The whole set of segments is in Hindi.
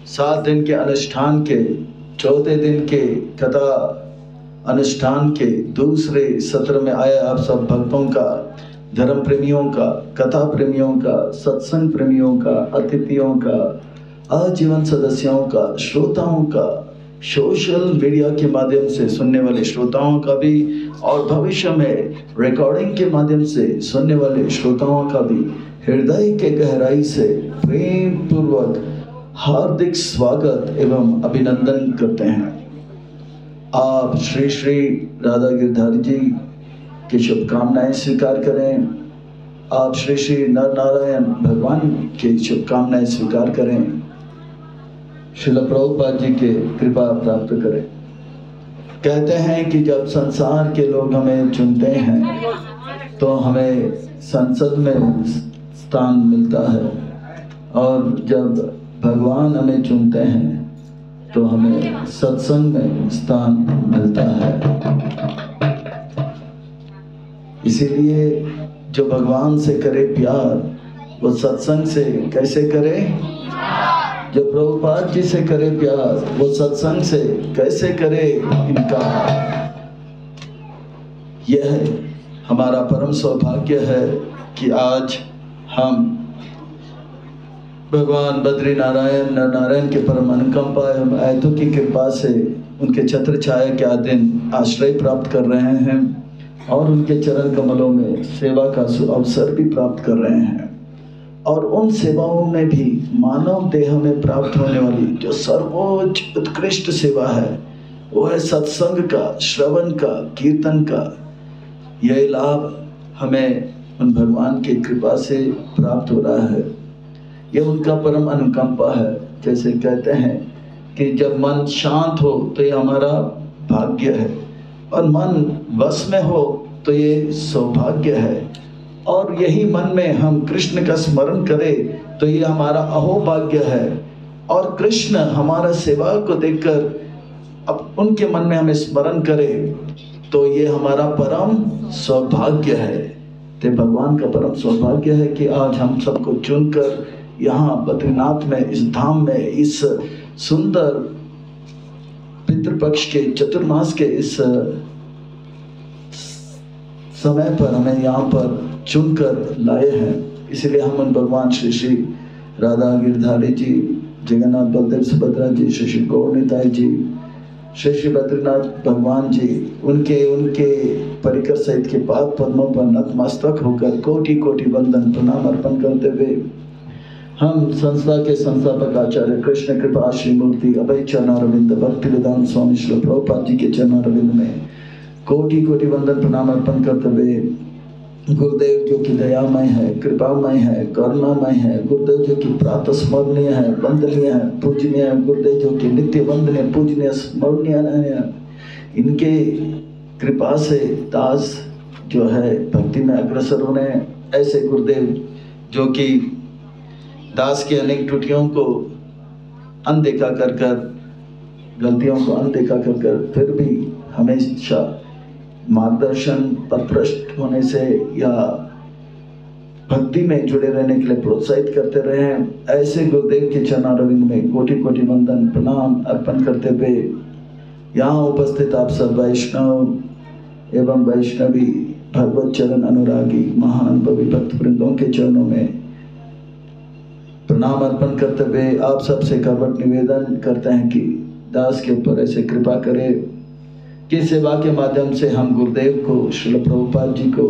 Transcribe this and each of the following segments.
7 दिन के अनुष्ठान के चौथे दिन के कथा अनुष्ठान के दूसरे सत्र में आए आप सब भक्तों का, धर्म प्रेमियों का, कथा प्रेमियों का, सत्संग प्रेमियों का, अतिथियों का, आजीवन सदस्यों का, श्रोताओं का, सोशल मीडिया के माध्यम से सुनने वाले श्रोताओं का भी और भविष्य में रिकॉर्डिंग के माध्यम से सुनने वाले श्रोताओं का भी हृदय के गहराई से प्रेम पूर्वक हार्दिक स्वागत एवं अभिनंदन करते हैं। आप श्री श्री राधा गिरधारी जी की शुभकामनाएं स्वीकार करें। आप श्री श्री नर नारायण भगवान की शुभकामनाएं स्वीकार करें। श्रील प्रभुपाद जी के कृपा प्राप्त करें। कहते हैं कि जब संसार के लोग हमें चुनते हैं तो हमें संसद में स्थान मिलता है, और जब भगवान हमें चुनते हैं तो हमें सत्संग में स्थान मिलता है। इसीलिए जो भगवान से करे प्यार वो सत्संग से कैसे करे? जो प्रभुपाद जी से करे प्यार वो सत्संग से कैसे करे इनकार। यह हमारा परम सौभाग्य है कि आज हम भगवान बद्री नारायण नर नारायण के परम अनुकंपा एवं आयतों की कृपा से उनके छत्र छाया के आधीन आश्रय प्राप्त कर रहे हैं और उनके चरण कमलों में सेवा का अवसर भी प्राप्त कर रहे हैं। और उन सेवाओं में भी मानव देह में प्राप्त होने वाली जो सर्वोच्च उत्कृष्ट सेवा है वो है सत्संग का, श्रवण का, कीर्तन का। यह लाभ हमें उन भगवान की कृपा से प्राप्त हो रहा है। यह उनका परम अनुकंपा है। जैसे कहते हैं कि जब मन शांत हो तो ये हमारा भाग्य है, और मन वश में हो तो ये सौभाग्य है, और यही मन में हम कृष्ण का स्मरण करें तो ये हमारा अहोभाग्य है। और कृष्ण हमारा सेवा को देखकर अब उनके मन में हमें स्मरण करें तो ये हमारा परम सौभाग्य है। तो भगवान का परम सौभाग्य है कि आज हम सबको चुनकर यहाँ बद्रीनाथ में, इस धाम में, इस सुंदर पितृपक्ष के चतुर्मास के इस समय पर हमें यहाँ पर चुनकर लाए हैं। इसलिए हम उन भगवान श्री श्री राधा गिरधारी जी, जगन्नाथ बलदेव सुभद्रा जी, श्री श्री गौरनिताई जी, श्री श्री बद्रीनाथ भगवान जी, उनके परिकर सहित के पाद पद्मों पर नतमस्तक होकर कोटि कोटि वंदन प्रणाम अर्पण करते हुए हम संस्था के संस्थापक आचार्य कृष्ण कृपा श्री मूर्ति अभय चरणारविंद भक्ति वेदांत स्वामी श्री प्रभुपाद जी के चरणारविंद में कोटि कोटि वंदन प्रणाम अर्पण करते हुए गुरुदेव जो कि दयामय है, कृपामय है, करुणामय है, गुरुदेव जो कि प्रातः स्मरणीय है, वंदनीय है, पूजनीय है, गुरुदेव जो कि नित्य वंदनीय, पूजनीय, स्मरणीय है, इनके कृपा से दास जो है भक्ति में अग्रसर होने। ऐसे गुरुदेव जो कि दास की अनेक त्रुटियों को अनदेखा कर कर, गलतियों को अनदेखा कर कर फिर भी हमेशा मार्गदर्शन, पथभ्रष्ट होने से या भक्ति में जुड़े रहने के लिए प्रोत्साहित करते रहे हैं। ऐसे गुरुदेव के चरणारविंद में कोटि कोटि वंदन प्रणाम अर्पण करते हुए यहाँ उपस्थित आप सब वैष्णव एवं वैष्णवी भगवत चरण अनुरागी महान भव्य भक्त वृंदों के चरणों में प्रणाम अर्पण करते हुए आप सबसे करवट निवेदन करते हैं कि दास के ऊपर ऐसे कृपा करें कि सेवा के माध्यम से हम गुरुदेव को, श्रील प्रभुपाद जी को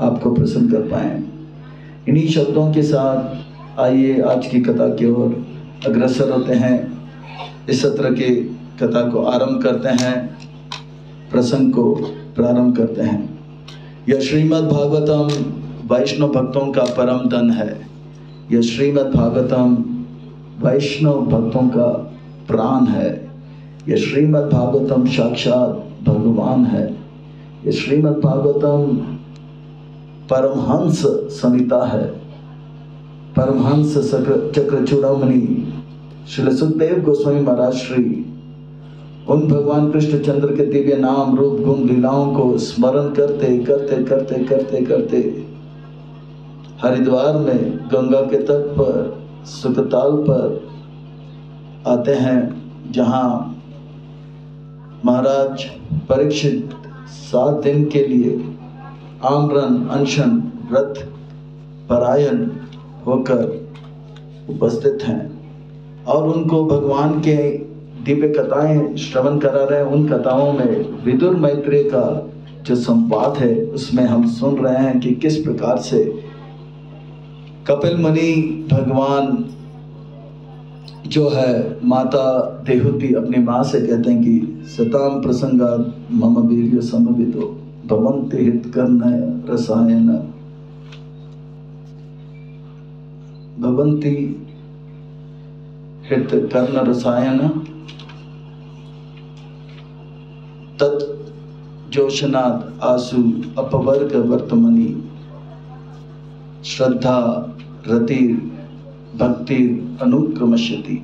आपको प्रसन्न कर पाएं। इन्हीं शब्दों के साथ आइए आज की कथा की ओर अग्रसर होते हैं। इस सत्र की कथा को आरंभ करते हैं, प्रसंग को प्रारंभ करते हैं। यह श्रीमद् भागवतम वैष्णव भक्तों का परम धन है। यह श्रीमद् भागवतम वैष्णव भक्तों का प्राण है। यह श्रीमद् भागवतम साक्षात भगवान है। यह श्रीमद् भागवतम परमहंस संहिता है। परमहंस चक्र चूड़ामणि श्री सुखदेव गोस्वामी महाराज श्री उन भगवान कृष्णचंद्र के दिव्य नाम रूप गुण लीलाओं को स्मरण करते करते करते करते करते हरिद्वार में गंगा के तट पर सुखताल पर आते हैं जहाँ महाराज परीक्षित 7 दिन के लिए आमरण अनशन व्रत परायण होकर उपस्थित हैं और उनको भगवान के दिव्य कथाएं श्रवण करा रहे हैं। उन कथाओं में विदुर मैत्रेय का जो संवाद है उसमें हम सुन रहे हैं कि किस प्रकार से कपिल मुनि भगवान जो है माता देहुति अपनी माँ से कहते हैं कि सताम प्रसंगा मम वीर्य समविदो भवन्ति हित कर्ण रसायन भवन्ति हित कर्ण रसायन तत् जोशनाद आसु अपवर्ग वर्तमनी श्रद्धा रति भक्ति अनुक्रमशति।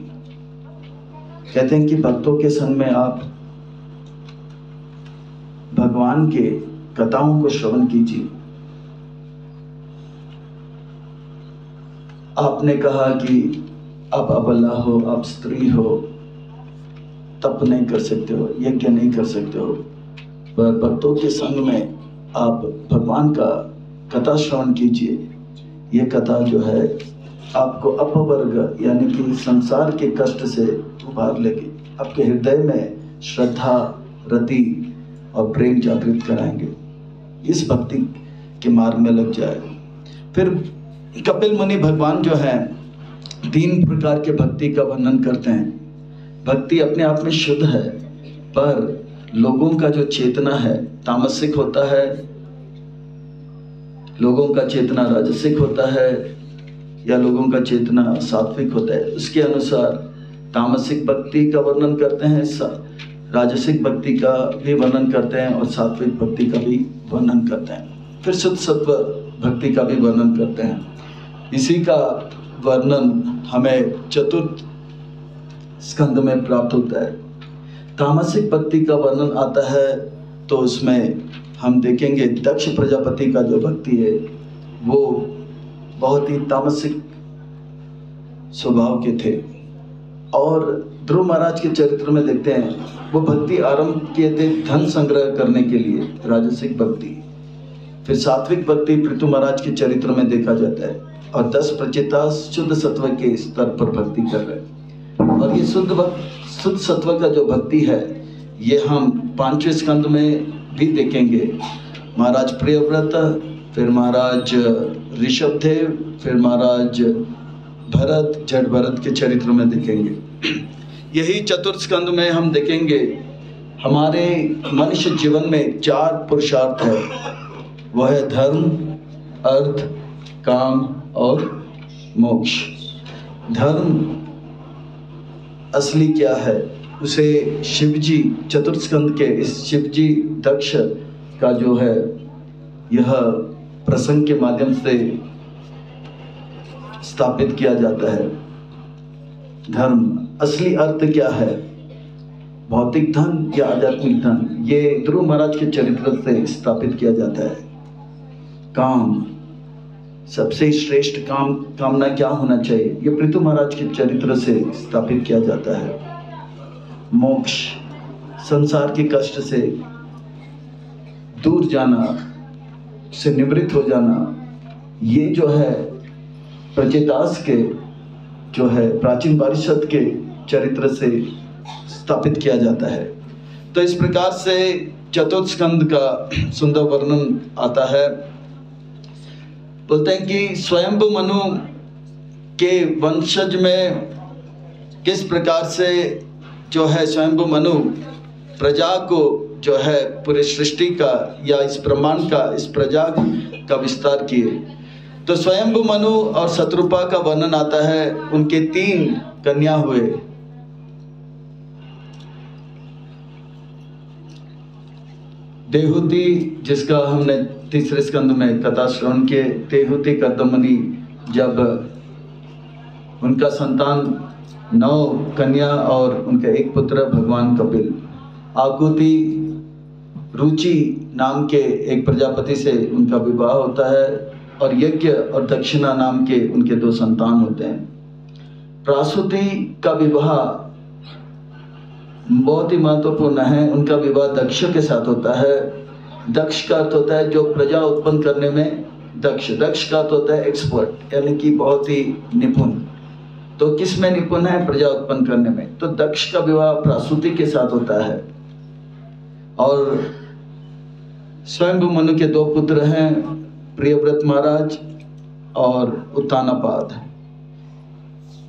कहते हैं कि भक्तों के संग में आप भगवान के कथाओं को श्रवण कीजिए। आपने कहा कि आप अबला हो, आप स्त्री हो, तप नहीं कर सकते हो, यज्ञ नहीं कर सकते हो, पर भक्तों के संग में आप भगवान का कथा श्रवण कीजिए। ये कथा जो है आपको अपवर्ग यानी कि संसार के कष्ट से उबार लेगी, आपके हृदय में श्रद्धा रति और प्रेम जागृत कराएंगे, इस भक्ति के मार्ग में लग जाए। फिर कपिल मुनि भगवान जो है 3 प्रकार के भक्ति का वर्णन करते हैं। भक्ति अपने आप में शुद्ध है, पर लोगों का जो चेतना है तामसिक होता है, लोगों का चेतना राजसिक होता है या लोगों का चेतना सात्विक होता है। उसके अनुसार तामसिक भक्ति का वर्णन करते हैं, राजसिक भक्ति का भी वर्णन करते हैं और सात्विक भक्ति का भी वर्णन करते हैं। फिर शुद्ध सत्व भक्ति का भी वर्णन करते हैं। इसी का वर्णन हमें चतुर्थ स्कंद में प्राप्त होता है। तामसिक भक्ति का वर्णन आता है तो उसमें हम देखेंगे दक्ष प्रजापति का जो भक्ति है वो बहुत ही तामसिक स्वभाव के थे, और ध्रुव महाराज के चरित्र में देखते हैं वो भक्ति आरंभ किए थे धन संग्रह करने के लिए, राजसिक भक्ति। फिर सात्विक भक्ति पृथु महाराज के चरित्र में देखा जाता है, और 10 प्रचेता शुद्ध सत्व के स्तर पर भक्ति कर रहे हैं। और ये शुद्ध सत्व का जो भक्ति है ये हम 5वें स्कंद में भी देखेंगे। महाराज प्रियव्रत, फिर महाराज ऋषभदेव, फिर महाराज भरत, जड़ भरत के चरित्र में देखेंगे। यही चतुर्थ स्कंद में हम देखेंगे हमारे मनुष्य जीवन में 4 पुरुषार्थ है, वह है धर्म, अर्थ, काम और मोक्ष। धर्म असली क्या है उसे शिवजी चतुर्थ स्कंद के इस शिवजी दक्ष का जो है यह प्रसंग के माध्यम से स्थापित किया जाता है। धर्म असली अर्थ क्या है, भौतिक धन या आध्यात्मिक धन, ये ध्रुव महाराज के चरित्र से स्थापित किया जाता है। काम, सबसे श्रेष्ठ कामना क्या होना चाहिए, ये पृथु महाराज के चरित्र से स्थापित किया जाता है। मोक्ष, संसार के कष्ट से दूर जाना, से निवृत्त हो जाना, ये जो है प्रचेतास के जो है प्राचीन पारिषद के चरित्र से स्थापित किया जाता है। तो इस प्रकार से चतुर्थ स्कंद का सुंदर वर्णन आता है। बोलते हैं कि स्वयंभु मनु के वंशज में किस प्रकार से जो है स्वयंभु मनु प्रजा को जो है पूरे सृष्टि का या इस ब्रह्मांड का, इस प्रजा का विस्तार किए। तो स्वयंभु मनु और शत्रुपा का वर्णन आता है। उनके 3 कन्या हुए। देहुति, जिसका हमने तीसरे स्कंद में कथा श्रवण किए, देहुति कर्दमनी, जब उनका संतान 9 कन्या और उनका 1 पुत्र भगवान कपिल। आकुति रुचि नाम के एक प्रजापति से उनका विवाह होता है, और यज्ञ और दक्षिणा नाम के उनके 2 संतान होते हैं। प्रासुति का विवाह बहुत ही महत्वपूर्ण है। उनका विवाह दक्ष के साथ होता है। दक्ष का अर्थ होता है जो प्रजा उत्पन्न करने में दक्ष। दक्ष का अर्थ होता है एक्सपर्ट, यानी कि बहुत ही निपुण। तो किस में निपुण है? प्रजा उत्पन्न करने में। तो दक्ष का विवाह प्रासूति के साथ होता है। और स्वयंभू मनु के दो पुत्र हैं, प्रियव्रत महाराज और उत्तानापाद।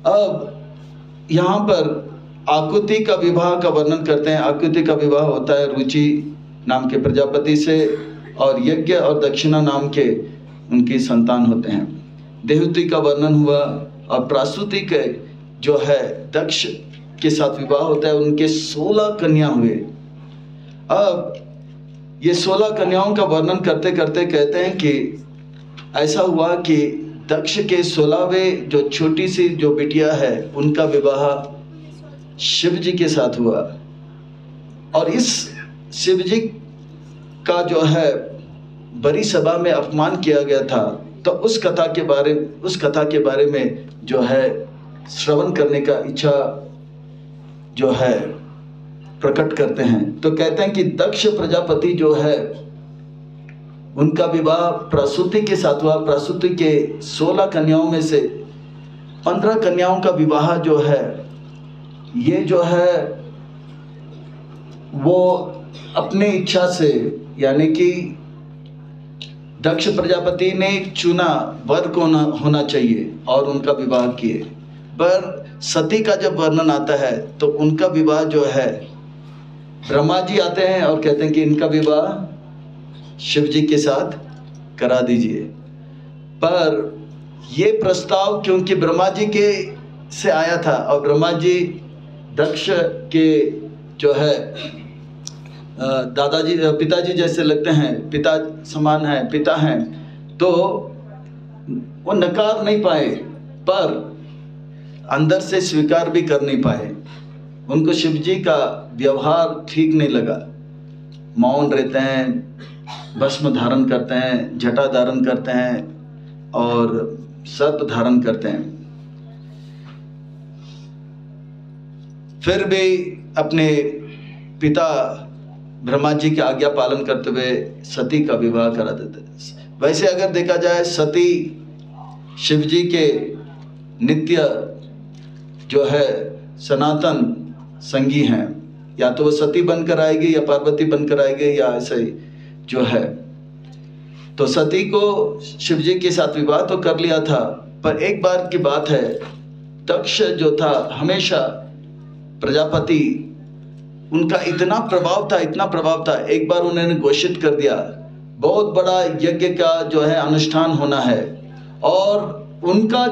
अब यहाँ पर आकुति का विवाह का वर्णन करते हैं। आकुति का विवाह होता है रुचि नाम के प्रजापति से, और यज्ञ और दक्षिणा नाम के उनकी संतान होते हैं। देहुति का वर्णन हुआ, और प्रासूति के जो है दक्ष के साथ विवाह होता है। उनके 16 कन्या हुए। अब ये 16 कन्याओं का वर्णन करते करते कहते हैं कि ऐसा हुआ कि दक्ष के 16वें जो छोटी सी जो बिटिया है उनका विवाह शिव जी के साथ हुआ। और इस शिव जी का जो है बड़ी सभा में अपमान किया गया था। तो उस कथा के बारे में जो है श्रवण करने का इच्छा जो है प्रकट करते हैं। तो कहते हैं कि दक्ष प्रजापति जो है उनका विवाह प्रासूति के साथ हुआ। प्रासूति के 16 कन्याओं में से 15 कन्याओं का विवाह जो है ये जो है वो अपने इच्छा से, यानी कि दक्ष प्रजापति ने चुना वर को होना चाहिए और उनका विवाह किए। पर सती का जब वर्णन आता है तो उनका विवाह जो है ब्रह्मा जी आते हैं और कहते हैं कि इनका विवाह शिव जी के साथ करा दीजिए। पर ये प्रस्ताव क्योंकि ब्रह्मा जी के से आया था, और ब्रह्मा जी दक्ष के जो है दादाजी पिताजी जैसे लगते हैं, पिता समान है, पिता हैं, तो वो नकार नहीं पाए, पर अंदर से स्वीकार भी कर नहीं पाए। उनको शिव जी का व्यवहार ठीक नहीं लगा। मौन रहते हैं, भस्म धारण करते हैं, जटा धारण करते हैं और सर्प धारण करते हैं। फिर भी अपने पिता ब्रह्मा जी की आज्ञा पालन करते हुए सती का विवाह करा देते। वैसे अगर देखा जाए सती शिव जी के नित्य जो है सनातन संगी हैं। या तो वो सती बनकर आएगी या पार्वती बनकर आएगी या ऐसे ही जो है। तो सती को शिव जी के साथ विवाह तो कर लिया था, पर एक बार की बात है, दक्ष जो था हमेशा प्रजापति उनका इतना प्रभाव था, एक बार उन्होंने घोषित कर दिया बहुत बड़ा यज्ञ का जो है अनुष्ठान होना है, और उनका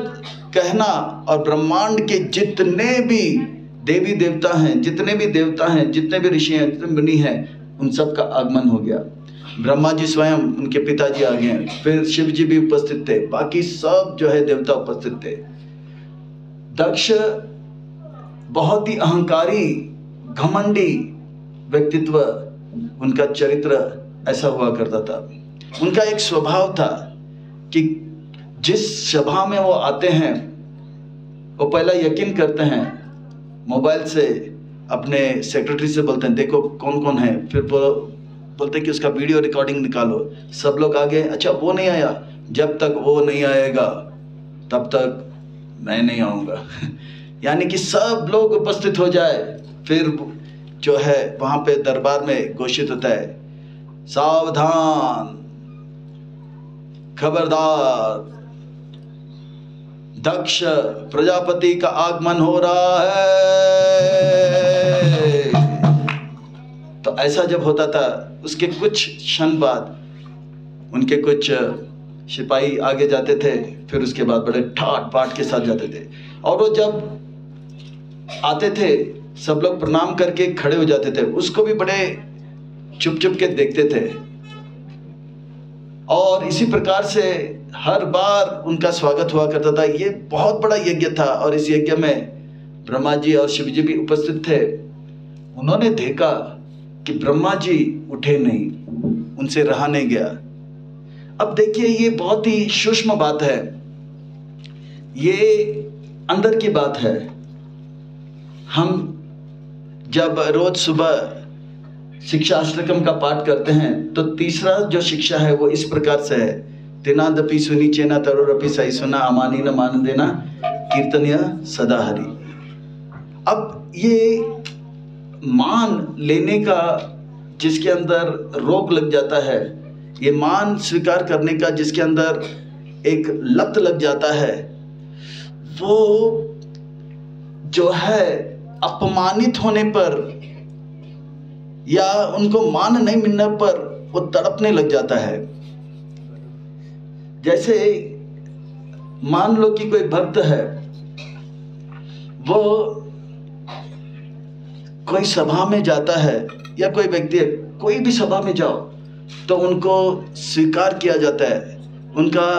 कहना और ब्रह्मांड के जितने भी देवी देवता हैं, जितने भी देवता हैं, जितने भी ऋषि हैं, जितने मुनि हैं, उन सब का आगमन हो गया। ब्रह्मा जी स्वयं, उनके पिताजी आ गए, फिर शिव जी भी उपस्थित थे, बाकी सब जो है देवता उपस्थित थे। दक्ष बहुत ही अहंकारी, घमंडी व्यक्तित्व, उनका चरित्र ऐसा हुआ करता था। उनका एक स्वभाव था कि जिस सभा में वो आते हैं वो पहला यकीन करते हैं, मोबाइल से अपने सेक्रेटरी से बोलते हैं देखो कौन कौन है, फिर बोलते हैं कि उसका वीडियो रिकॉर्डिंग निकालो। सब लोग आगे, अच्छा वो नहीं आया, जब तक वो नहीं आएगा तब तक मैं नहीं आऊँगा यानी कि सब लोग उपस्थित हो जाए। फिर जो है वहाँ पे दरबार में घोषित होता है, सावधान, खबरदार, दक्ष प्रजापति का आगमन हो रहा है। तो ऐसा जब होता था, उसके कुछ क्षण बाद उनके कुछ सिपाही आगे जाते थे, फिर उसके बाद बड़े ठाट बाट के साथ जाते थे, और वो जब आते थे सब लोग प्रणाम करके खड़े हो जाते थे, उसको भी बड़े चुप चुप के देखते थे। और इसी प्रकार से हर बार उनका स्वागत हुआ करता था। ये बहुत बड़ा यज्ञ था, और इस यज्ञ में ब्रह्मा जी और शिव जी भी उपस्थित थे। उन्होंने देखा कि ब्रह्मा जी उठे नहीं, उनसे रहा नहीं गया। अब देखिए, ये बहुत ही सूक्ष्म बात है, ये अंदर की बात है। हम जब रोज सुबह शिक्षाष्टकम का पाठ करते हैं तो तीसरा जो शिक्षा है वो इस प्रकार से है, तिनादपि सुनिचेना तरोरपि सहिष्णुना अमानी न मान देना कीर्तनीय सदा हरि। अब ये मान लेने का जिसके अंदर रोग लग जाता है, ये मान स्वीकार करने का जिसके अंदर एक लत लग जाता है, वो जो है अपमानित होने पर या उनको मान नहीं मिलने पर वो तड़पने लग जाता है। जैसे मान लो कि कोई भक्त है, वो कोई सभा में जाता है या कोई व्यक्ति है, कोई भी सभा में जाओ तो उनको स्वीकार किया जाता है, उनका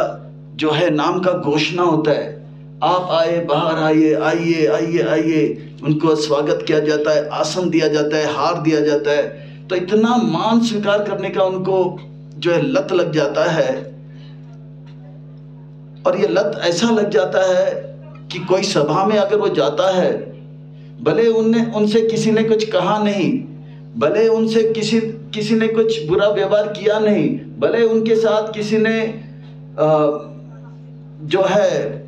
जो है नाम का घोषणा होता है, आप आए, बाहर आइए, आइए आइए आइए, उनको स्वागत किया जाता है, आसन दिया जाता है, हार दिया जाता है। तो इतना मान स्वीकार करने का उनको जो है लत लग जाता है, और ये लत ऐसा लग जाता है कि कोई सभा में अगर वो जाता है, भले उनसे किसी ने कुछ कहा नहीं, भले उनसे किसी ने कुछ बुरा व्यवहार किया नहीं, भले उनके साथ किसी ने जो है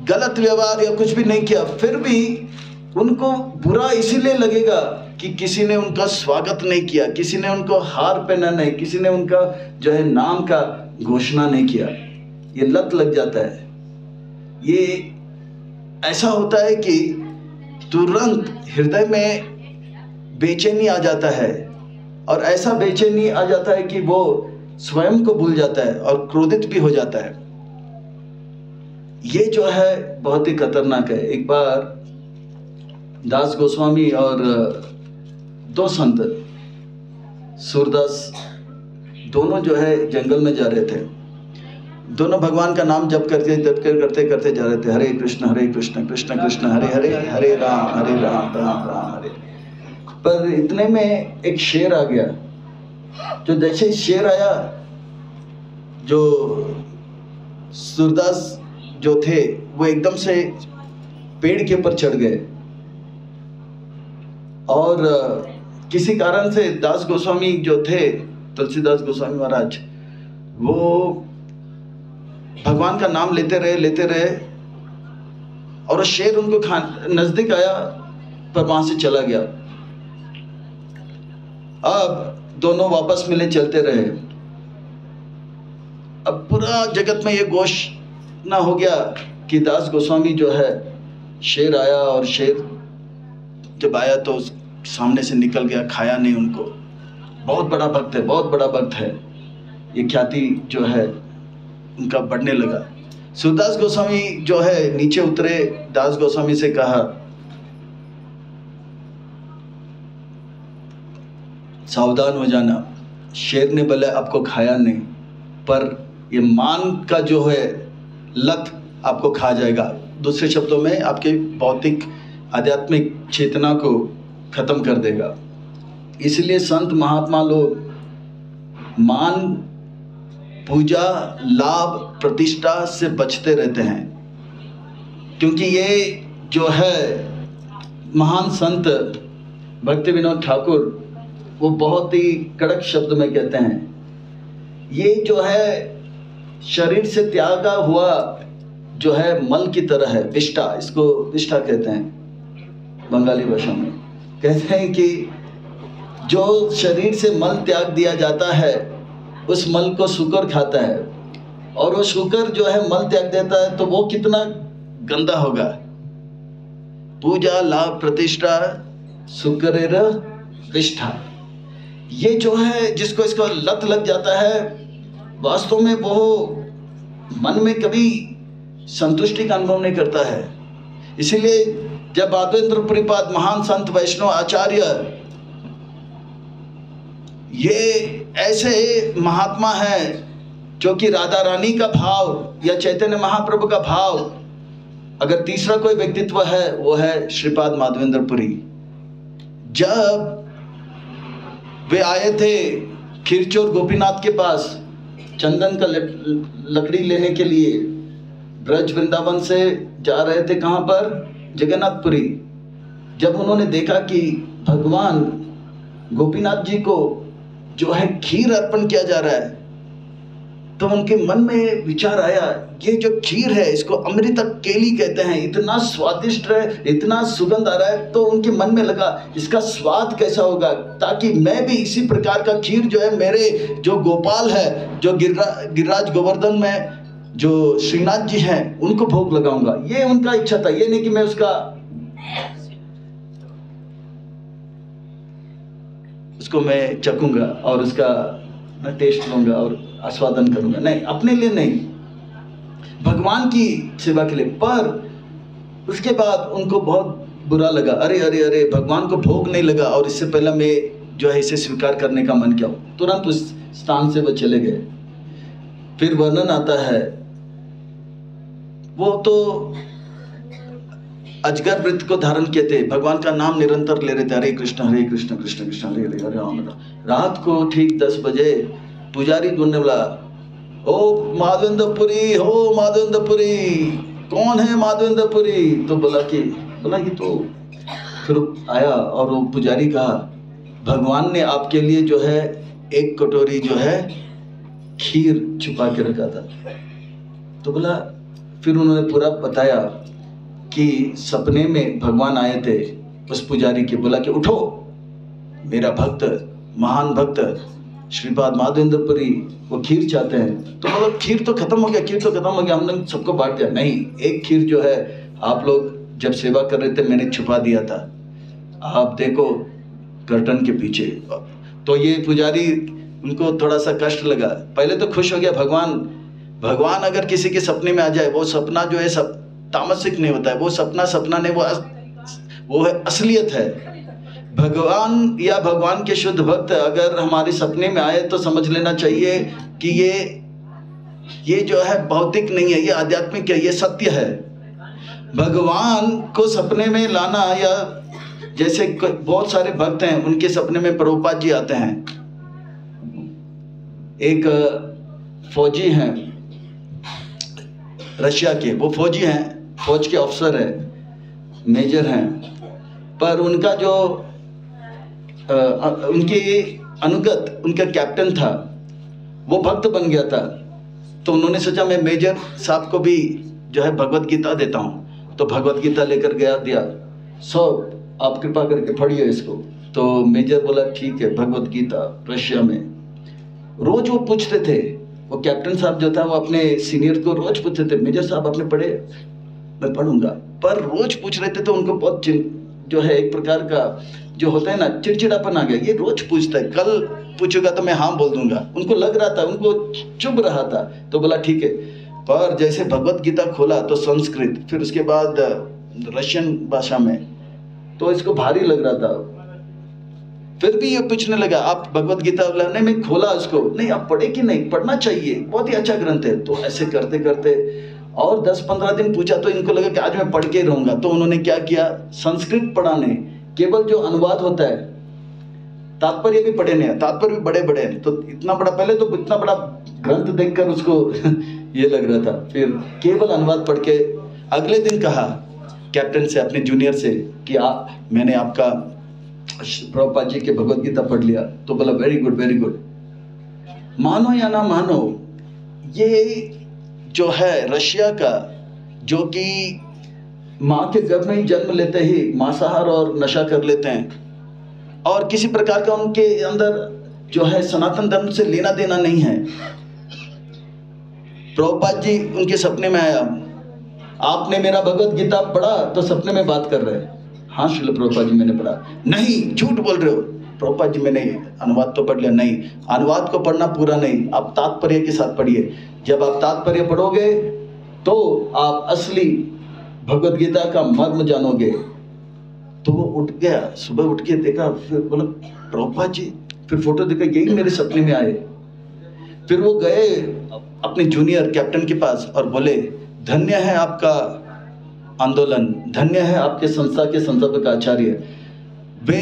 गलत व्यवहार या कुछ भी नहीं किया, फिर भी उनको बुरा इसीलिए लगेगा कि किसी ने उनका स्वागत नहीं किया, किसी ने उनको हार पहना नहीं, किसी ने उनका जो है नाम का घोषणा नहीं किया। ये लत लग जाता है। ये ऐसा होता है कि तुरंत हृदय में बेचैनी आ जाता है, और ऐसा बेचैनी आ जाता है कि वो स्वयं को भूल जाता है और क्रोधित भी हो जाता है। ये जो है बहुत ही खतरनाक है। एक बार दास गोस्वामी और दो संत सूरदास दोनों जो है जंगल में जा रहे थे। दोनों भगवान का नाम जप करते करते जा रहे थे। हरे कृष्ण कृष्ण कृष्ण हरे हरे, हरे राम राम राम हरे। पर इतने में एक शेर आ गया। जो जैसे शेर आया, जो सूरदास जो थे वो एकदम से पेड़ के ऊपर चढ़ गए, और किसी कारण से दास गोस्वामी जो थे, तुलसीदास गोस्वामी महाराज, वो भगवान का नाम लेते रहे, और शेर उनको नजदीक आया पर वहां से चला गया। अब दोनों वापस मिले, चलते रहे। अब पूरा जगत में ये घोषणा हो गया कि दास गोस्वामी जो है, शेर आया, और शेर जब आया तो सामने से निकल गया, खाया नहीं उनको। बहुत बड़ा भक्त है, बहुत बड़ा भक्त है। ये ख्याति जो है उनका बढ़ने लगा। सूरदास गोस्वामी जो है नीचे उतरे, दास गोस्वामी से कहा, सावधान हो जाना, शेर ने भले आपको खाया नहीं, पर ये मान का जो है लत आपको खा जाएगा। दूसरे शब्दों में आपके भौतिक आध्यात्मिक चेतना को खत्म कर देगा। इसलिए संत महात्मा लोग मान, पूजा, लाभ, प्रतिष्ठा से बचते रहते हैं, क्योंकि ये जो है महान संत भक्ति विनोद ठाकुर वो बहुत ही कड़क शब्द में कहते हैं, ये जो है शरीर से त्यागा हुआ जो है मल की तरह है, विष्ठा, इसको विष्ठा कहते हैं बंगाली भाषा में। कहते हैं कि जो शरीर से मल त्याग दिया जाता है, उस मल को शुकर खाता है, और वो शुकर जो है मल त्याग देता है तो वो कितना गंदा होगा। पूजा, लाभ, प्रतिष्ठा, शुक्र विष्ठा, ये जो है जिसको इसको लत लग जाता है, वास्तव में वो मन में कभी संतुष्टि का अनुभव नहीं करता है। इसीलिए जब माधवेंद्र पुरीपाद महान संत वैष्णव आचार्य, ये ऐसे महात्मा हैं जो कि राधा रानी का भाव या चैतन्य महाप्रभु का भाव, अगर तीसरा कोई व्यक्तित्व है वो है श्रीपाद माधवेंद्र पुरी। जब वे आए थे खीरचोर गोपीनाथ के पास चंदन का लकड़ी लेने के लिए, ब्रज वृंदावन से जा रहे थे कहाँ पर, जगन्नाथपुरी। जब उन्होंने देखा कि भगवान गोपीनाथ जी को जो है खीर अर्पण किया जा रहा है, तो उनके मन में विचार आया, ये जो खीर है इसको अमृत केली कहते हैं, इतना स्वादिष्ट है, इतना सुगंध आ रहा है। तो उनके मन में लगा इसका स्वाद कैसा होगा, ताकि मैं भी इसी प्रकार का खीर जो है मेरे जो गोपाल है, जो गिरिराज गोवर्धन में जो श्रीनाथ जी हैं, उनको भोग लगाऊंगा। ये उनका इच्छा था, ये नहीं कि मैं उसको मैं चखूंगा और उसका टेस्ट लूंगा और आस्वादन करूंगा, नहीं, अपने लिए नहीं, भगवान की सेवा के लिए। पर उसके बाद उनको बहुत बुरा लगा, अरे अरे अरे, भगवान को भोग नहीं लगा और इससे पहले मैं जो है इसे स्वीकार करने का मन किया। तुरंत उस स्थान से वो चले गए। फिर वर्णन आता है, वो तो अजगर वृत्त को धारण किए थे, भगवान का नाम निरंतर ले रहे थे, हरे कृष्ण कृष्ण कृष्ण हरे हरे हरे राम। रात को ठीक 10 बजे पुजारी ढूंढने वाला, ओ माधवेंद्रपुरी, हो माधवेंद्रपुरी, कौन है माधवेंद्रपुरी? तो बोला कि तो फिर आया और वो पुजारी कहा, भगवान ने आपके लिए जो है 1 कटोरी जो है खीर छुपा के रखा था। तो बोला, फिर उन्होंने पूरा बताया कि सपने में भगवान आए थे उस पुजारी के, बोला कि उठो, मेरा भक्त, महान भक्त श्रीपाद माधवेंद्रपुरी वो खीर चाहते हैं। तो बोला, खीर तो खत्म हो गया, खीर तो खत्म हो गया, हमने सबको बांट दिया। नहीं, 1 खीर जो है आप लोग जब सेवा कर रहे थे मैंने छुपा दिया था, आप देखो कर्टन के पीछे। तो ये पुजारी, उनको थोड़ा सा कष्ट लगा, पहले तो खुश हो गया, भगवान अगर किसी के सपने में आ जाए, वो सपना जो है सब तामसिक नहीं होता है, वो सपना नहीं, वो है असलियत है। भगवान या भगवान के शुद्ध भक्त अगर हमारे सपने में आए तो समझ लेना चाहिए कि ये जो है भौतिक नहीं है, ये आध्यात्मिक है, ये सत्य है। भगवान को सपने में लाना, या जैसे बहुत सारे भक्त हैं उनके सपने में प्रभुपाद जी आते हैं। एक फौजी हैं रशिया के, वो फौजी हैं, फौज के अफसर है, मेजर हैं, पर उनका जो उनके अनुगत उनका कैप्टन था वो भक्त बन गया था। तो उन्होंने सोचा मैं मेजर साहब को भी जो है भगवत गीता देता हूँ। तो भगवत गीता लेकर दिया, सब आप कृपा करके पढ़िए इसको। तो मेजर बोला ठीक है, भगवत गीता रशिया में। रोज वो पूछते थे, वो कैप्टन साहब जो था वो अपने सीनियर को रोज पूछते थे, मेजर साहब आपने पढ़े? मैं पढ़ूंगा। पर रोज पूछ रहे थे तो उनको बहुत जो है एक प्रकार का जो होता है ना, चिड़चिड़ापन आ गया। ये रोज पूछता है, कल पूछेगा तो मैं हाँ बोल दूंगा। उनको लग रहा था, उनको चुभ रहा था। तो बोला ठीक है। पर जैसे भगवत गीता खोला तो संस्कृत, फिर उसके बाद रशियन भाषा में, तो इसको भारी लग रहा था। फिर भी ये पूछने लगा, आप भगवत गीता? बोला नहीं, मैं खोला उसको, नहीं आप पढ़े कि नहीं? पढ़ना चाहिए, बहुत ही अच्छा ग्रंथ है। तो ऐसे करते करते और 10-15 दिन पूछा तो इनको लगा कि आज मैं पढ़ के रहूंगा। तो उन्होंने क्या किया, संस्कृत पढ़ाने, केवल जो अनुवाद होता है, तात्पर्य भी पढ़े नहीं, तात्पर्य भी बड़े बड़े हैं। तो इतना बड़ा, पहले तो इतना बड़ा ग्रंथ देखकर उसको ये लग रहा था। फिर केवल अनुवाद पढ़ के अगले दिन कहा कैप्टन से, अपने जूनियर से, कि मैंने आपका प्रभुपाद जी के भगवत गीता पढ़ लिया। तो बोला वेरी गुड वेरी गुड। मानो या ना मानो, ये जो है रशिया का, जो कि माँ के गर्भ में ही जन्म लेते ही मांसाहार और नशा कर लेते हैं, और किसी प्रकार का उनके अंदर जो है सनातन धर्म से लेना देना नहीं है। प्रभुपाद जी उनके सपने में आया, आपने मेरा भगवत गीता पढ़ा? तो सपने में बात कर रहे हैं, हाँ श्रील प्रभुपाद जी मैंने पढ़ा। नहीं, झूठ बोल रहे हो। प्रभुपाद जी मैंने अनुवाद तो पढ़ लिया। नहीं, अनुवाद को पढ़ना पूरा नहीं, आप तात्पर्य के साथ पढ़िए। जब आप तात्पर्य पढ़ोगे तो आप असली भगवत गीता का मर्म जानोगे। तो वो उठ गया, सुबह उठ के देखा, फिर बोला प्रभुपाद जी, फिर फोटो देखा, यही मेरे सपने में आए। फिर वो गए अपने जूनियर कैप्टन के पास और बोले, धन्य है आपका आंदोलन, धन्य है आपके संस्था के संस्थापक आचार्य। वे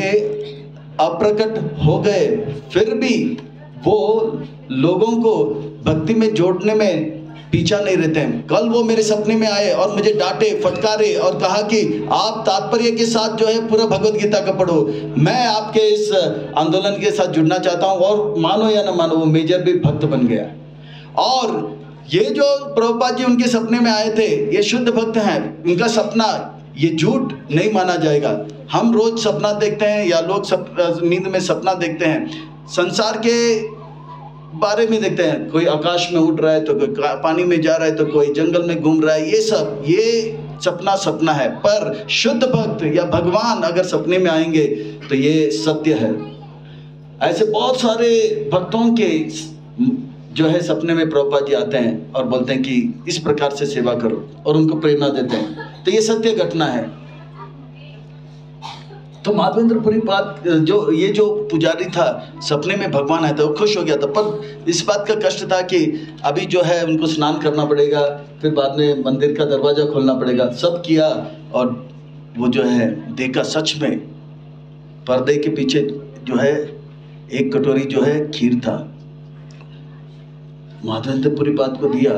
अप्रकट हो गए, फिर भी वो लोगों को भक्ति में जोड़ने में पीछा नहीं रहते हैं। कल वो मेरे सपने में आए और मुझे डांटे, फटकारे और कहा कि आप तात्पर्य के साथ जो है पूरा भगवत गीता का पढ़ो। मैं आपके इस आंदोलन के साथ जुड़ना चाहता हूँ, और मानो या ना मानो वो मेजर भी भक्त बन गया। और ये जो प्रभुपाद जी उनके सपने में आए थे, ये शुद्ध भक्त हैं। उनका सपना ये झूठ नहीं माना जाएगा। हम रोज सपना देखते हैं या लोग नींद में सपना देखते हैं, संसार के बारे में देखते हैं। कोई आकाश में उड़ रहा है तो कोई पानी में जा रहा है तो कोई जंगल में घूम रहा है। ये सपना है। पर शुद्ध भक्त या भगवान अगर सपने में आएंगे तो ये सत्य है। ऐसे बहुत सारे भक्तों के जो है सपने में प्रभुपाद जी आते हैं और बोलते हैं कि इस प्रकार से सेवा करो, और उनको प्रेरणा देते हैं। तो ये सत्य घटना है। तो माधवेंद्रपुरी बात जो पुजारी था, सपने में भगवान आया था, वो खुश हो गया था। पर इस बात का कष्ट था कि अभी जो है उनको स्नान करना पड़ेगा, फिर बाद में मंदिर का दरवाजा खोलना पड़ेगा। सब किया और वो जो है देखा सच में पर्दे के पीछे जो है एक कटोरी जो है खीर था। माधवेंद्रपुरी बात को दिया,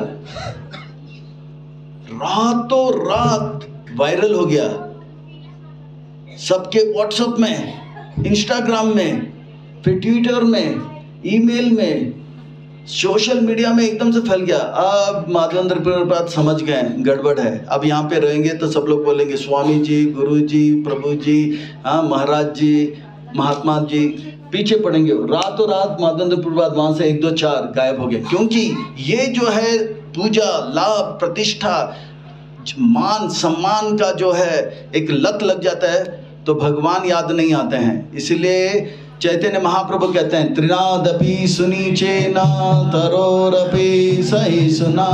रातों रात वायरल हो गया, सबके व्हाट्सएप में, इंस्टाग्राम में, फिर ट्विटर में, ईमेल में, सोशल मीडिया में एकदम से फैल गया। अब माधवेंद्रपुरी बात समझ गए गड़बड़ है। अब यहाँ पे रहेंगे तो सब लोग बोलेंगे स्वामी जी, गुरु जी, प्रभु जी, हाँ महाराज जी, महात्मा जी, पीछे पड़ेंगे। रातों रात माधवेंद्रपुरी बात वहां से 1 2 4 गायब हो गए। क्योंकि ये जो है पूजा, लाभ, प्रतिष्ठा, मान सम्मान का जो है एक लत लग जाता है तो भगवान याद नहीं आते हैं। इसलिए चैतन्य महाप्रभु कहते हैं, त्रिनादपि सुनी चेना तरोरपि सही सुना,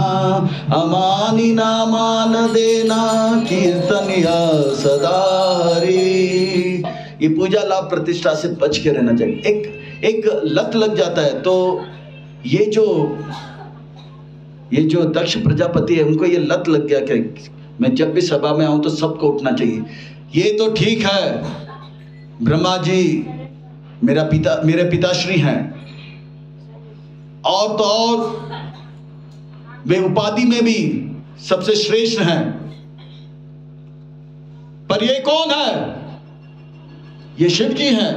अमानी ना मान देना कीर्तनिया सदा हरि। ये पूजा लाभ प्रतिष्ठा से बच के रहना चाहिए। एक लत लग जाता है। तो ये जो दक्ष प्रजापति है, उनको ये लत लग गया कि मैं जब भी सभा में आऊं तो सबको उठना चाहिए। ये तो ठीक है, ब्रह्मा जी मेरे पिताश्री हैं, और तो और वे उपाधि में भी सबसे श्रेष्ठ हैं, पर ये कौन है? ये शिव जी हैं।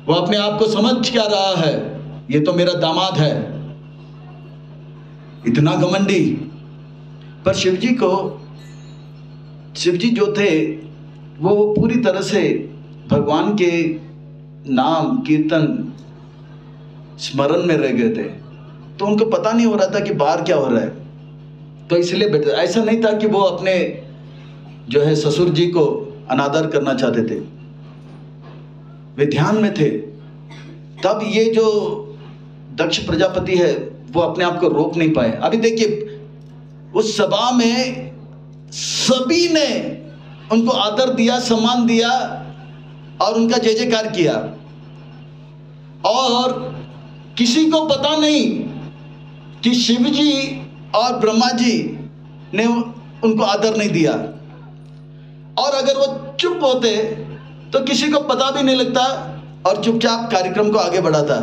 वो अपने आप को समझ क्या रहा है, ये तो मेरा दामाद है, इतना घमंडी। पर शिव जी जो थे वो पूरी तरह से भगवान के नाम कीर्तन स्मरण में रह गए थे। तो उनको पता नहीं हो रहा था कि बाहर क्या हो रहा है। तो इसलिए बैठे। ऐसा नहीं था कि वो अपने जो है ससुर जी को अनादर करना चाहते थे, वे ध्यान में थे। तब ये जो दक्ष प्रजापति है वो अपने आप को रोक नहीं पाए। अभी देखिए उस सभा में सभी ने उनको आदर दिया, सम्मान दिया और उनका जय जयकार किया, और किसी को पता नहीं कि शिव जी और ब्रह्मा जी ने उनको आदर नहीं दिया। और अगर वो चुप होते तो किसी को पता भी नहीं लगता और चुपचाप कार्यक्रम को आगे बढ़ाता।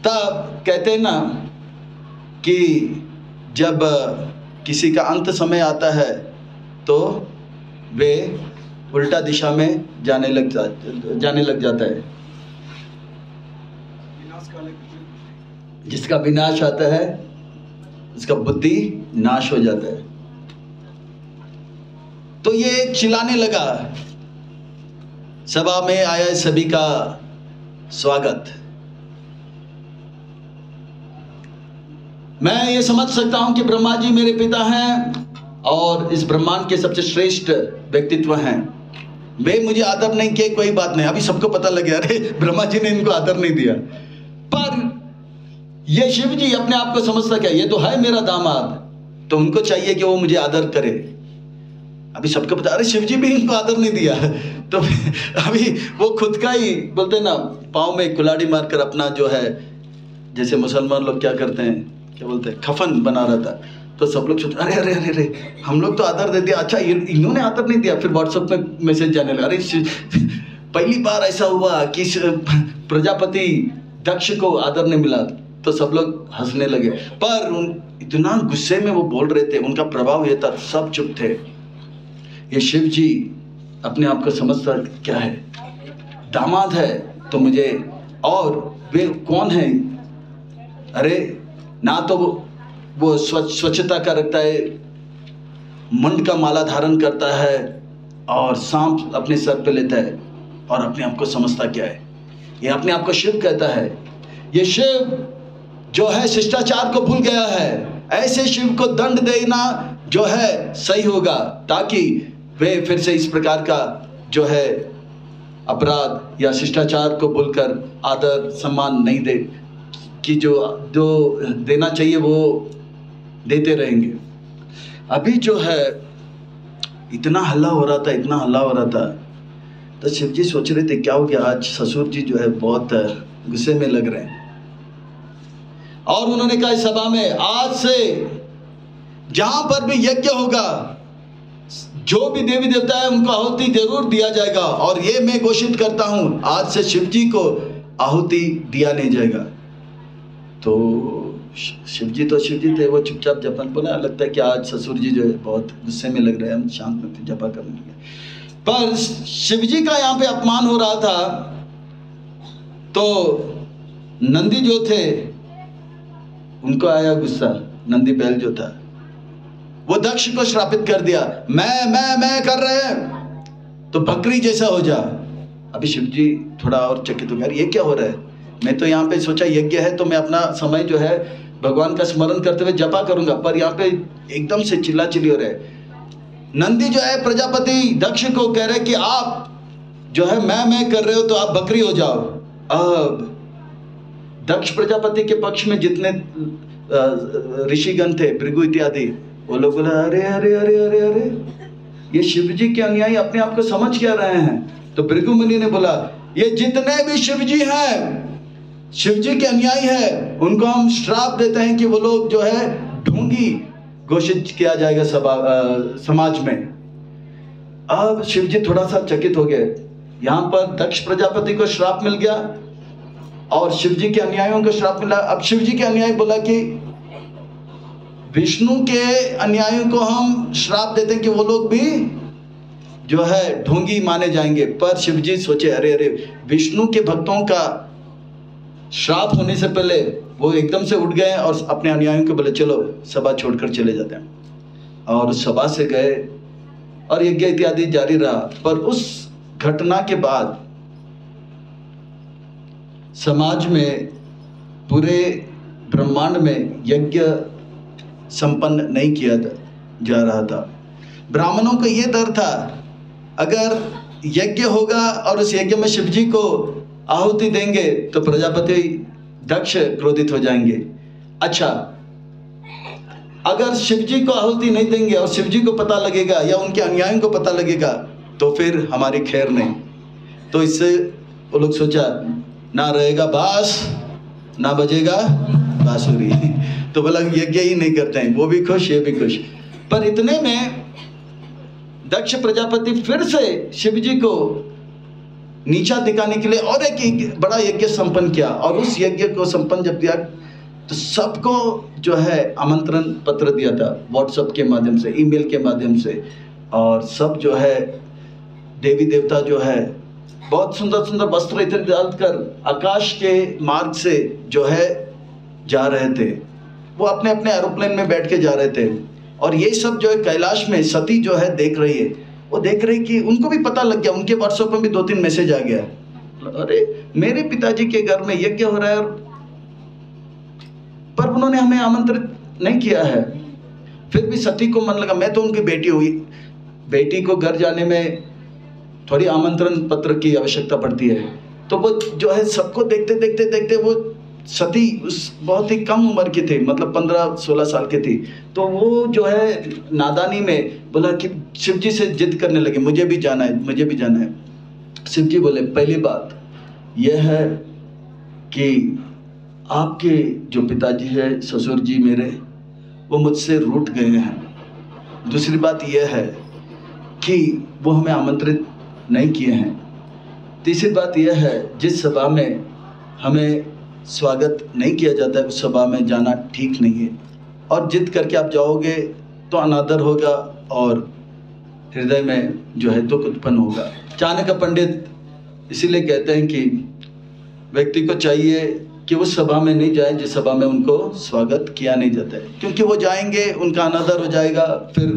तब कहते हैं ना कि जब किसी का अंत समय आता है तो वे उल्टा दिशा में जाने लग जाता है। जिसका विनाश आता है उसका बुद्धि नाश हो जाता है। तो ये चिल्लाने लगा, सभा में आया सभी का स्वागत। मैं ये समझ सकता हूं कि ब्रह्मा जी मेरे पिता हैं और इस ब्रह्मांड के सबसे श्रेष्ठ व्यक्तित्व हैं। वे मुझे आदर नहीं किए, कोई बात नहीं। अभी सबको पता लग गया, अरे ब्रह्मा जी ने इनको आदर नहीं दिया। पर ये शिव जी अपने आप को समझता क्या, ये तो है मेरा दामाद, तो उनको चाहिए कि वो मुझे आदर करे। अभी सबको पता, अरे शिव जी भी इनको आदर नहीं दिया। तो अभी वो खुद का ही बोलते ना, पाँव में कुल्हाड़ी मारकर अपना जो है, जैसे मुसलमान लोग क्या करते हैं, क्या बोलते हैं, कफन बना रहा था। तो सब लोग सोचते अरे अरे अरे अरे हम लोग तो आदर दे दिया, अच्छा इन्होंने आदर नहीं दिया। फिर व्हाट्सएप में मैसेज जाने लगा, अरे पहली बार ऐसा हुआ कि प्रजापति दक्ष को आदर नहीं मिला। तो सब लोग हंसने लगे, पर इतना गुस्से में वो बोल रहे थे, उनका प्रभाव ये था, सब चुप थे। ये शिव जी अपने आप को समझता क्या है, दामाद है तो मुझे, और वे कौन है, अरे ना तो वो स्वच्छता का रखता है, मुंड का माला धारण करता है और सांप अपने सर पे लेता है, और अपने आप को समझता क्या है, ये अपने आप को शिव कहता है। ये शिव जो है शिष्टाचार को भूल गया है। ऐसे शिव को दंड देना जो है सही होगा, ताकि वे फिर से इस प्रकार का जो है अपराध या शिष्टाचार को भूलकर आदर सम्मान नहीं दे, कि जो देना चाहिए वो देते रहेंगे। अभी जो है इतना हल्ला हो रहा था, इतना हल्ला हो रहा था, तो शिव जी सोच रहे थे क्या हो गया, आज ससुर जी जो है बहुत गुस्से में लग रहे हैं। और उन्होंने कहा इस सभा में, आज से जहां पर भी यज्ञ होगा, जो भी देवी देवता है उनको आहुति जरूर दिया जाएगा, और ये मैं घोषित करता हूं, आज से शिव जी को आहुति दिया नहीं जाएगा। तो शिव जी थे, वो चुपचाप जपन, बोला लगता है कि आज ससुर जी जो है बहुत गुस्से में लग रहे हैं, हम शांत में जपा करने लगे। पर शिव जी का यहाँ पे अपमान हो रहा था, तो नंदी जो थे उनको आया गुस्सा। नंदी बैल जो था वो दक्ष को श्रापित कर दिया, मैं कर रहे हैं तो बकरी जैसा हो जा। अभी शिव जी थोड़ा और चकित हो गया, ये क्या हो रहा है, मैं तो यहाँ पे सोचा यज्ञ है तो मैं अपना समय जो है भगवान का स्मरण करते हुए जपा करूंगा, पर यहाँ पे एकदम से चिल्ला-चिल्ली हो रहे। नंदी जो है प्रजापति दक्ष को कह रहे कि आप जो है मैं कर रहे हो तो आप बकरी हो जाओ। अब दक्ष प्रजापति के पक्ष में जितने ऋषिगण थे, भृगु इत्यादि, वो लोग बोला अरे अरे अरे अरे अरे, ये शिव जी के अनुयायी अपने आप को समझ क्या रहे हैं। तो भृगु मुनि ने बोला, ये जितने भी शिव जी हैं, शिव जी के अनुयायी है, उनको हम श्राप देते हैं कि वो लोग जो है ढोंगी घोषित किया जाएगा समाज में। अब शिव जी थोड़ा सा चकित हो गए, यहाँ पर दक्ष प्रजापति को श्राप मिल गया और शिव जी के अनुयायियों को श्राप मिला। अब शिव जी के अनुयायी बोला कि विष्णु के अनुयायियों को हम श्राप देते हैं कि वो लोग भी जो है ढोंगी माने जाएंगे। पर शिव जी सोचे अरे अरे, विष्णु के भक्तों का श्राप होने से पहले वो एकदम से उठ गए और अपने अनुयायियों को बोले चलो सभा छोड़कर चले जाते हैं। और सभा से गए और यज्ञ इत्यादि जारी रहा। पर उस घटना के बाद समाज में, पूरे ब्रह्मांड में यज्ञ संपन्न नहीं किया जा रहा था। ब्राह्मणों को ये डर था, अगर यज्ञ होगा और उस यज्ञ में शिव जी को आहुति देंगे तो प्रजापति दक्ष क्रोधित हो जाएंगे। अच्छा, अगर शिव जी को आहुति नहीं देंगे और शिव जी को पता लगेगा या उनके अनुयायियों को पता लगेगा तो फिर हमारी खैर नहीं। तो इससे वो लोग सोचा, ना रहेगा बांस ना बजेगा बांसुरी। तो बोला यज्ञ ही नहीं करते हैं, वो भी खुश ये भी खुश। पर इतने में दक्ष प्रजापति फिर से शिव जी को नीचा दिखाने के लिए और एक बड़ा यज्ञ संपन्न किया। और उस यज्ञ को संपन्न जब किया तो सबको जो है आमंत्रण पत्र दिया था, व्हाट्सएप के माध्यम से, ईमेल के माध्यम से। और सब जो है देवी देवता जो है बहुत सुंदर सुंदर वस्त्र इधर डालकर आकाश के मार्ग से जो है जा रहे थे। वो अपने अपने एरोप्लेन में बैठ के जा रहे थे। और ये सब जो है कैलाश में सती जो है देख रही है, वो देख रही कि उनको भी पता लग गया, उनके व्हाट्सएप में भी 2-3 मैसेज आ गया, अरे मेरे पिताजी के घर में यज्ञ हो रहा है पर उन्होंने हमें आमंत्रित नहीं किया है। फिर भी सती को मन लगा, मैं तो उनकी बेटी हुई, बेटी को घर जाने में थोड़ी आमंत्रण पत्र की आवश्यकता पड़ती है। तो वो जो है सबको देखते देखते देखते, वो सती उस बहुत ही कम उम्र की थी, मतलब 15-16 साल की थी। तो वो जो है नादानी में बोला कि शिव जी से जिद करने लगे, मुझे भी जाना है, मुझे भी जाना है। शिव जी बोले, पहली बात यह है कि आपके जो पिताजी है, ससुर जी मेरे, वो मुझसे रूठ गए हैं। दूसरी बात यह है कि वो हमें आमंत्रित नहीं किए हैं। तीसरी बात यह है, जिस सभा में हमें स्वागत नहीं किया जाता है, उस सभा में जाना ठीक नहीं है। और जिद करके आप जाओगे तो अनादर होगा और हृदय में जो है दुख उत्पन्न होगा। चाणक्य पंडित इसीलिए कहते हैं कि व्यक्ति को चाहिए कि उस सभा में नहीं जाए जिस सभा में उनको स्वागत किया नहीं जाता है, क्योंकि वो जाएंगे उनका अनादर हो जाएगा, फिर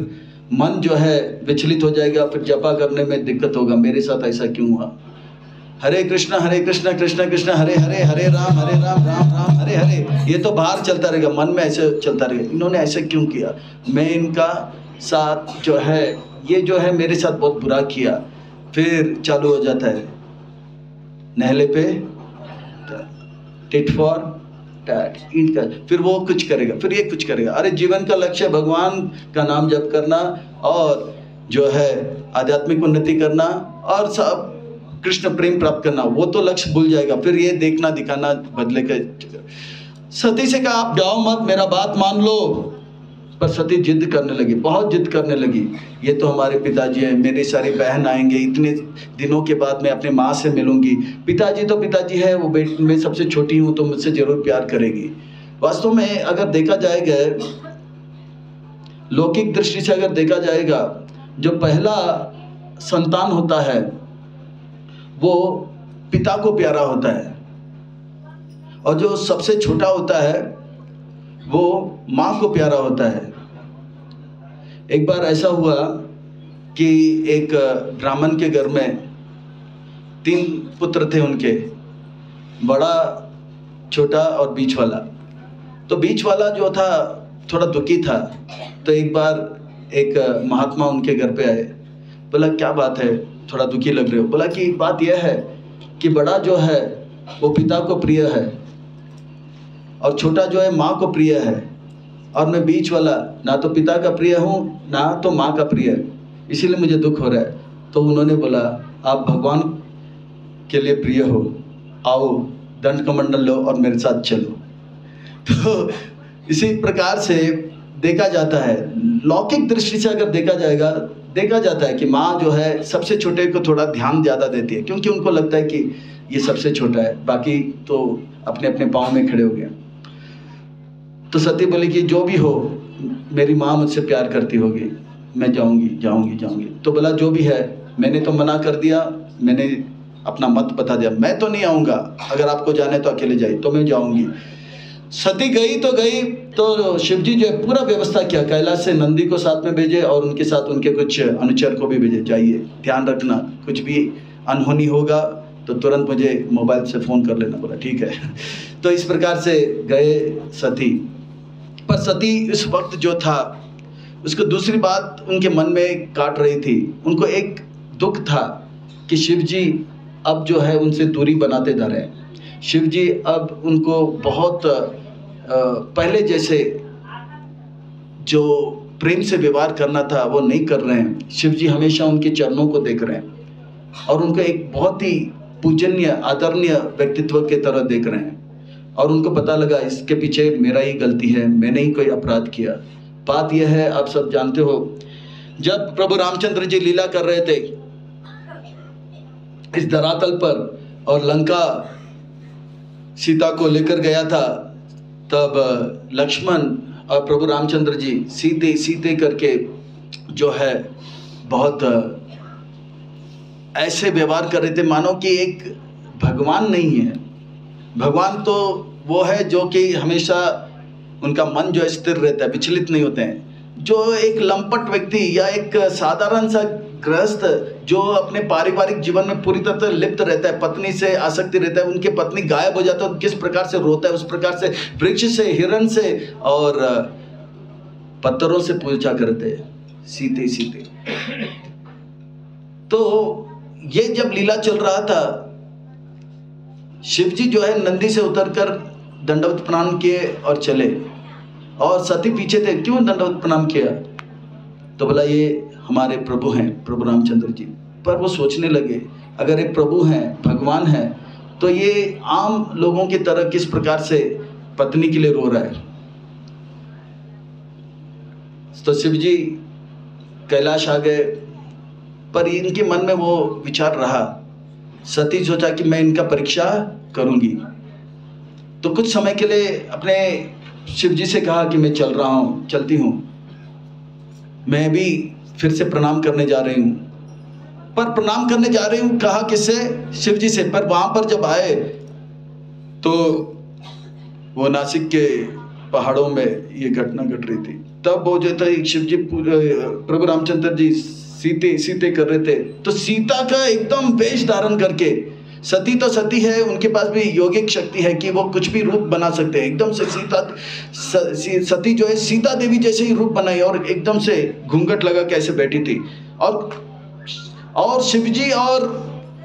मन जो है विचलित हो जाएगा, फिर जपा करने में दिक्कत होगा। मेरे साथ ऐसा क्यों हुआ? हरे कृष्णा कृष्ण कृष्ण हरे हरे, हरे राम राम राम हरे हरे, ये तो बाहर चलता रहेगा, मन में ऐसे चलता रहेगा। इन्होंने ऐसे क्यों किया? मैं इनका साथ जो है, ये जो है मेरे साथ बहुत बुरा किया। फिर चालू हो जाता है नहले पे टिट फॉर टैट, ईंट का, फिर वो कुछ करेगा, फिर ये कुछ करेगा। अरे जीवन का लक्ष्य भगवान का नाम जप करना और जो है आध्यात्मिक उन्नति करना और सब कृष्ण प्रेम प्राप्त करना, वो तो लक्ष्य भूल जाएगा। फिर ये देखना दिखाना बदले का। सती से कहा आप जाओ मत, मेरा बात मान लो। पर सती जिद करने लगी, बहुत जिद करने लगी। ये तो हमारे पिताजी हैं, मेरी सारी बहन आएंगे, इतने दिनों के बाद मैं अपने माँ से मिलूंगी। पिताजी तो पिताजी है, वो बेटी मैं सबसे छोटी हूँ तो मुझसे जरूर प्यार करेगी। वास्तव में अगर देखा जाएगा, लौकिक दृष्टि से अगर देखा जाएगा, जो पहला संतान होता है वो पिता को प्यारा होता है, और जो सबसे छोटा होता है वो माँ को प्यारा होता है। एक बार ऐसा हुआ कि एक ब्राह्मण के घर में 3 पुत्र थे उनके, बड़ा, छोटा और बीच वाला। तो बीच वाला जो था थोड़ा दुखी था। तो एक बार एक महात्मा उनके घर पे आए, बोला क्या बात है, थोड़ा दुखी लग रहे हो? बोला कि बात यह है कि बड़ा जो है वो पिता को प्रिय है और छोटा जो है माँ को प्रिय है, और मैं बीच वाला ना तो पिता का प्रिय हूँ ना तो माँ का प्रिय है, इसीलिए मुझे दुख हो रहा है। तो उन्होंने बोला आप भगवान के लिए प्रिय हो, आओ दंड कमंडल लो और मेरे साथ चलो। तो इसी प्रकार से देखा जाता है, लौकिक दृष्टि से अगर देखा जाएगा, देखा जाता है कि माँ जो है सबसे छोटे को थोड़ा ध्यान ज़्यादा देती है, क्योंकि उनको लगता है कि ये सबसे छोटा है, बाकी तो अपने अपने पाँव में खड़े हो गए। तो सती बोली कि जो भी हो, मेरी माँ मुझसे प्यार करती होगी, मैं जाऊंगी जाऊंगी जाऊंगी। तो बोला जो भी है, मैंने तो मना कर दिया, मैंने अपना मत बता दिया, मैं तो नहीं आऊँगा, अगर आपको जाने तो अकेले जाइए, तो मैं जाऊंगी। सती गई तो गई, तो शिव जी जो है पूरा व्यवस्था किया, कैलाश से नंदी को साथ में भेजे और उनके साथ उनके कुछ अनुचर को भी भेजे, जाइए ध्यान रखना, कुछ भी अनहोनी होगा तो तुरंत मुझे मोबाइल से फ़ोन कर लेना। बोला ठीक है। तो इस प्रकार से गए सती। पर सती इस वक्त जो था, उसको दूसरी बात उनके मन में काट रही थी। उनको एक दुख था कि शिव जी अब जो है उनसे दूरी बनाते जा रहे हैं। शिव जी अब उनको बहुत पहले जैसे जो प्रेम से व्यवहार करना था वो नहीं कर रहे हैं। शिव जी हमेशा उनके चरणों को देख रहे हैं और उनको एक बहुत ही पूजनीय आदरणीय व्यक्तित्व के तरह देख रहे हैं, और उनको पता लगा इसके पीछे मेरा ही गलती है, मैंने ही कोई अपराध किया। बात यह है, आप सब जानते हो, जब प्रभु रामचंद्र जी लीला कर रहे थे इस धरातल पर और लंका सीता को लेकर गया था, तब लक्ष्मण और प्रभु रामचंद्र जी सीते सीते करके जो है बहुत ऐसे व्यवहार कर रहे थे मानो कि एक भगवान नहीं है। भगवान तो वो है जो कि हमेशा उनका मन जो स्थिर रहता है, विचलित नहीं होते हैं। जो एक लंपट व्यक्ति या एक साधारण सा गृहस्थ जो अपने पारिवारिक जीवन में पूरी तरह से लिप्त रहता है, पत्नी से आसक्ति रहता है, उनकी पत्नी गायब हो जाता है तो किस प्रकार से रोता है, उस प्रकार से वृक्ष से, हिरण से और पत्थरों से पूजा करते हैं सीते सीते। तो ये जब लीला चल रहा था, शिव जी जो है नंदी से उतरकर दंडवत प्रणाम किए और चले, और सती पीछे थे। क्यों दंडवत प्रणाम किया? तो बोला ये हमारे प्रभु हैं, प्रभु रामचंद्र जी। पर वो सोचने लगे अगर एक प्रभु हैं, भगवान हैं, तो ये आम लोगों की तरह किस प्रकार से पत्नी के लिए रो रहा है। तो शिव जी कैलाश आ गए, पर इनके मन में वो विचार रहा। सती सोचा कि मैं इनका परीक्षा करूंगी। तो कुछ समय के लिए अपने शिव जी से कहा कि मैं चल रहा हूँ, चलती हूँ, मैं भी फिर से प्रणाम करने जा रही हूँ। पर प्रणाम करने जा रही हूँ कहा किससे? शिव जी से। पर वहाँ पर जब आए तो वो नासिक के पहाड़ों में ये घटना घट रही थी। तब वो जो था शिव जी प्रभु रामचंद्र जी सीते कर रहे थे, तो सीता का एकदम वेश धारण करके, सती तो सती है, उनके पास भी योगिक शक्ति है कि वो कुछ भी रूप बना सकते हैं। एकदम से सती जो है सीता देवी जैसे ही रूप बनाई और एकदम से घूंघट लगा कैसे बैठी थी। और शिव जी और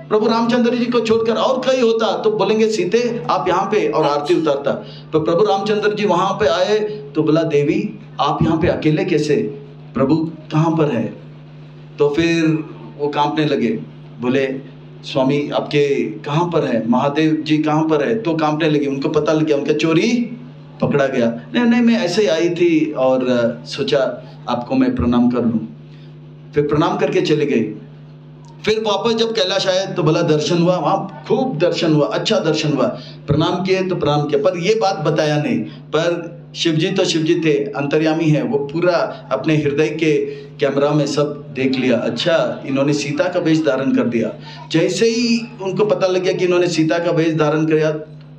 प्रभु रामचंद्र जी को छोड़कर और कहीं होता तो बोलेंगे सीते आप यहाँ पे, और आरती उतारता। तो प्रभु रामचंद्र जी वहां पे आए तो बोला देवी आप यहाँ पे अकेले कैसे, प्रभु कहाँ पर है? तो फिर वो कांपने लगे, बोले स्वामी आपके कहाँ पर है, महादेव जी कहाँ पर है? तो कांपने लगे, उनको पता लग गया उनका चोरी पकड़ा गया। नहीं मैं ऐसे ही आई थी और सोचा आपको मैं प्रणाम कर लूँ। फिर प्रणाम करके चले गए। फिर वापस जब कैलाश आए तो बोला दर्शन हुआ, वहाँ खूब दर्शन हुआ, अच्छा दर्शन हुआ, प्रणाम किए तो प्रणाम किया, पर ये बात बताया नहीं। पर शिवजी तो शिवजी थे, अंतर्यामी है, वो पूरा अपने हृदय के कैमरा में सब देख लिया। अच्छा इन्होंने सीता का वेश धारण कर दिया। जैसे ही उनको पता लग गया कि इन्होंने सीता का वेश धारण किया,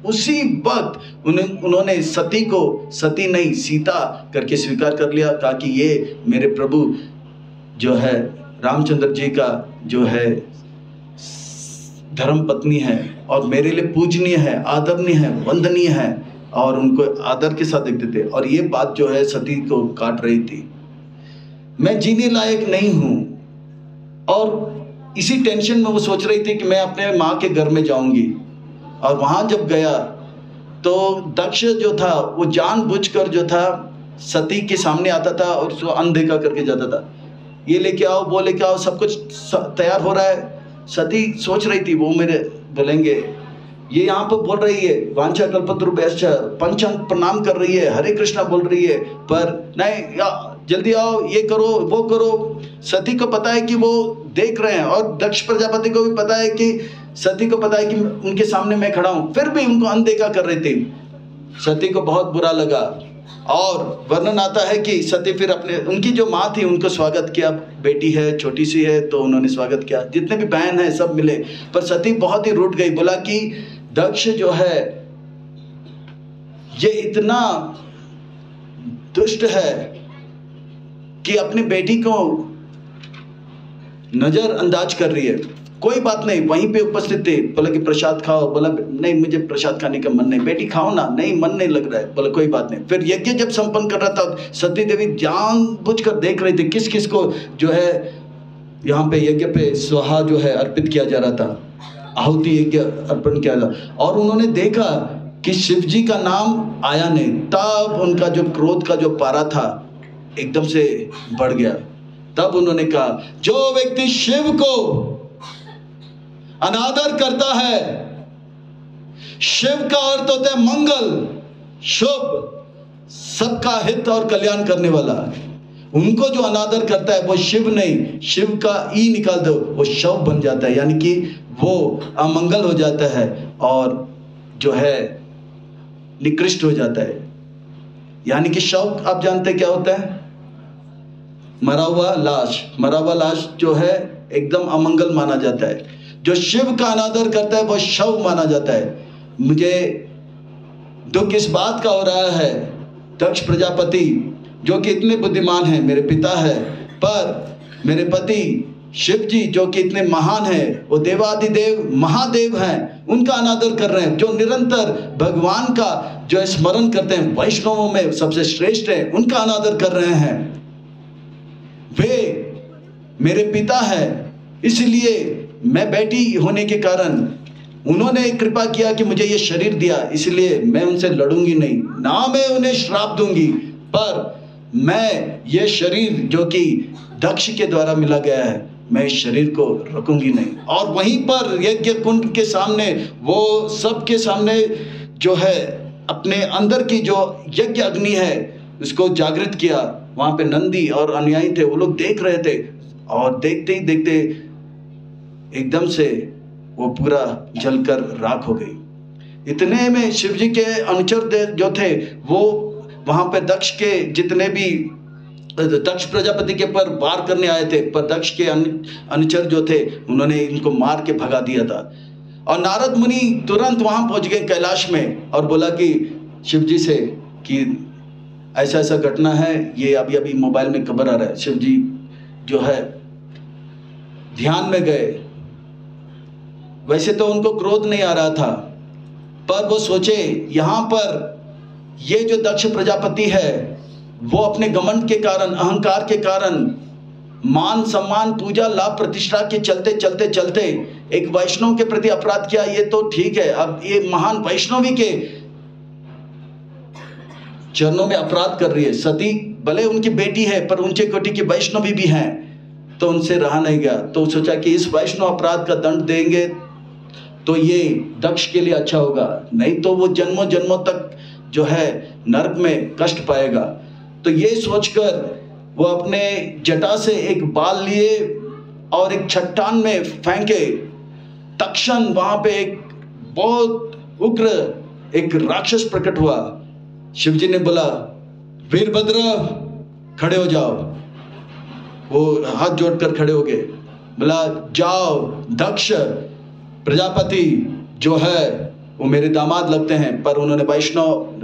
उसी वक्त उन्होंने सती को सती नहीं सीता करके स्वीकार कर लिया। कहा कि ये मेरे प्रभु जो है रामचंद्र जी का जो है धर्म पत्नी है और मेरे लिए पूजनीय है, आदरणीय है, वंदनीय है, और उनको आदर के साथ देखते थे। और ये बात जो है सती को काट रही थी, मैं जीने लायक नहीं हूं। और इसी टेंशन में वो सोच रही थी कि मैं अपने माँ के घर में जाऊंगी। और वहां जब गया तो दक्ष जो था वो जानबूझकर जो था सती के सामने आता था और उसको अनदेखा करके जाता था। ये लेके आओ, वो लेके आओ, सब कुछ तैयार हो रहा है। सती सोच रही थी वो मेरे बोलेंगे, ये यहाँ पर बोल रही है वांछा कल्पतरुभ्यश्च, पंचांग प्रणाम कर रही है, हरे कृष्णा बोल रही है, पर नहीं जल्दी आओ, ये करो वो करो। सती को पता है कि वो देख रहे हैं और दक्ष प्रजापति को भी पता है कि सती को पता है कि उनके सामने मैं खड़ा हूं, फिर भी उनको अनदेखा कर रही थी। सती को बहुत बुरा लगा। और वर्णन आता है कि सती फिर अपने उनकी जो माँ थी उनको स्वागत किया, बेटी है छोटी सी है तो उन्होंने स्वागत किया, जितने भी बहन हैं सब मिले। पर सती बहुत ही रूठ गई, बोला कि दक्ष जो है ये इतना दुष्ट है कि अपनी बेटी को नजरअंदाज कर रही है। कोई बात नहीं, वहीं पे उपस्थित थे, बोला कि प्रसाद खाओ, बोला नहीं मुझे प्रसाद खाने का मन नहीं। बेटी खाओ ना, नहीं मन नहीं लग रहा है, बोला कोई बात नहीं। फिर यज्ञ जब संपन्न कर रहा था सती देवी जानबूझकर देख रही थी किस किस को जो है यहाँ पे यज्ञ पे स्वाहा जो है अर्पित किया जा रहा था, आहुति यज्ञ अर्पण किया था। और उन्होंने देखा कि शिव जी का नाम आया नहीं, तब उनका जो क्रोध का जो पारा था एकदम से बढ़ गया। तब उन्होंने कहा जो व्यक्ति शिव को अनादर करता है, शिव का अर्थ होता है मंगल, शुभ, सबका हित और कल्याण करने वाला। उनको जो अनादर करता है वो शिव नहीं, शिव का ई निकाल दो वो शव बन जाता है, यानी कि वो अमंगल हो जाता है और जो है निकृष्ट हो जाता है। यानी कि शव आप जानते क्या होता है? मरा हुआ लाश। मरा हुआ लाश जो है एकदम अमंगल माना जाता है। जो शिव का अनादर करता है वो शव माना जाता है। मुझे दुख इस बात का हो रहा है, दक्ष प्रजापति जो कि इतने बुद्धिमान हैं, मेरे पिता है, पर मेरे पति शिव जी जो कि इतने महान हैं, वो देवादिदेव महादेव हैं, उनका अनादर कर रहे हैं। जो निरंतर भगवान का जो स्मरण करते हैं, वैष्णवों में सबसे श्रेष्ठ है, उनका अनादर कर रहे हैं। वे मेरे पिता है, इसलिए मैं बेटी होने के कारण उन्होंने कृपा किया कि मुझे ये शरीर दिया, इसलिए मैं उनसे लड़ूंगी नहीं, ना मैं उन्हें श्राप दूंगी, पर मैं ये शरीर जो कि दक्ष के द्वारा मिला गया है, मैं इस शरीर को रखूंगी नहीं। और वहीं पर यज्ञ कुंड के सामने वो सबके सामने जो है अपने अंदर की जो यज्ञ अग्नि है उसको जागृत किया। वहां पे नंदी और अनुयायी थे, वो लोग देख रहे थे और देखते ही देखते एकदम से वो पूरा जलकर राख हो गई। इतने में शिव जी के अनुचर जो थे वो वहां पे दक्ष के जितने भी दक्ष प्रजापति के पर वार करने आए थे, पर दक्ष के अनुचर जो थे उन्होंने इनको मार के भगा दिया था। और नारद मुनि तुरंत वहां पहुंच गए कैलाश में और बोला कि शिव जी से कि ऐसा ऐसा घटना है, ये अभी अभी मोबाइल में खबर आ रहा है। शिव जी जो है ध्यान में गए। वैसे तो उनको क्रोध नहीं आ रहा था, पर वो सोचे यहां पर ये जो दक्ष प्रजापति है वो अपने घमंड के कारण, अहंकार के कारण, मान सम्मान पूजा लाभ प्रतिष्ठा के चलते चलते चलते एक वैष्णव के प्रति अपराध किया। ये तो ठीक है, अब ये महान वैष्णवी के चरणों में अपराध कर रही है। सती भले उनकी बेटी है पर ऊंचे कोटि की वैष्णवी भी हैं, तो उनसे रहा नहीं गया। तो सोचा कि इस वैष्णव अपराध का दंड देंगे तो ये दक्ष के लिए अच्छा होगा, नहीं तो वो जन्मों जन्मों तक जो है नरक में कष्ट पाएगा। तो ये सोचकर वो अपने जटा से एक बाल लिए और एक चट्टान में फेंके। तक्षण वहां पे एक बहुत उग्र एक राक्षस प्रकट हुआ। शिव जी ने बोला वीरभद्र खड़े हो जाओ। वो हाथ जोड़कर खड़े हो गए। बोला जाओ, दक्ष प्रजापति जो है वो मेरे दामाद लगते हैं, पर उन्होंने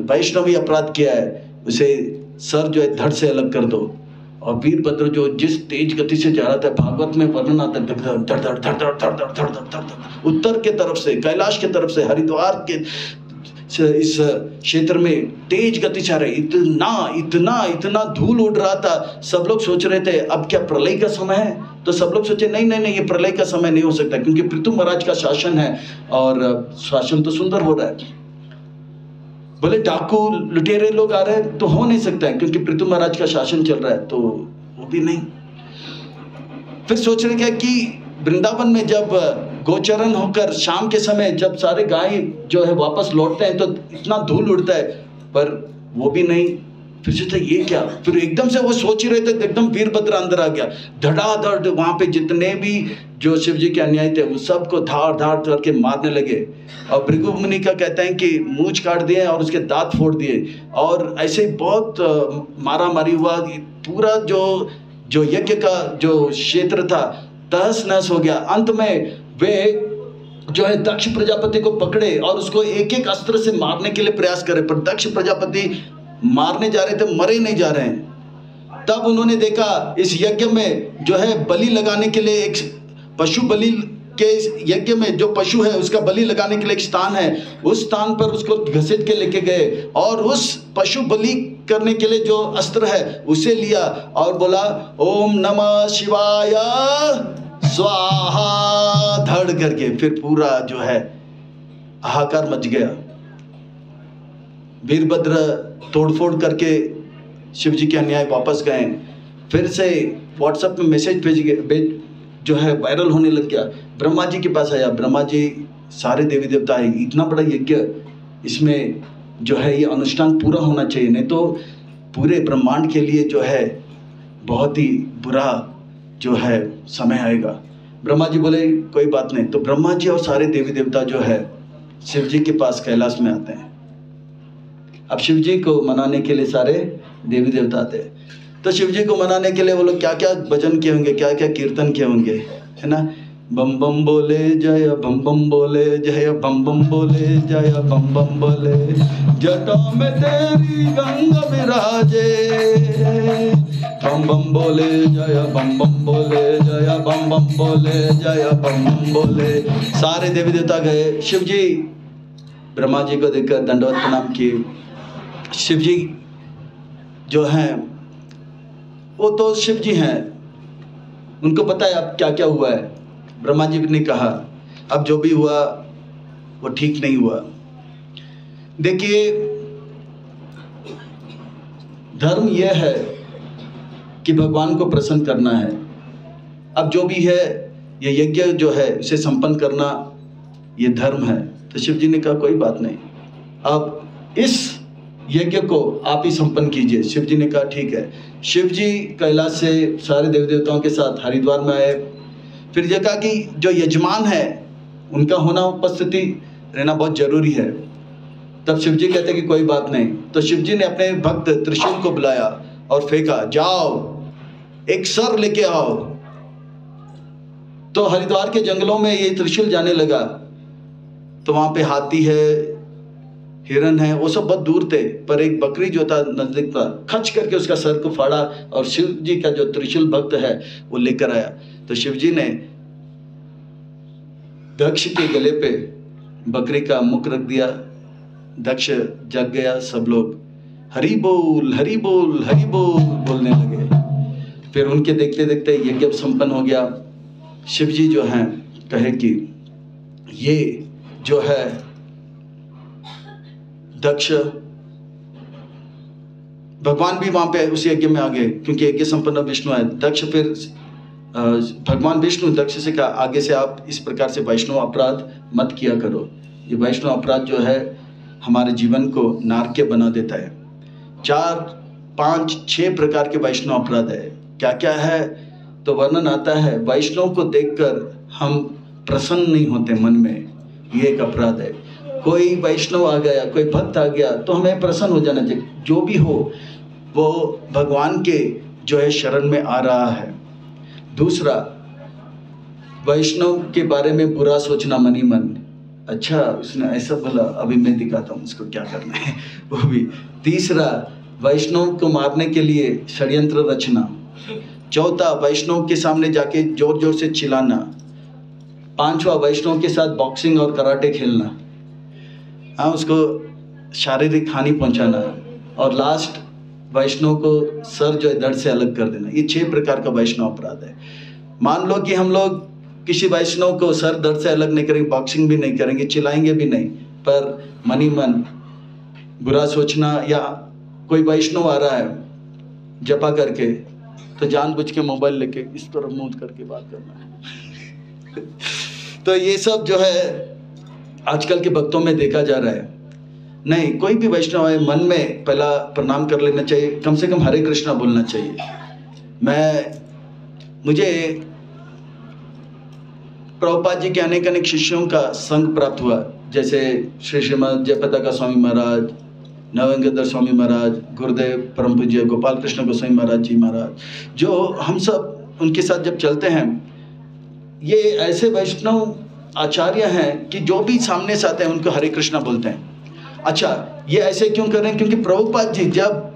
वैष्णवी अपराध किया है, उसे सर जो है धड़ से अलग कर दो। और वीरभद्र जो जिस तेज गति से जा रहा था, भागवत में वर्णन आता है, धड़ धड़ धड़ धड़ धड़ धड़ धड़ धड़ धड़ धड़, उत्तर के तरफ से, कैलाश के तरफ से, हरिद्वार के इस क्षेत्र में तेज गति से आ रहे। इतना इतना इतना धूल उड़ रहा था। सब लोग सोच रहे थे अब क्या प्रलय का समय है? तो सब लोग सोचे नहीं नहीं नहीं, ये प्रलय का समय नहीं हो सकता, क्योंकि पृथु महाराज का शासन है और शासन तो सुंदर हो रहा है। बोले डाकू लुटेरे लोग आ रहे हैं तो हो नहीं सकता है, क्योंकि पृथु महाराज का शासन चल रहा है, तो वो भी नहीं। फिर सोच रहे क्या कि वृंदावन में जब गोचरण होकर शाम के समय जब सारे गाय जो है वापस लौटते हैं तो इतना धूल उड़ता है, पर वो भी नहीं। फिर सोचा ये क्या? फिर एकदम से वो सोच ही रहे थे, एकदम वीरभद्र अंदर आ गया। धड़ाधड़ वहां पे जितने भी जो शिव जी के अनुयायी थे वो सबको धाड़ धाड़ करके मारने लगे। और भृगु मुनि का कहते हैं कि मूंछ काट दिए और उसके दांत फोड़ दिए, और ऐसे बहुत मारा मारी हुआ। पूरा जो यज्ञ का जो क्षेत्र था तहस नहस हो गया। अंत में वे जो है दक्ष प्रजापति को पकड़े और उसको एक एक अस्त्र से मारने के लिए प्रयास करे, पर दक्ष प्रजापति मारने जा रहे थे, मरे नहीं जा रहे हैं। तब उन्होंने देखा इस यज्ञ में जो है बलि लगाने के लिए एक पशु बलि के यज्ञ में जो पशु है उसका बलि लगाने के लिए एक स्थान है, उस स्थान पर उसको घसीट के लेके गए और उस पशु बलि करने के लिए जो अस्त्र है उसे लिया और बोला ओम नमः शिवाय स्वाहा, धड़ करके फिर पूरा जो है हाहाकार मच गया। वीरभद्र तोड़फोड़ करके शिव जी के अनुयायी वापस गए। फिर से व्हाट्सएप में मैसेज भेज जो है वायरल होने लग गया। ब्रह्मा जी के पास आया। ब्रह्मा जी सारे देवी देवता है, इतना बड़ा यज्ञ, इसमें जो है ये अनुष्ठान पूरा होना चाहिए, नहीं तो पूरे ब्रह्मांड के लिए जो है बहुत ही बुरा जो है समय आएगा। ब्रह्मा जी बोले कोई बात नहीं। तो ब्रह्मा जी और सारे देवी देवता जो है शिव जी के पास कैलाश में आते हैं। अब शिव जी को मनाने के लिए सारे देवी देवता आते हैं। तो शिव जी को मनाने के लिए वो लोग क्या क्या भजन किए होंगे, क्या क्या कीर्तन किए होंगे, है ना। बम बम बोले जय, बम बम बोले जय, बम बम बोले जय, बम बम बोले, जटा में तेरी गंगा विराजे, बम बम बोले जय, बम बम बोले जय, बम बम बोले जय, बम बम बोले। सारे देवी देवता गए। शिव जी ब्रह्मा जी को देखकर दंडवत प्रणाम किए। शिव जी जो हैं वो तो शिव जी हैं, उनको पता है अब क्या क्या हुआ है। ब्रह्मा जी ने कहा अब जो भी हुआ वो ठीक नहीं हुआ। देखिए धर्म यह है कि भगवान को प्रसन्न करना है। अब जो भी है ये यज्ञ जो है इसे संपन्न करना ये धर्म है। तो शिव जी ने कहा कोई बात नहीं, अब इस यज्ञ को आप ही संपन्न कीजिए। शिव जी ने कहा ठीक है। शिव जी कैलाश से सारे देवी देवताओं के साथ हरिद्वार में आए। फिर ये कहा कि जो यजमान है उनका होना उपस्थिति रहना बहुत जरूरी है। तब शिव जी कहते कि कोई बात नहीं। तो शिव जी ने अपने भक्त त्रिशूल को बुलाया और फेंका, जाओ एक सर लेके आओ। तो हरिद्वार के जंगलों में ये त्रिशूल जाने लगा। तो वहां पे हाथी है, हिरन है, वो सब बहुत दूर थे, पर एक बकरी जो था नजदीक था, खच करके उसका सर को फाड़ा और शिव जी का जो त्रिशूल भक्त है वो लेकर आया। तो शिव जी ने दक्ष के गले पे बकरी का मुख रख दिया। दक्ष जग गया। सब लोग हरि बोल हरि बोल हरि बोल बोलने लगे। फिर उनके देखते देखते यज्ञ संपन्न हो गया। शिव जी जो हैं कहे कि ये जो है दक्ष, भगवान भी वहां पे उस यज्ञ में आ गए क्योंकि यज्ञ संपन्न विष्णु है। दक्ष फिर भगवान विष्णु दक्ष से कहा, आगे से आप इस प्रकार से वैष्णव अपराध मत किया करो। ये वैष्णव अपराध जो है हमारे जीवन को नारकीय बना देता है। 4, 5, 6 प्रकार के वैष्णव अपराध है। क्या क्या है? तो वर्णन आता है, वैष्णव को देखकर हम प्रसन्न नहीं होते मन में, ये एक अपराध है। कोई वैष्णव आ गया, कोई भक्त आ गया तो हमें प्रसन्न हो जाना चाहिए। जो भी हो वो भगवान के जो है शरण में आ रहा है। दूसरा, वैष्णव के बारे में बुरा सोचना मन ही मन, अच्छा उसने ऐसा बोला, अभी मैं दिखाता हूँ उसको क्या करना है, वो भी। तीसरा, वैष्णव को मारने के लिए षड्यंत्र रचना। चौथा, वैष्णव के सामने जाके जोर जोर से चिल्लाना। 5वां, वैष्णव के साथ बॉक्सिंग और कराटे खेलना, हाँ उसको शारीरिक हानि पहुंचाना। और लास्ट, वैष्णव को सर जो है धड़ से अलग कर देना। ये 6 प्रकार का वैष्णव अपराध है। मान लो कि हम लोग किसी वैष्णव को सर धड़ से अलग नहीं करेंगे, बॉक्सिंग भी नहीं करेंगे, चिल्लाएंगे भी नहीं, पर मन ही मन बुरा सोचना, या कोई वैष्णव आ रहा है जपा करके तो जानबूझ के मोबाइल लेके इस तरफ मुंह करके बात करना है तो ये सब जो है आजकल के भक्तों में देखा जा रहा है। नहीं, कोई भी वैष्णव है मन में पहला प्रणाम कर लेना चाहिए, कम से कम हरे कृष्णा बोलना चाहिए। मुझे प्रभुपाद जी के अनेक शिष्यों का संग प्राप्त हुआ, जैसे श्री श्रीमद जयपताका स्वामी महाराज, नवगंगाधर स्वामी महाराज, गुरुदेव परम पूज्य गोपाल कृष्ण गोस्वामी महाराज जी महाराज, जो हम सब उनके साथ जब चलते हैं, ये ऐसे वैष्णव आचार्य हैं कि जो भी सामने से आते हैं उनको हरे कृष्णा बोलते हैं। अच्छा, ये ऐसे क्यों कर रहे हैं? क्योंकि प्रभुपाद जी जब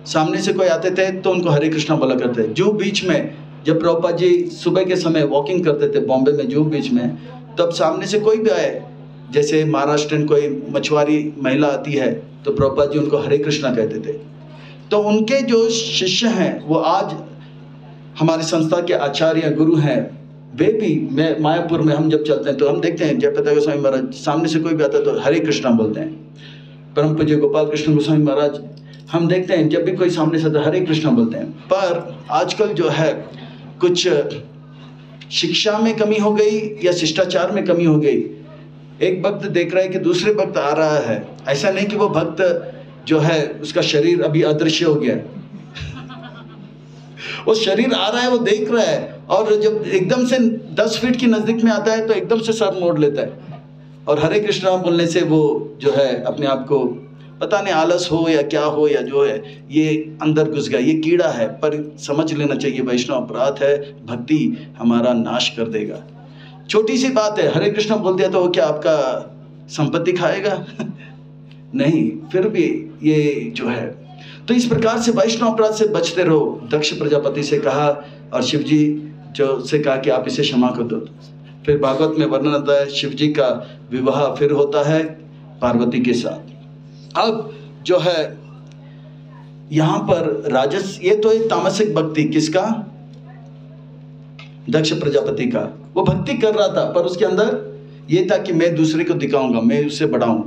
सामने से कोई आते थे तो उनको हरे कृष्णा बोला करते थे। जो बीच में जब प्रभुपाद जी सुबह के समय वॉकिंग करते थे बॉम्बे में, जो बीच में, तब सामने से कोई भी आए, जैसे महाराष्ट्र कोई मछुआरी महिला आती है तो प्रभुपाद जी उनको हरे कृष्णा कहते थे। तो उनके जो शिष्य हैं वो आज हमारी संस्था के आचार्य गुरु हैं। वे भी, मैं मायापुर में हम जब चलते हैं तो हम देखते हैं जयपताका स्वामी महाराज सामने से कोई भी आता है तो हरे कृष्णा बोलते हैं। परम पूज्य गोपाल कृष्ण गोस्वामी महाराज, हम देखते हैं जब भी कोई सामने से आता है हरे कृष्णा बोलते हैं। पर आजकल जो है कुछ शिक्षा में कमी हो गई या शिष्टाचार में कमी हो गई। एक भक्त देख रहा है कि दूसरे भक्त आ रहा है, ऐसा नहीं कि वो भक्त जो है उसका शरीर अभी अदृश्य हो गया है वो शरीर आ रहा है, वो देख रहा है, और जब एकदम से 10 फीट की नजदीक में आता है तो एकदम से सर मोड़ लेता है, और हरे कृष्णा बोलने से वो जो है अपने आप को पता नहीं आलस हो या क्या हो या जो है ये अंदर घुस गया, ये कीड़ा है। पर समझ लेना चाहिए वैष्णव अपराध है, भक्ति हमारा नाश कर देगा। छोटी सी बात है, हरे कृष्णा बोल दिया तो वो क्या आपका संपत्ति खाएगा नहीं, फिर भी ये जो है। तो इस प्रकार से वैष्णव अपराध से बचते रहो, दक्ष प्रजापति से कहा, और शिव जी जो से कहा कि आप इसे क्षमा कर दो। फिर भागवत में वर्णन आता है शिव जी का विवाह फिर होता है पार्वती के साथ। अब जो है यहाँ पर राजस, ये तो एक तामसिक भक्ति, किसका? दक्ष प्रजापति का। वो भक्ति कर रहा था पर उसके अंदर ये था कि मैं दूसरे को दिखाऊंगा, मैं उससे बढ़ाऊं।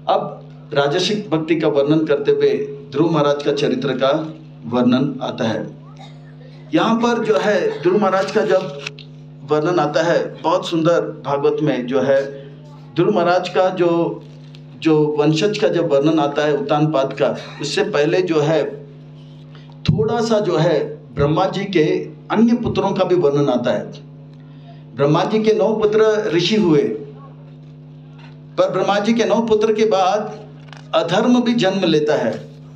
अब राजसिक भक्ति का वर्णन करते हुए ध्रुव महाराज का चरित्र का वर्णन आता है। यहाँ पर जो है ध्रुव महाराज का जब वर्णन आता है बहुत सुंदर, भागवत में जो है ध्रुव महाराज का जो वंशज का जब वर्णन आता है उत्तानपाद का, उससे पहले जो है थोड़ा सा जो है ब्रह्मा जी के अन्य पुत्रों का भी वर्णन आता है। ब्रह्मा जी के 9 पुत्र ऋषि हुए, पर ब्रह्मा जी के 9 पुत्र के बाद अधर्म भी जन्म लेता है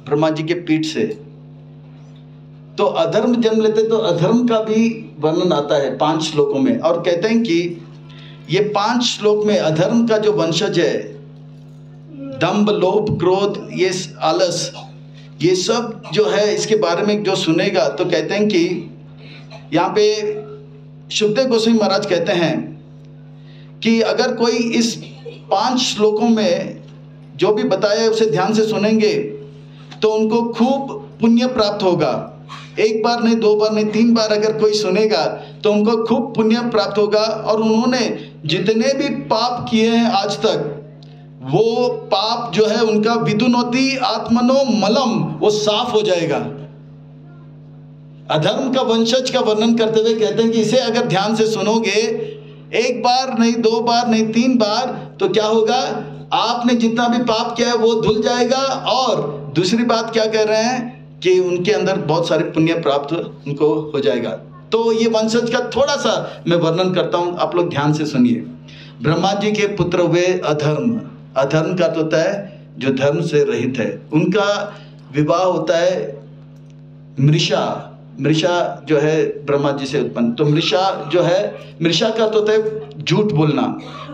ब्रह्मा जी के पीठ से। तो अधर्म जन्म लेते तो अधर्म का भी वर्णन आता है 5 श्लोकों में, और कहते हैं कि ये 5 श्लोक में अधर्म का जो वंशज है, दंभ, लोभ, क्रोध, ये आलस, ये सब जो है, इसके बारे में जो सुनेगा तो कहते हैं कि यहाँ पे शुभदेव गोस्वामी महाराज कहते हैं कि अगर कोई इस 5 श्लोकों में जो भी बताया है उसे ध्यान से सुनेंगे तो उनको खूब पुण्य प्राप्त होगा। 1 बार नहीं, 2 बार नहीं, 3 बार अगर कोई सुनेगा तो उनको खूब पुण्य प्राप्त होगा, और उन्होंने जितने भी पाप किए हैं आज तक, वो पाप जो है उनका विदुनोति आत्मनो मलम, वो साफ हो जाएगा। अधर्म का वंशज का वर्णन करते हुए कहते हैं कि इसे अगर ध्यान से सुनोगे, 1 बार नहीं, 2 बार नहीं, 3 बार, तो क्या होगा, आपने जितना भी पाप किया है वो धुल जाएगा। और दूसरी बात क्या कह रहे हैं कि उनके अंदर बहुत सारे पुण्य प्राप्त उनको हो जाएगा। तो ये वंशज का थोड़ा सा मैं वर्णन करता हूँ, आप लोग ध्यान से सुनिए। ब्रह्मा जी के पुत्र हुए अधर्म। अधर्म का तो होता है जो धर्म से रहित है। उनका विवाह होता है मृषा। मृषा जो है ब्रह्मा जी से उत्पन्न। तो मृषा जो है, मृषा का तो होता है झूठ बोलना।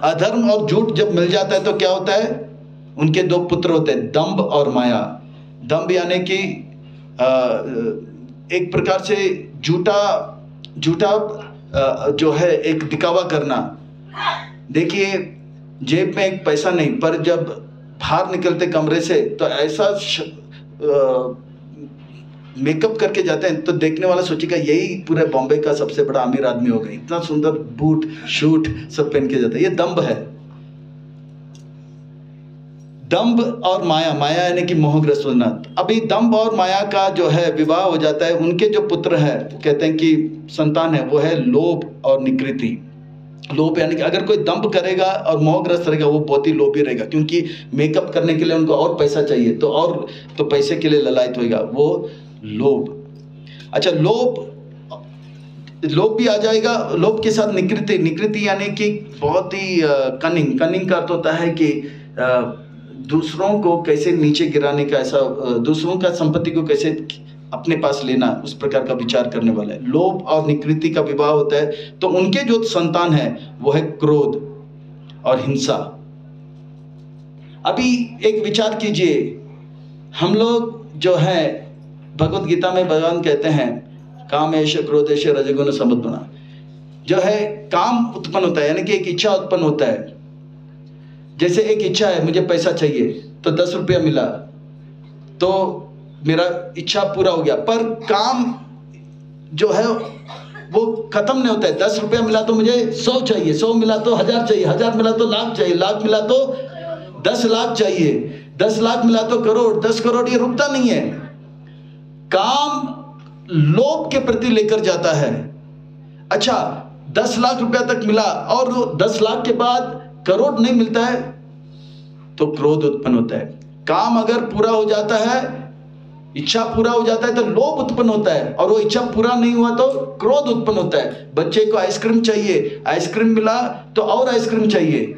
अधर्म और झूठ जब मिल जाता है तो क्या होता है, उनके 2 पुत्र होते हैं, दंभ और माया। दंभ यानी कि एक प्रकार से झूठा जो है एक दिखावा करना। देखिए, जेब में एक पैसा नहीं, पर जब बाहर निकलते कमरे से तो ऐसा मेकअप करके जाते हैं तो देखने वाला सोचेगा यही पूरे बॉम्बे का सबसे बड़ा अमीर आदमी हो गया, इतना सुंदर बूट शूट सब पहन के जाता है। ये दंभ है। दंभ और माया, माया यानी कि मोहग्रस्त होना। अभी दंभ और माया का जो है विवाह हो जाता है। उनके जो पुत्र है, कहते हैं कि संतान है, वो है लोभ और निकृति। लोभ यानी कि अगर कोई दंभ करेगा और मोहग्रस्त रहेगा वो बहुत ही लोभी रहेगा, क्योंकि मेकअप करने के लिए उनको और पैसा चाहिए, तो और तो पैसे के लिए ललायत होगा, वो लोभ। अच्छा, लोभ भी आ जाएगा। लोभ के साथ निकृति। निकृति यानी कि बहुत ही कनिंग। कनिंग का अर्थ होता है कि दूसरों को कैसे नीचे गिराने का, ऐसा दूसरों का संपत्ति को कैसे अपने पास लेना, उस प्रकार का विचार करने वाला है। लोभ और निकृति का विवाह होता है। तो उनके जो संतान है वो है क्रोध और हिंसा। अभी एक विचार कीजिए, हम लोग जो है भगवत गीता में भगवान कहते हैं कामेश क्रोधेश रजगुण समुद्गुण, जो है काम उत्पन्न होता है, यानी कि एक इच्छा उत्पन्न होता है। जैसे एक इच्छा है, मुझे पैसा चाहिए, तो 10 रुपया मिला तो मेरा इच्छा पूरा हो गया, पर काम जो है वो खत्म नहीं होता है। 10 रुपया मिला तो मुझे 100 चाहिए, 100 मिला तो 1000 चाहिए, 1000 मिला तो लाख चाहिए, लाख मिला तो 10 लाख चाहिए, 10 लाख मिला तो करोड़, 10 करोड़। ये रुकता नहीं है। काम लोभ के प्रति लेकर जाता है। अच्छा, 10 लाख रुपया तक मिला और 10 लाख के बाद करोड़ नहीं मिलता है तो क्रोध उत्पन्न होता है। काम अगर पूरा हो जाता है, इच्छा पूरा हो जाता है तो लोभ उत्पन्न होता है, और वो इच्छा पूरा नहीं हुआ तो क्रोध उत्पन्न होता है। बच्चे को आइसक्रीम चाहिए, आइसक्रीम मिला तो और आइसक्रीम चाहिए,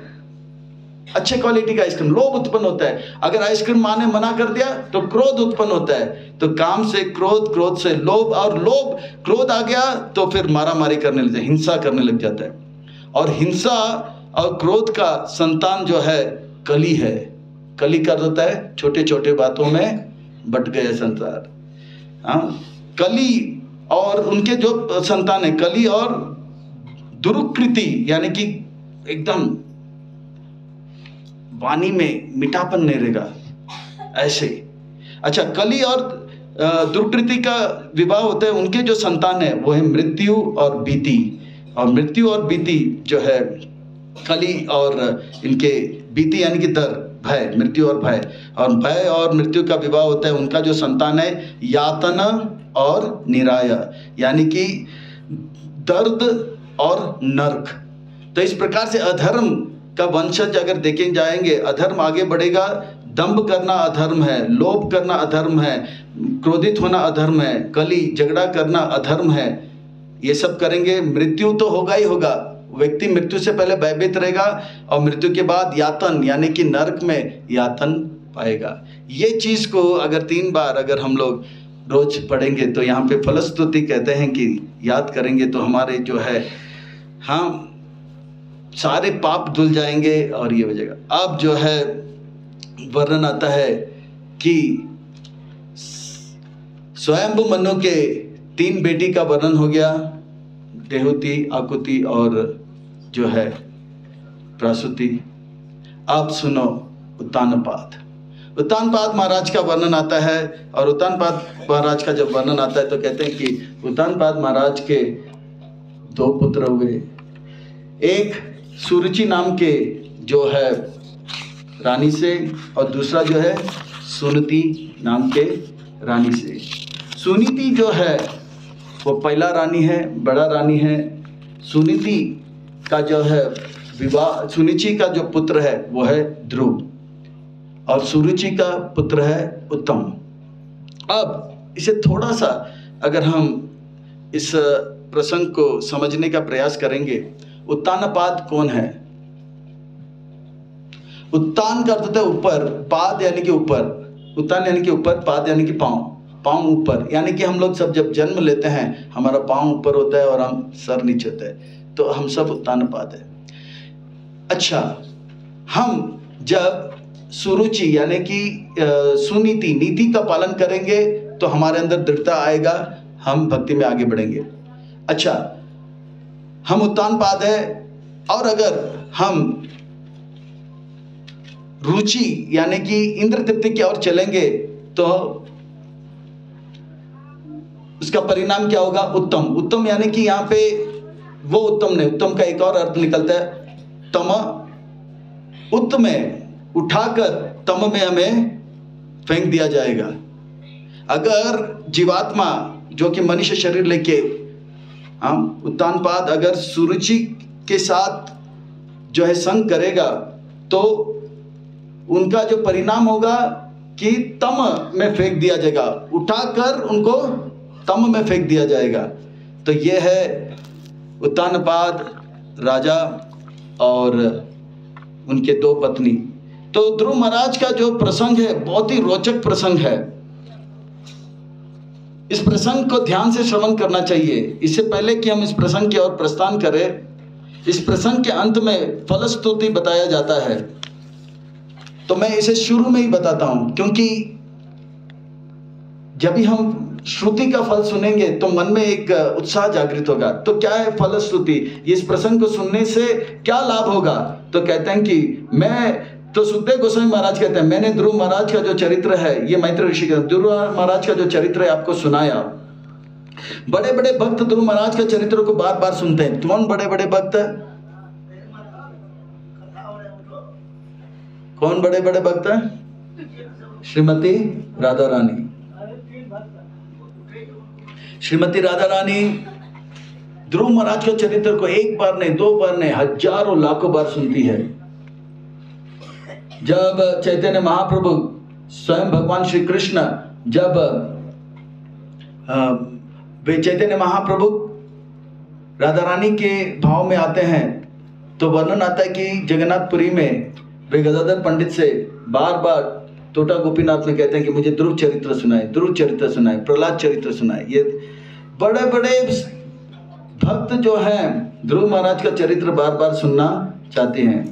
अच्छे क्वालिटी का आइसक्रीम, लोभ उत्पन्न होता है। अगर आइसक्रीम माँ ने मना कर दिया तो क्रोध उत्पन्न होता है। तो काम से क्रोध, क्रोध से लोभ, और लोभ क्रोध आ गया तो फिर मारा मारी करने लगता है, हिंसा करने लग जाता है। और हिंसा और क्रोध का संतान जो है कली है। कली का होता है छोटे छोटे बातों में बट गए संसार। हाँ, कली और उनके जो संतान है कली और दुरुकृति, यानी कि एकदम वाणी में मिठापन नहीं रहेगा, ऐसे। अच्छा, कली और दुर्कृति का विवाह होता है। उनके जो संतान है वो है मृत्यु और बीती। और मृत्यु और बीती जो है कली और इनके बीती यानी कि डर, भय, मृत्यु और भय। और भय और मृत्यु का विवाह होता है। उनका जो संतान है यातना और निराय, यानी कि दर्द और नरक। तो इस प्रकार से अधर्म का वंशज अगर देखे जाएंगे, अधर्म आगे बढ़ेगा। दंभ करना अधर्म है, लोभ करना अधर्म है, क्रोधित होना अधर्म है, कली झगड़ा करना अधर्म है। ये सब करेंगे, मृत्यु तो होगा ही होगा, व्यक्ति मृत्यु से पहले भयभीत रहेगा और मृत्यु के बाद यातन यानी कि नरक में यातन पाएगा। ये चीज़ को अगर 3 बार अगर हम लोग रोज पढ़ेंगे तो यहाँ पे फलस्तुति कहते हैं कि याद करेंगे तो हमारे जो है हम सारे पाप धुल जाएंगे और ये हो जाएगा। अब जो है वर्णन आता है कि स्वयंभू मनु के 3 बेटी का वर्णन हो गया, देहुति, आकुति और जो है प्रासुति। अब सुनो उत्तानपाद। उत्तानपाद महाराज का वर्णन आता है और उत्तानपाद महाराज का जब वर्णन आता है तो कहते हैं कि उत्तानपाद महाराज के 2 पुत्र हुए, एक सुरुचि नाम के जो है रानी से और दूसरा जो है सुनीति नाम के रानी से। सुनीति जो है वो पहला रानी है, बड़ा रानी है। सुनीति का जो है विवाह, सुनिचि का जो पुत्र है वो है ध्रुव और सुरुचि का पुत्र है उत्तम। अब इसे थोड़ा सा अगर हम इस प्रसंग को समझने का प्रयास करेंगे, उत्तानपाद कौन है? उत्तान का अर्थ होता है ऊपर, पाद यानी कि ऊपर, उत्तान यानी कि ऊपर, पाद यानी कि पांव, पांव ऊपर, यानी कि हम लोग सब जब जन्म लेते हैं हमारा पांव ऊपर होता है और हम सर नीचे होता है, तो हम सब उत्तानपाद है। अच्छा, हम जब सुरुचि यानी कि सुनीति, नीति का पालन करेंगे तो हमारे अंदर दृढ़ता आएगा, हम भक्ति में आगे बढ़ेंगे। अच्छा, हम उत्तानपाद है और अगर हम रुचि यानी कि इंद्र तृप्ति की ओर चलेंगे तो उसका परिणाम क्या होगा? उत्तम। उत्तम यानी कि यहाँ पे वो उत्तम नहीं, उत्तम का एक और अर्थ निकलता है तम, उत्तम में उठाकर तम में हमें फेंक दिया जाएगा। अगर जीवात्मा जो कि मनुष्य शरीर लेके हम उत्तानपाद अगर सुरुचि के साथ जो है संग करेगा तो उनका जो परिणाम होगा कि तम में फेंक दिया जाएगा, उठाकर उनको तम में फेंक दिया जाएगा। तो ये है उत्तानपाद राजा और उनके 2 पत्नी। तो ध्रुव महाराज का जो प्रसंग है बहुत ही रोचक प्रसंग है। इस प्रसंग को ध्यान से श्रवण करना चाहिए। इससे पहले कि हम इस प्रसंग की ओर प्रस्थान करें, इस प्रसंग के अंत में फलस्तुति बताया जाता है, तो मैं इसे शुरू में ही बताता हूं, क्योंकि जब भी हम श्रुति का फल सुनेंगे तो मन में एक उत्साह जागृत होगा। तो क्या है फलश्रुति? इस प्रसंग को सुनने से क्या लाभ होगा? तो कहते हैं कि मैं तो सुखदेव गोस्वामी महाराज कहते हैं मैंने ध्रुव महाराज का जो चरित्र है, ये मैत्र ऋषि का ध्रुव महाराज का जो चरित्र है आपको सुनाया। बड़े बड़े भक्त ध्रुव महाराज के चरित्र को बार बार सुनते हैं। कौन बड़े बड़े भक्त है? कौन बड़े बड़े भक्त है? श्रीमती राधा रानी। श्रीमती राधा रानी ध्रुव महाराज के चरित्र को 1 बार नहीं, 2 बार नहीं, हजारों लाखों बार सुनती है। जब चैतन्य महाप्रभु स्वयं भगवान श्री कृष्ण जब वे चैतन्य महाप्रभु राधा रानी के भाव में आते हैं तो वर्णन आता है कि जगन्नाथपुरी में वे गदाधर पंडित से बार बार टोटा गोपीनाथ में कहते हैं कि मुझे ध्रुव चरित्र सुनाए, ध्रुव चरित्र सुनाए, प्रहलाद चरित्र सुनाए। ये बड़े बड़े भक्त जो हैं ध्रुव महाराज का चरित्र बार बार सुनना चाहते हैं।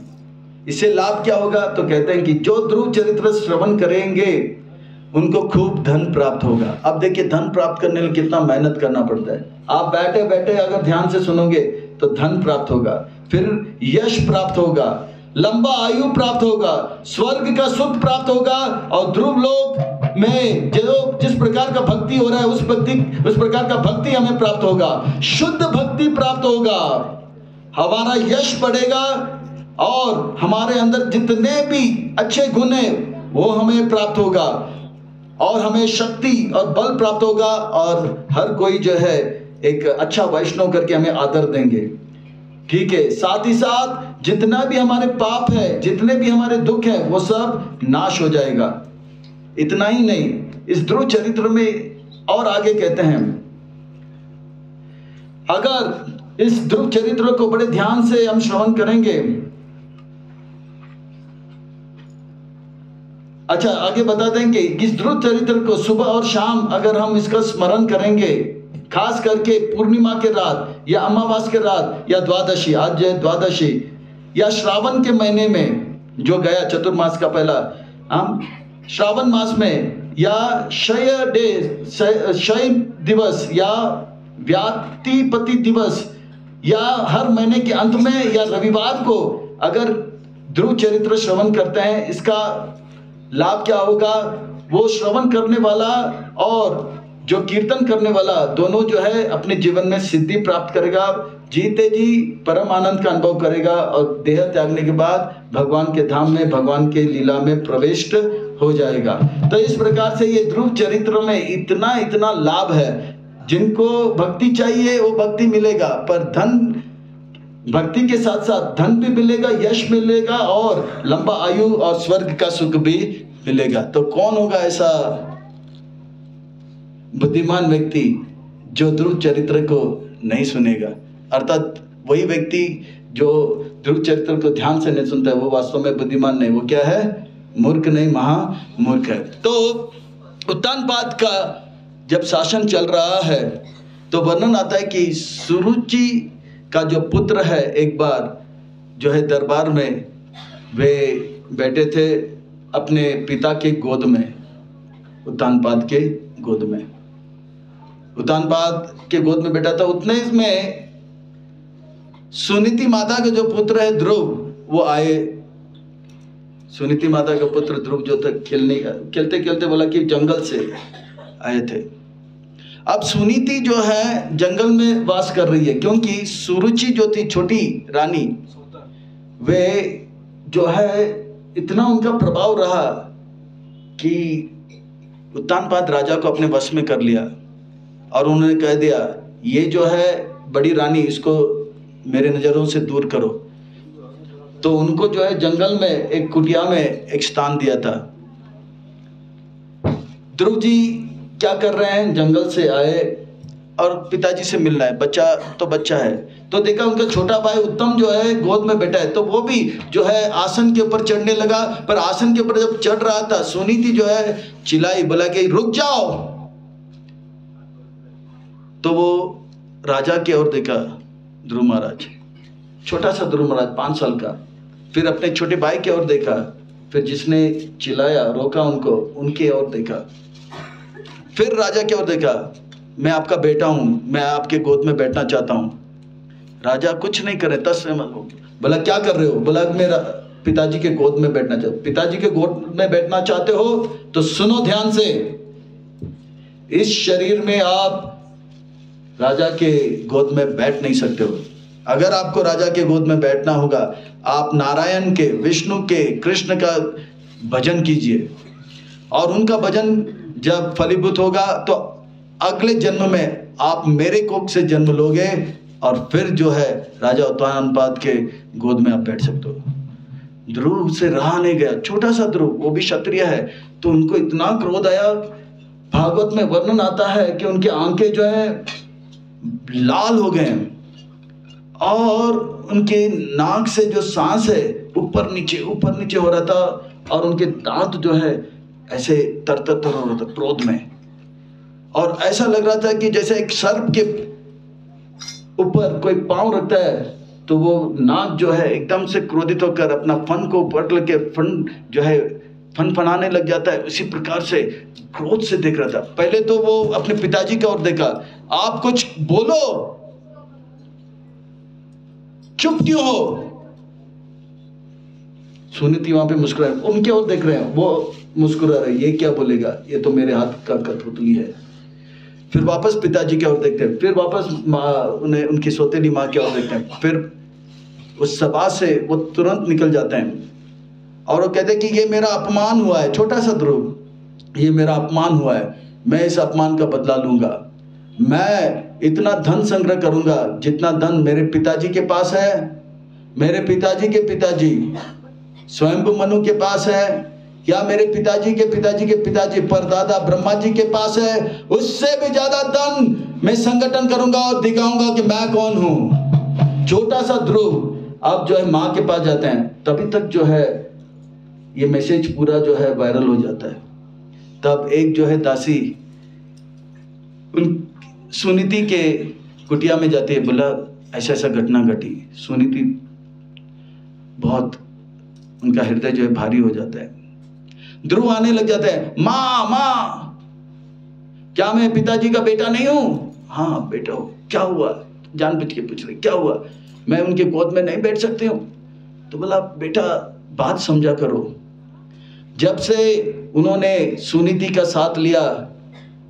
इससे लाभ क्या होगा? तो कहते हैं कि जो ध्रुव चरित्र श्रवण करेंगे उनको खूब धन प्राप्त होगा। अब देखिए धन प्राप्त करने में कितना मेहनत करना पड़ता है। आप बैठे बैठे अगर ध्यान से सुनोगे तो धन प्राप्त होगा, फिर यश प्राप्त होगा, लंबा आयु प्राप्त होगा, स्वर्ग का सुख प्राप्त होगा और ध्रुव लोक में जो जिस प्रकार का भक्ति हो रहा है उस प्रकार का भक्ति हमें प्राप्त होगा, शुद्ध भक्ति प्राप्त होगा, हमारा यश बढ़ेगा और हमारे अंदर जितने भी अच्छे गुण हैं वो हमें प्राप्त होगा और हमें शक्ति और बल प्राप्त होगा और हर कोई जो है एक अच्छा वैष्णव करके हमें आदर देंगे। ठीक है, साथ ही साथ जितना भी हमारे पाप है, जितने भी हमारे दुख है वो सब नाश हो जाएगा। इतना ही नहीं, इस ध्रुव चरित्र में और आगे कहते हैं अगर इस ध्रुव चरित्र को बड़े ध्यान से हम श्रवण करेंगे। अच्छा, आगे बता दें कि इस ध्रुव चरित्र को सुबह और शाम अगर हम इसका स्मरण करेंगे, खास करके पूर्णिमा के रात या अमावास के रात या द्वादशी, आज जो है द्वादशी, या श्रावण के महीने में जो गया चतुर्मास का पहला, हम श्रावण मास में, या शय दिवस या व्यातिपति दिवस, या हर महीने के अंत में या रविवार को अगर ध्रुव चरित्र श्रवण करते हैं, इसका लाभ क्या होगा? वो श्रवण करने वाला और जो कीर्तन करने वाला दोनों जो है अपने जीवन में सिद्धि प्राप्त करेगा, जीते जी परम आनंद का अनुभव करेगा और देह त्यागने के बाद भगवान के धाम में, भगवान के लीला में प्रविष्ट हो जाएगा। तो इस प्रकार से ये ध्रुव चरित्र में इतना इतना लाभ है। जिनको भक्ति चाहिए वो भक्ति मिलेगा, पर धन, भक्ति के साथ साथ धन भी मिलेगा, यश मिलेगा और लंबा आयु और स्वर्ग का सुख भी मिलेगा। तो कौन होगा ऐसा बुद्धिमान व्यक्ति जो ध्रुव चरित्र को नहीं सुनेगा? अर्थात वही व्यक्ति जो ध्रुव चरित्र को ध्यान से नहीं सुनता है वो वास्तव में बुद्धिमान नहीं, वो क्या है? मूर्ख नहीं, महामूर्ख है। तो उत्तानपाद का जब शासन चल रहा है तो वर्णन आता है कि सुरुचि का जो पुत्र है, एक बार जो है दरबार में वे बैठे थे अपने पिता के गोद में, उत्तानपाद के गोद में, उत्तानपाद के गोद में बैठा था। उतने में सुनीति माता का जो पुत्र है ध्रुव, वो आए। सुनीति माता का पुत्र ध्रुव जो था खेलते खेलते बोला कि जंगल से आए थे। अब सुनीति जो है जंगल में वास कर रही है, क्योंकि सुरुचि जो थी छोटी रानी, वे जो है इतना उनका प्रभाव रहा कि उत्तानपाद राजा को अपने वश में कर लिया और उन्होंने कह दिया ये जो है बड़ी रानी, इसको मेरे नज़रों से दूर करो। तो उनको जो है जंगल में एक कुटिया में एक स्थान दिया था। ध्रुव जी क्या कर रहे हैं? जंगल से आए और पिताजी से मिलना है। बच्चा तो बच्चा है, तो देखा उनका छोटा भाई उत्तम जो है गोद में बैठा है, तो वो भी जो है आसन के ऊपर चढ़ने लगा। पर आसन के ऊपर जब चढ़ रहा था, सुनीति जो है चिल्लाई, बोला कि रुक जाओ। तो वो राजा की ओर देखा, ध्रुव महाराज, छोटा सा ध्रुव महाराज 5 साल का, फिर अपने छोटे भाई की ओर देखा, फिर जिसने चिल्लाया रोका उनको, उनकी ओर देखा, फिर राजा की ओर देखा, मैं आपका बेटा हूं, मैं आपके गोद में बैठना चाहता हूं। राजा कुछ नहीं करे, तस बोला क्या कर रहे हो? बोला मेरा पिताजी के गोद में बैठना चाहते। पिताजी के गोद में बैठना चाहते हो तो सुनो ध्यान से, इस शरीर में आप राजा के गोद में बैठ नहीं सकते हो। अगर आपको राजा के गोद में बैठना होगा, आप नारायण के, विष्णु के, कृष्ण का भजन कीजिए, और उनका भजन जब फलीभूत होगा तो अगले जन्म में आप मेरे कोख से जन्म लोगे और फिर जो है राजा उत्तानपाद के गोद में आप बैठ सकते हो। ध्रुव से रहा नहीं गया, छोटा सा ध्रुव, वो भी क्षत्रिय है, तो उनको इतना क्रोध आया। भागवत में वर्णन आता है कि उनकी आंखें जो है लाल हो गए और उनके नाक से जो सांस है ऊपर नीचे हो रहा था, और उनके दांत जो है ऐसे तर हो रहा था क्रोध में, और ऐसा लग रहा था कि जैसे एक सर्प के ऊपर कोई पांव रखता है तो वो नाक जो है एकदम से क्रोधित होकर अपना फन को पकड़ के फन जो है फनाने लग जाता है। उसी प्रकार से क्रोध से देख रहा था। पहले तो वो अपने पिताजी की ओर देखा, आप कुछ बोलो, चुप क्यों हो? सुनीति वहां पे मुस्कुरा, उनके ओर देख रहे हैं, वो मुस्कुरा रहे, ये क्या बोलेगा, ये तो मेरे हाथ का कठपुतली है। फिर वापस पिताजी की ओर देखते हैं, फिर वापस उन्हें उनकी सौतेली माँ की ओर देखते हैं, फिर उस सभा से वो तुरंत निकल जाते हैं और वो कहते हैं कि ये मेरा अपमान हुआ है, छोटा सा ध्रुव, ये मेरा अपमान हुआ है, मैं इस अपमान का बदला लूंगा। मैं इतना धन संग्रह करूंगा जितना धन मेरे पिताजी के पास है, मेरे पिताजी के पिताजी स्वयंभू मनु के पास है, या मेरे पिताजी के पिताजी परदादा ब्रह्मा जी के पास है, उससे भी ज्यादा धन मैं संगठन करूंगा और दिखाऊंगा कि मैं कौन हूं। छोटा सा ध्रुव आप जो है माँ के पास जाते हैं, तभी तक जो है ये मैसेज पूरा जो है वायरल हो जाता है। तब एक जो है दासी उन सुनीति के कुटिया में जाती है, बोला ऐसा ऐसा घटना घटी। सुनीति बहुत, उनका हृदय जो है भारी हो जाता है। ध्रुव आने लग जाता है, माँ माँ क्या मैं पिताजी का बेटा नहीं हूं? हाँ बेटा हो। क्या हुआ? जानबूझ के पूछ रहे, क्या हुआ? मैं उनके गोद में नहीं बैठ सकती हूँ? तो बोला बेटा बात समझा करो, जब से उन्होंने सुनीति का साथ लिया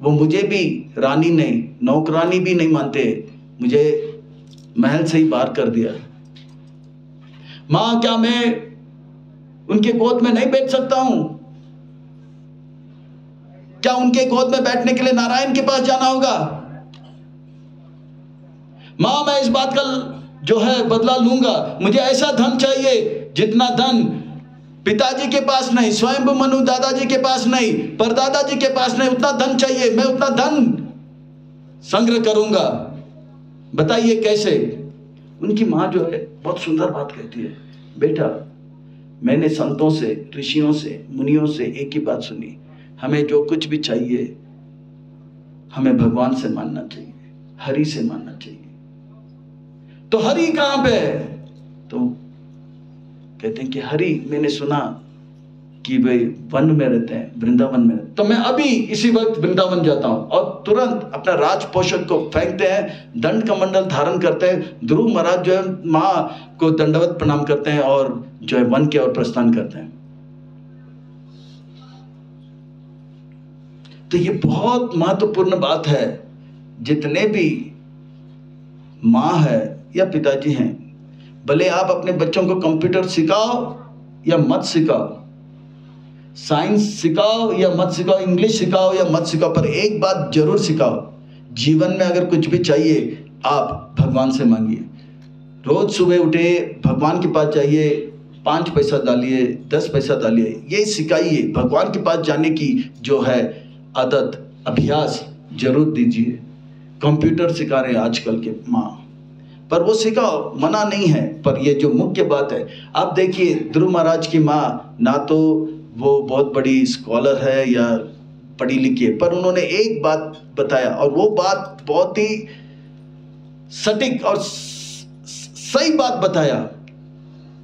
वो मुझे भी रानी नहीं, नौकरानी भी नहीं मानते, मुझे महल से ही बाहर कर दिया। माँ क्या मैं उनके गोद में नहीं बैठ सकता हूं? क्या उनके गोद में बैठने के लिए नारायण के पास जाना होगा? मां मैं इस बात का जो है बदला लूंगा, मुझे ऐसा धन चाहिए जितना धन पिताजी के पास नहीं, स्वयं मनु दादाजी के पास नहीं, परदादाजी के पास नहीं, उतना धन चाहिए, मैं उतना धन संग्रह करूंगा। बताइए कैसे? उनकी मां जो है बहुत सुंदर बात कहती है, बेटा मैंने संतों से, ऋषियों से, मुनियों से एक ही बात सुनी, हमें जो कुछ भी चाहिए हमें भगवान से मानना चाहिए, हरि से मानना चाहिए। तो हरि कहां पे है? तो कहते हैं कि हरि मैंने सुना कि भाई वन में रहते हैं, वृंदावन में। तो मैं अभी इसी वक्त वृंदावन जाता हूं। और तुरंत अपना राज पोषक को फेंकते हैं, दंड का मंडल धारण करते हैं। ध्रुव महाराज जो है माँ को दंडवत प्रणाम करते हैं और जो है वन की ओर प्रस्थान करते हैं। तो ये बहुत महत्वपूर्ण बात है। जितने भी माँ है या पिताजी हैं, भले आप अपने बच्चों को कंप्यूटर सिखाओ या मत सिखाओ, साइंस सिखाओ या मत सिखाओ, इंग्लिश सिखाओ या मत सिखाओ, पर एक बात जरूर सिखाओ, जीवन में अगर कुछ भी चाहिए आप भगवान से मांगिए। रोज सुबह उठे भगवान के पास जाइए, 5 पैसा डालिए, 10 पैसा डालिए, ये सिखाइए। भगवान के पास जाने की जो है आदत, अभ्यास जरूर दीजिए। कंप्यूटर सिखा रहे हैं आजकल के माँ, पर वो सिखाओ, मना नहीं है। पर ये जो मुख्य बात है, आप देखिए ध्रुव महाराज की माँ ना तो वो बहुत बड़ी स्कॉलर है या पढ़ी लिखी है, पर उन्होंने एक बात बताया और वो बात बहुत ही सटीक और सही बात बताया।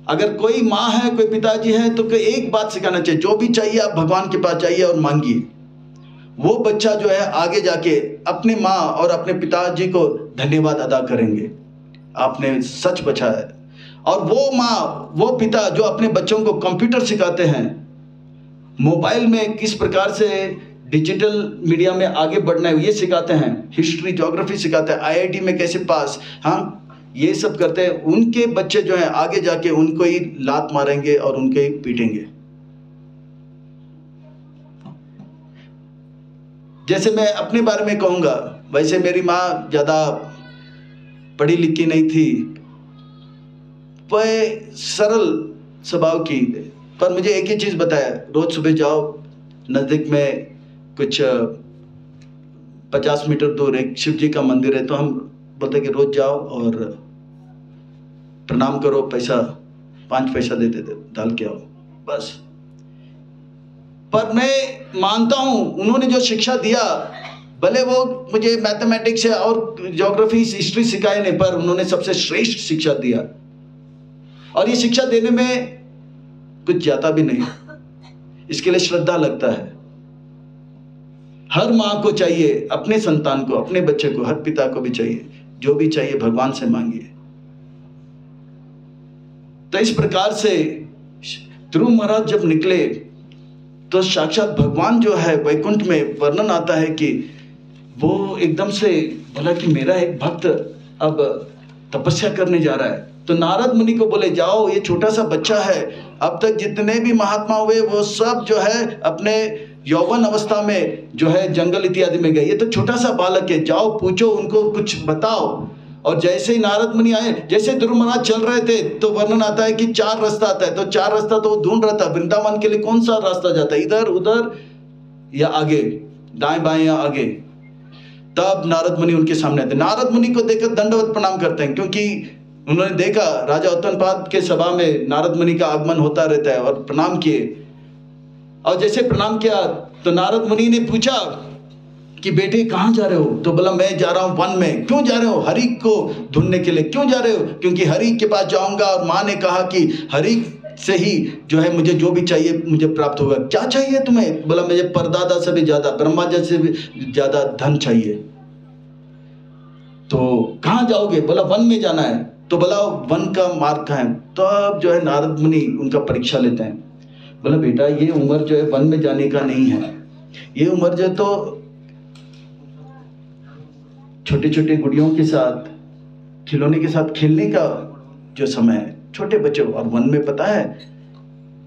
अगर कोई माँ है, कोई पिताजी है, तो कोई एक बात सिखाना चाहिए, जो भी चाहिए आप भगवान के पास जाइए और मांगिए। वो बच्चा जो है आगे जाके अपने माँ और अपने पिताजी को धन्यवाद अदा करेंगे, आपने सच बचाया है। और वो माँ, वो पिता जो अपने बच्चों को कंप्यूटर सिखाते हैं, मोबाइल में किस प्रकार से डिजिटल मीडिया में आगे बढ़ना है ये सिखाते हैं, हिस्ट्री ज्योग्राफी सिखाते हैं, आईआईटी में कैसे पास, हाँ ये सब करते हैं। उनके बच्चे जो हैं आगे जाके उनको ही लात मारेंगे और उनके ही पीटेंगे। जैसे मैं अपने बारे में कहूँगा, वैसे मेरी माँ ज़्यादा पढ़ी लिखी नहीं थी, वह सरल स्वभाव की, पर मुझे एक ही चीज़ बताया, रोज़ सुबह जाओ, नज़दीक में कुछ 50 मीटर दूर एक शिव जी का मंदिर है, तो हम बोलते कि रोज़ जाओ और प्रणाम करो, पैसा 5 पैसा देते थे, डाल के आओ बस। पर मैं मानता हूँ उन्होंने जो शिक्षा दिया, भले वो मुझे मैथमेटिक्स और ज्योग्राफी हिस्ट्री सिखाए नहीं, पर उन्होंने सबसे श्रेष्ठ शिक्षा दिया। और ये शिक्षा देने में कुछ जाता भी नहीं, इसके लिए श्रद्धा लगता है। हर माँ को चाहिए अपने संतान को, अपने बच्चे को, हर पिता को भी चाहिए, जो भी चाहिए भगवान से मांगिए। तो इस प्रकार से ध्रुव महाराज जब निकले तो साक्षात भगवान जो है वैकुंठ में वर्णन आता है कि वो एकदम से बोला कि मेरा एक भक्त अब तपस्या करने जा रहा है। तो नारद मुनि को बोले, जाओ, ये छोटा सा बच्चा है, अब तक जितने भी महात्मा हुए वो सब जो है अपने यौवन अवस्था में जो है जंगल इत्यादि में गए, ये तो छोटा सा बालक है, जाओ पूछो उनको, कुछ बताओ। और जैसे ही नारद मुनि आए, जैसे ध्रुव महाराज चल रहे थे तो वर्णन आता है कि 4 रास्ता आता है, तो 4 रास्ता तो वो ढूंढ रहा था, वृंदावन के लिए कौन सा रास्ता जाता है, इधर उधर या आगे, दाएं बाएं या आगे। तब नारद मुनि उनके सामने आते, नारद मुनि को देखकर दंडवत प्रणाम करते हैं, क्योंकि उन्होंने देखा राजा उत्तनपाद के सभा में नारद मुनि का आगमन होता रहता है और प्रणाम किए। और जैसे प्रणाम किया तो नारद मुनि ने पूछा कि बेटे कहाँ जा रहे हो? तो बोला मैं जा रहा हूँ वन में। क्यों जा रहे हो? हरि को ढूंढने के लिए। क्यों जा रहे हो? क्योंकि हरि के पास जाऊंगा और माँ ने कहा कि हरि से ही जो है मुझे जो भी चाहिए मुझे प्राप्त होगा। क्या चाहिए तुम्हें? बोला मुझे परदादा से भी ज्यादा, ब्रह्मा जी से भी ज्यादा धन चाहिए। तो कहाँ जाओगे? बोला वन में जाना है। तो बोला वन का मार्ग कहाँ है? तो अब जो है नारद मुनि उनका परीक्षा लेते हैं। बोला बेटा ये उम्र जो है वन में जाने का नहीं है, ये उम्र जो है तो छोटे छोटे गुड़ियों के साथ खिलौने के साथ खेलने का जो समय है। छोटे बच्चे, और वन में पता है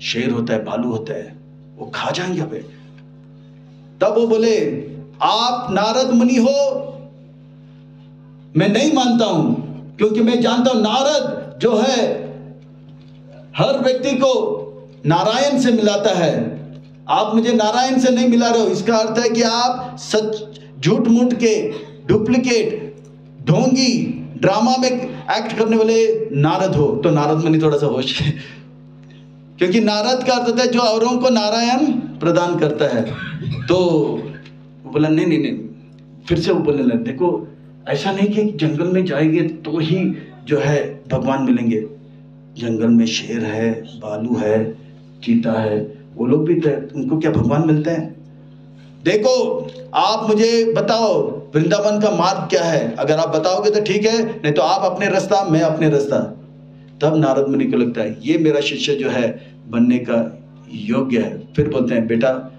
शेर होता है, भालू होता है, वो खा जाएंगे अबे। तब वो बोले आप नारद मुनि हो? मैं नहीं मानता हूं, क्योंकि मैं जानता हूं नारद जो है हर व्यक्ति को नारायण से मिलाता है। आप मुझे नारायण से नहीं मिला रहे हो। इसका अर्थ है कि आप सच झूठ मूठ के डुप्लीकेट ढोंगी ड्रामा में एक्ट करने वाले नारद हो। तो नारद मुनि थोड़ा सा होश है, क्योंकि नारद का अर्थ होता है जो औरों को नारायण प्रदान करता है। तो बोला नहीं नहीं नहीं। फिर से वो बोलने लगे देखो ऐसा नहीं कि जंगल में जाएंगे तो ही जो है भगवान मिलेंगे। जंगल में शेर है, भालू है, चीता है, वो लोग भी थे, उनको क्या भगवान मिलते हैं? देखो आप मुझे बताओ वृंदावन का मार्ग क्या है। अगर आप बताओगे तो ठीक है, नहीं तो आप अपने रास्ता, मैं अपने रास्ता। तब नारद मुनि को लगता है ये मेरा शिष्य जो है बनने का योग्य है। फिर बोलते हैं बेटा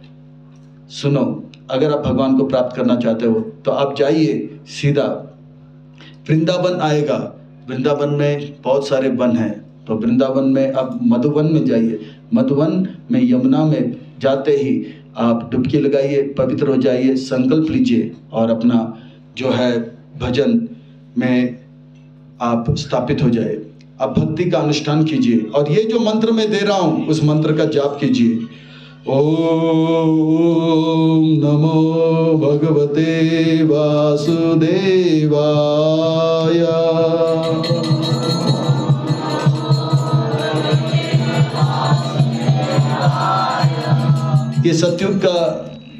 सुनो, अगर आप भगवान को प्राप्त करना चाहते हो तो आप जाइए सीधा वृंदावन आएगा। वृंदावन में बहुत सारे वन हैं, तो वृंदावन में आप मधुवन में जाइए। मधुवन में यमुना में जाते ही आप डुबकी लगाइए, पवित्र हो जाइए, संकल्प लीजिए और अपना जो है भजन में आप स्थापित हो जाए। आप भक्ति का अनुष्ठान कीजिए और ये जो मंत्र मैं दे रहा हूँ उस मंत्र का जाप कीजिए। ओम नमो भगवते वासुदेवाय। ये सतयुग का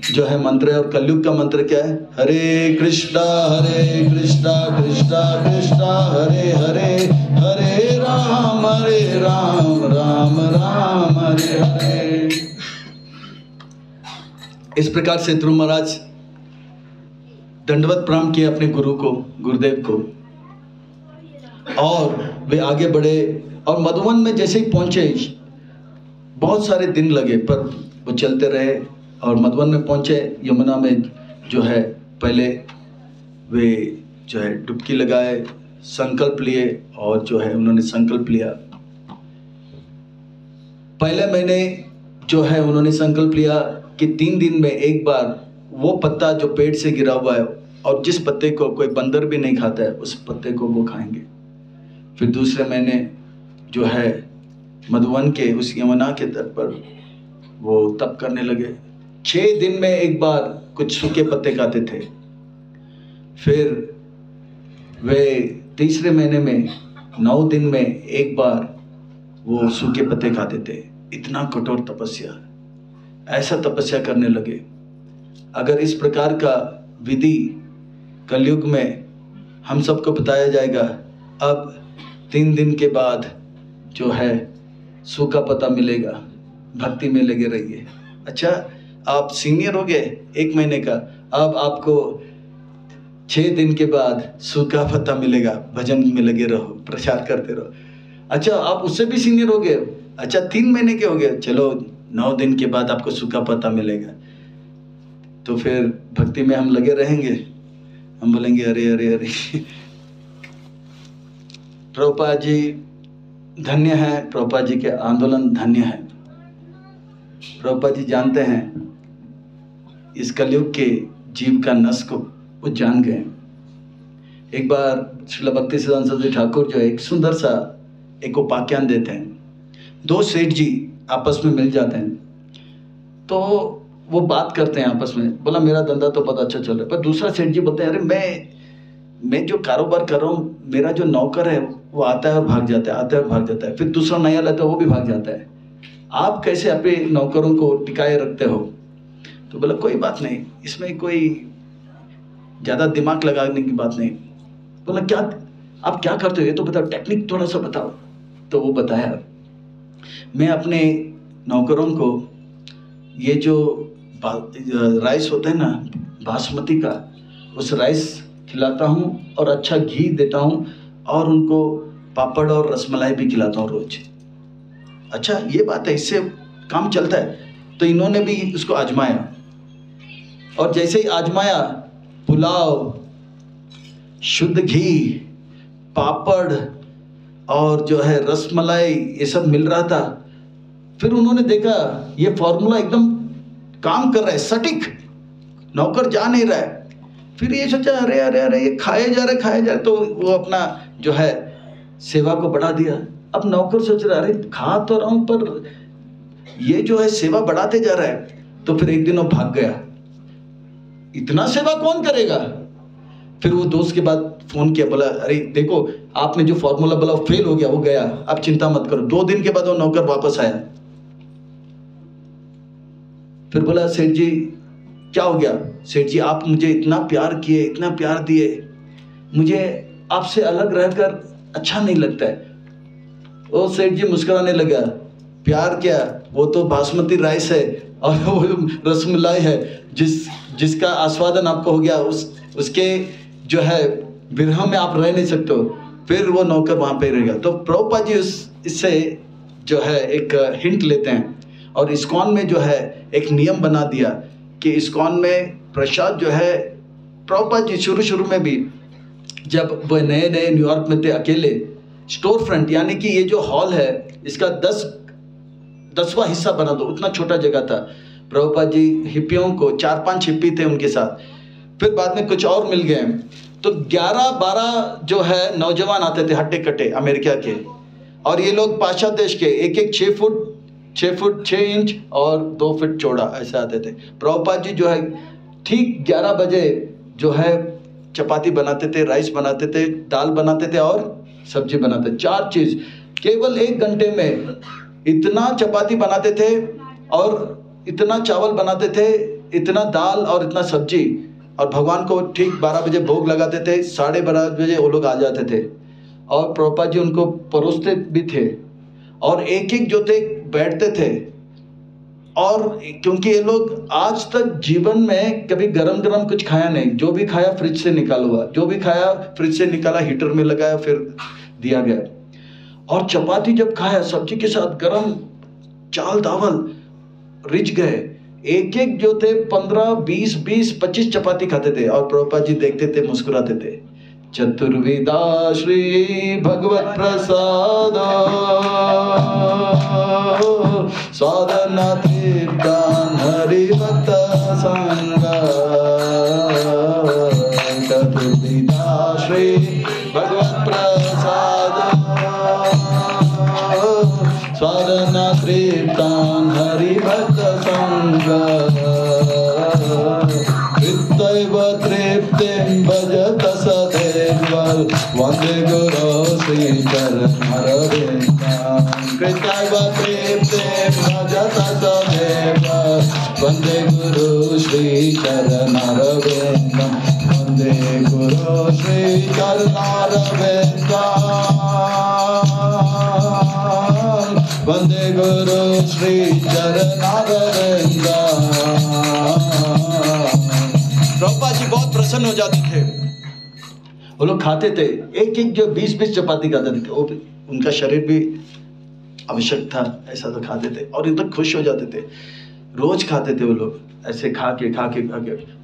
जो है मंत्र है और कलयुग का मंत्र क्या है? हरे कृष्णा कृष्णा कृष्णा हरे हरे, हरे राम राम राम हरे हरे। इस प्रकार से ध्रुव महाराज दंडवत प्रणाम किए अपने गुरु को, गुरुदेव को, और वे आगे बढ़े। और मधुवन में जैसे ही पहुंचे बहुत सारे दिन लगे पर वो चलते रहे और मधुवन में पहुंचे। यमुना में जो है पहले वे जो है डुबकी लगाए, संकल्प लिए और जो है उन्होंने संकल्प लिया। पहले महीने जो है उन्होंने संकल्प लिया कि 3 दिन में एक बार वो पत्ता जो पेड़ से गिरा हुआ है और जिस पत्ते को कोई बंदर भी नहीं खाता है उस पत्ते को वो खाएंगे। फिर दूसरे महीने जो है मधुवन के उस यमुना के तट पर वो तप करने लगे। 6 दिन में एक बार कुछ सूखे पत्ते खाते थे। फिर वे तीसरे महीने में 9 दिन में एक बार वो सूखे पत्ते खाते थे। इतना कठोर तपस्या, ऐसा तपस्या करने लगे। अगर इस प्रकार का विधि कलयुग में हम सबको बताया जाएगा, अब 3 दिन के बाद जो है सूखा पत्ता मिलेगा, भक्ति में लगे रहिए। अच्छा आप सीनियर हो गए 1 महीने का, अब आपको 6 दिन के बाद सूखा पत्ता मिलेगा, भजन में लगे रहो, प्रचार करते रहो। अच्छा आप उससे भी सीनियर हो गए, अच्छा 3 महीने के हो गए, चलो 9 दिन के बाद आपको सूखा पत्ता मिलेगा। तो फिर भक्ति में हम लगे रहेंगे, हम बोलेंगे अरे अरे अरे। प्रभुपाद जी धन्य है, प्रभुपाद जी के आंदोलन धन्य है। प्रभुपाद जी जानते हैं इस कलयुग के जीव का नस को वो जान गए। एक बार श्रील भक्ति सिद्धांत सरस्वती ठाकुर जो है एक सुंदर सा एक उपाख्यान देते हैं। 2 सेठ जी आपस में मिल जाते हैं, तो वो बात करते हैं आपस में। बोला मेरा धंधा तो बहुत अच्छा चल रहा है, पर दूसरा सेठ जी बोलते हैं अरे मैं जो कारोबार कर रहा हूँ, मेरा जो नौकर है वो आता है और भाग जाता है, आता है और भाग जाता है, फिर दूसरा नया लाता है वो भी भाग जाता है। आप कैसे अपने नौकरों को टिकाए रखते हो? तो बोला कोई बात नहीं, इसमें कोई ज़्यादा दिमाग लगाने की बात नहीं। बोला क्या आप क्या करते हो, ये तो बताओ, टेक्निक थोड़ा सा बताओ। तो वो बताया, मैं अपने नौकरों को ये जो राइस होता है ना बासमती का, उस राइस खिलाता हूँ और अच्छा घी देता हूँ और उनको पापड़ और रसमलाई भी खिलाता हूँ रोज। अच्छा ये बात है, इससे काम चलता है। तो इन्होंने भी उसको आजमाया और जैसे ही आजमाया, पुलाव, शुद्ध घी, पापड़ और जो है रसमलाई, ये सब मिल रहा था। फिर उन्होंने देखा ये फॉर्मूला एकदम काम कर रहा है, सटीक, नौकर जा नहीं रहा है। फिर ये सोचा अरे अरे अरे ये खाए जा रहे, तो वो अपना जो है सेवा को बढ़ा दिया। अब नौकर सोच रहा अरे खा तो रहा हूँ पर ये जो है सेवा बढ़ाते जा रहा है। तो फिर एक दिन वो भाग गया, इतना सेवा कौन करेगा। फिर वो दोस्त के बाद फोन किया, बोला अरे देखो आपने जो फॉर्मूला बोला फेल हो गया, वो गया, आप चिंता मत करो। 2 दिन के बाद वो नौकर वापस आया। फिर बोला सेठ जी क्या हो गया? सेठ जी आप मुझे इतना प्यार किए, इतना प्यार दिए, मुझे आपसे अलग रहकर अच्छा नहीं लगता है। वो सेठ जी मुस्कुराने लगा, प्यार क्या, वो तो बासमती राइस है और वो रसमलाई है जिसका आस्वादन आपको हो गया, उसके जो है विरह में आप रह नहीं सकते हो। फिर वो नौकर वहाँ पे रहेगा। तो प्रभुपाद जी इससे जो है एक हिंट लेते हैं और इस्कॉन में जो है एक नियम बना दिया कि इस्कॉन में प्रसाद जो है, प्रभुपाद जी शुरू में भी जब वो नए न्यूयॉर्क में थे अकेले, स्टोर फ्रंट यानी कि ये जो हॉल है इसका 10वां हिस्सा बना दो, उतना छोटा जगह था। प्रभुपाद जी हिप्पियों को 4-5 हिप्पी थे उनके साथ, फिर बाद में कुछ और मिल गए, तो 11-12 जो है नौजवान आते थे हट्टे कट्टे अमेरिका के, और ये लोग पाश्चात्य देश के, एक 6 फुट 6 इंच और 2 फीट चौड़ा ऐसे आते थे। प्रभुपाद जी जो है ठीक 11 बजे जो है चपाती बनाते थे, राइस बनाते थे, दाल बनाते थे और सब्जी बनाते थे, 4 चीज केवल 1 घंटे में। इतना चपाती बनाते थे और इतना चावल बनाते थे, इतना दाल और इतना सब्जी, और भगवान को ठीक 12 बजे भोग लगाते थे, 12:30 बजे वो लोग आ जाते थे और प्रभुपाद जी उनको परोसते भी थे और एक जो थे बैठते थे। और क्योंकि ये लोग आज तक जीवन में कभी गरम कुछ खाया नहीं, जो भी खाया फ्रिज से निकाला हुआ, जो भी खाया फ्रिज से निकाला, हीटर में लगाया, फिर दिया गया। और चपाती जब खाया सब्जी के साथ गरम चावल दावल रिझ गए, एक जो थे 15, 20, 25 चपाती खाते थे और प्रभुपाद जी देखते थे, मुस्कुराते थे। चतुर्विधा श्री भगवत प्रसाद साधना तृप्तान हरि भक्त संग। चतुर्विधा श्री भगवत प्रसाद साधना तृप्तान हरि भक्त संग। तृप्तैव तृप्तिं भजत सदैव वन्दे गुरो श्रीचरणरविन्दं। कृतैव तृप्तिं भजत सदैव वन्दे गुरो श्रीचरणरविन्दं। वन्दे गुरो श्रीचरणरविन्दं। वन्दे गुरो श्रीचरणरविन्दं। प्रभुपाद जी बहुत प्रसन्न हो जाते थे। वो लोग खाते थे, एक जो 20 चपाती खाते थे, वो भी उनका शरीर भी आवश्यक था, ऐसा तो खाते थे और एकदम खुश हो जाते थे। रोज खाते थे वो लोग ऐसे खा के।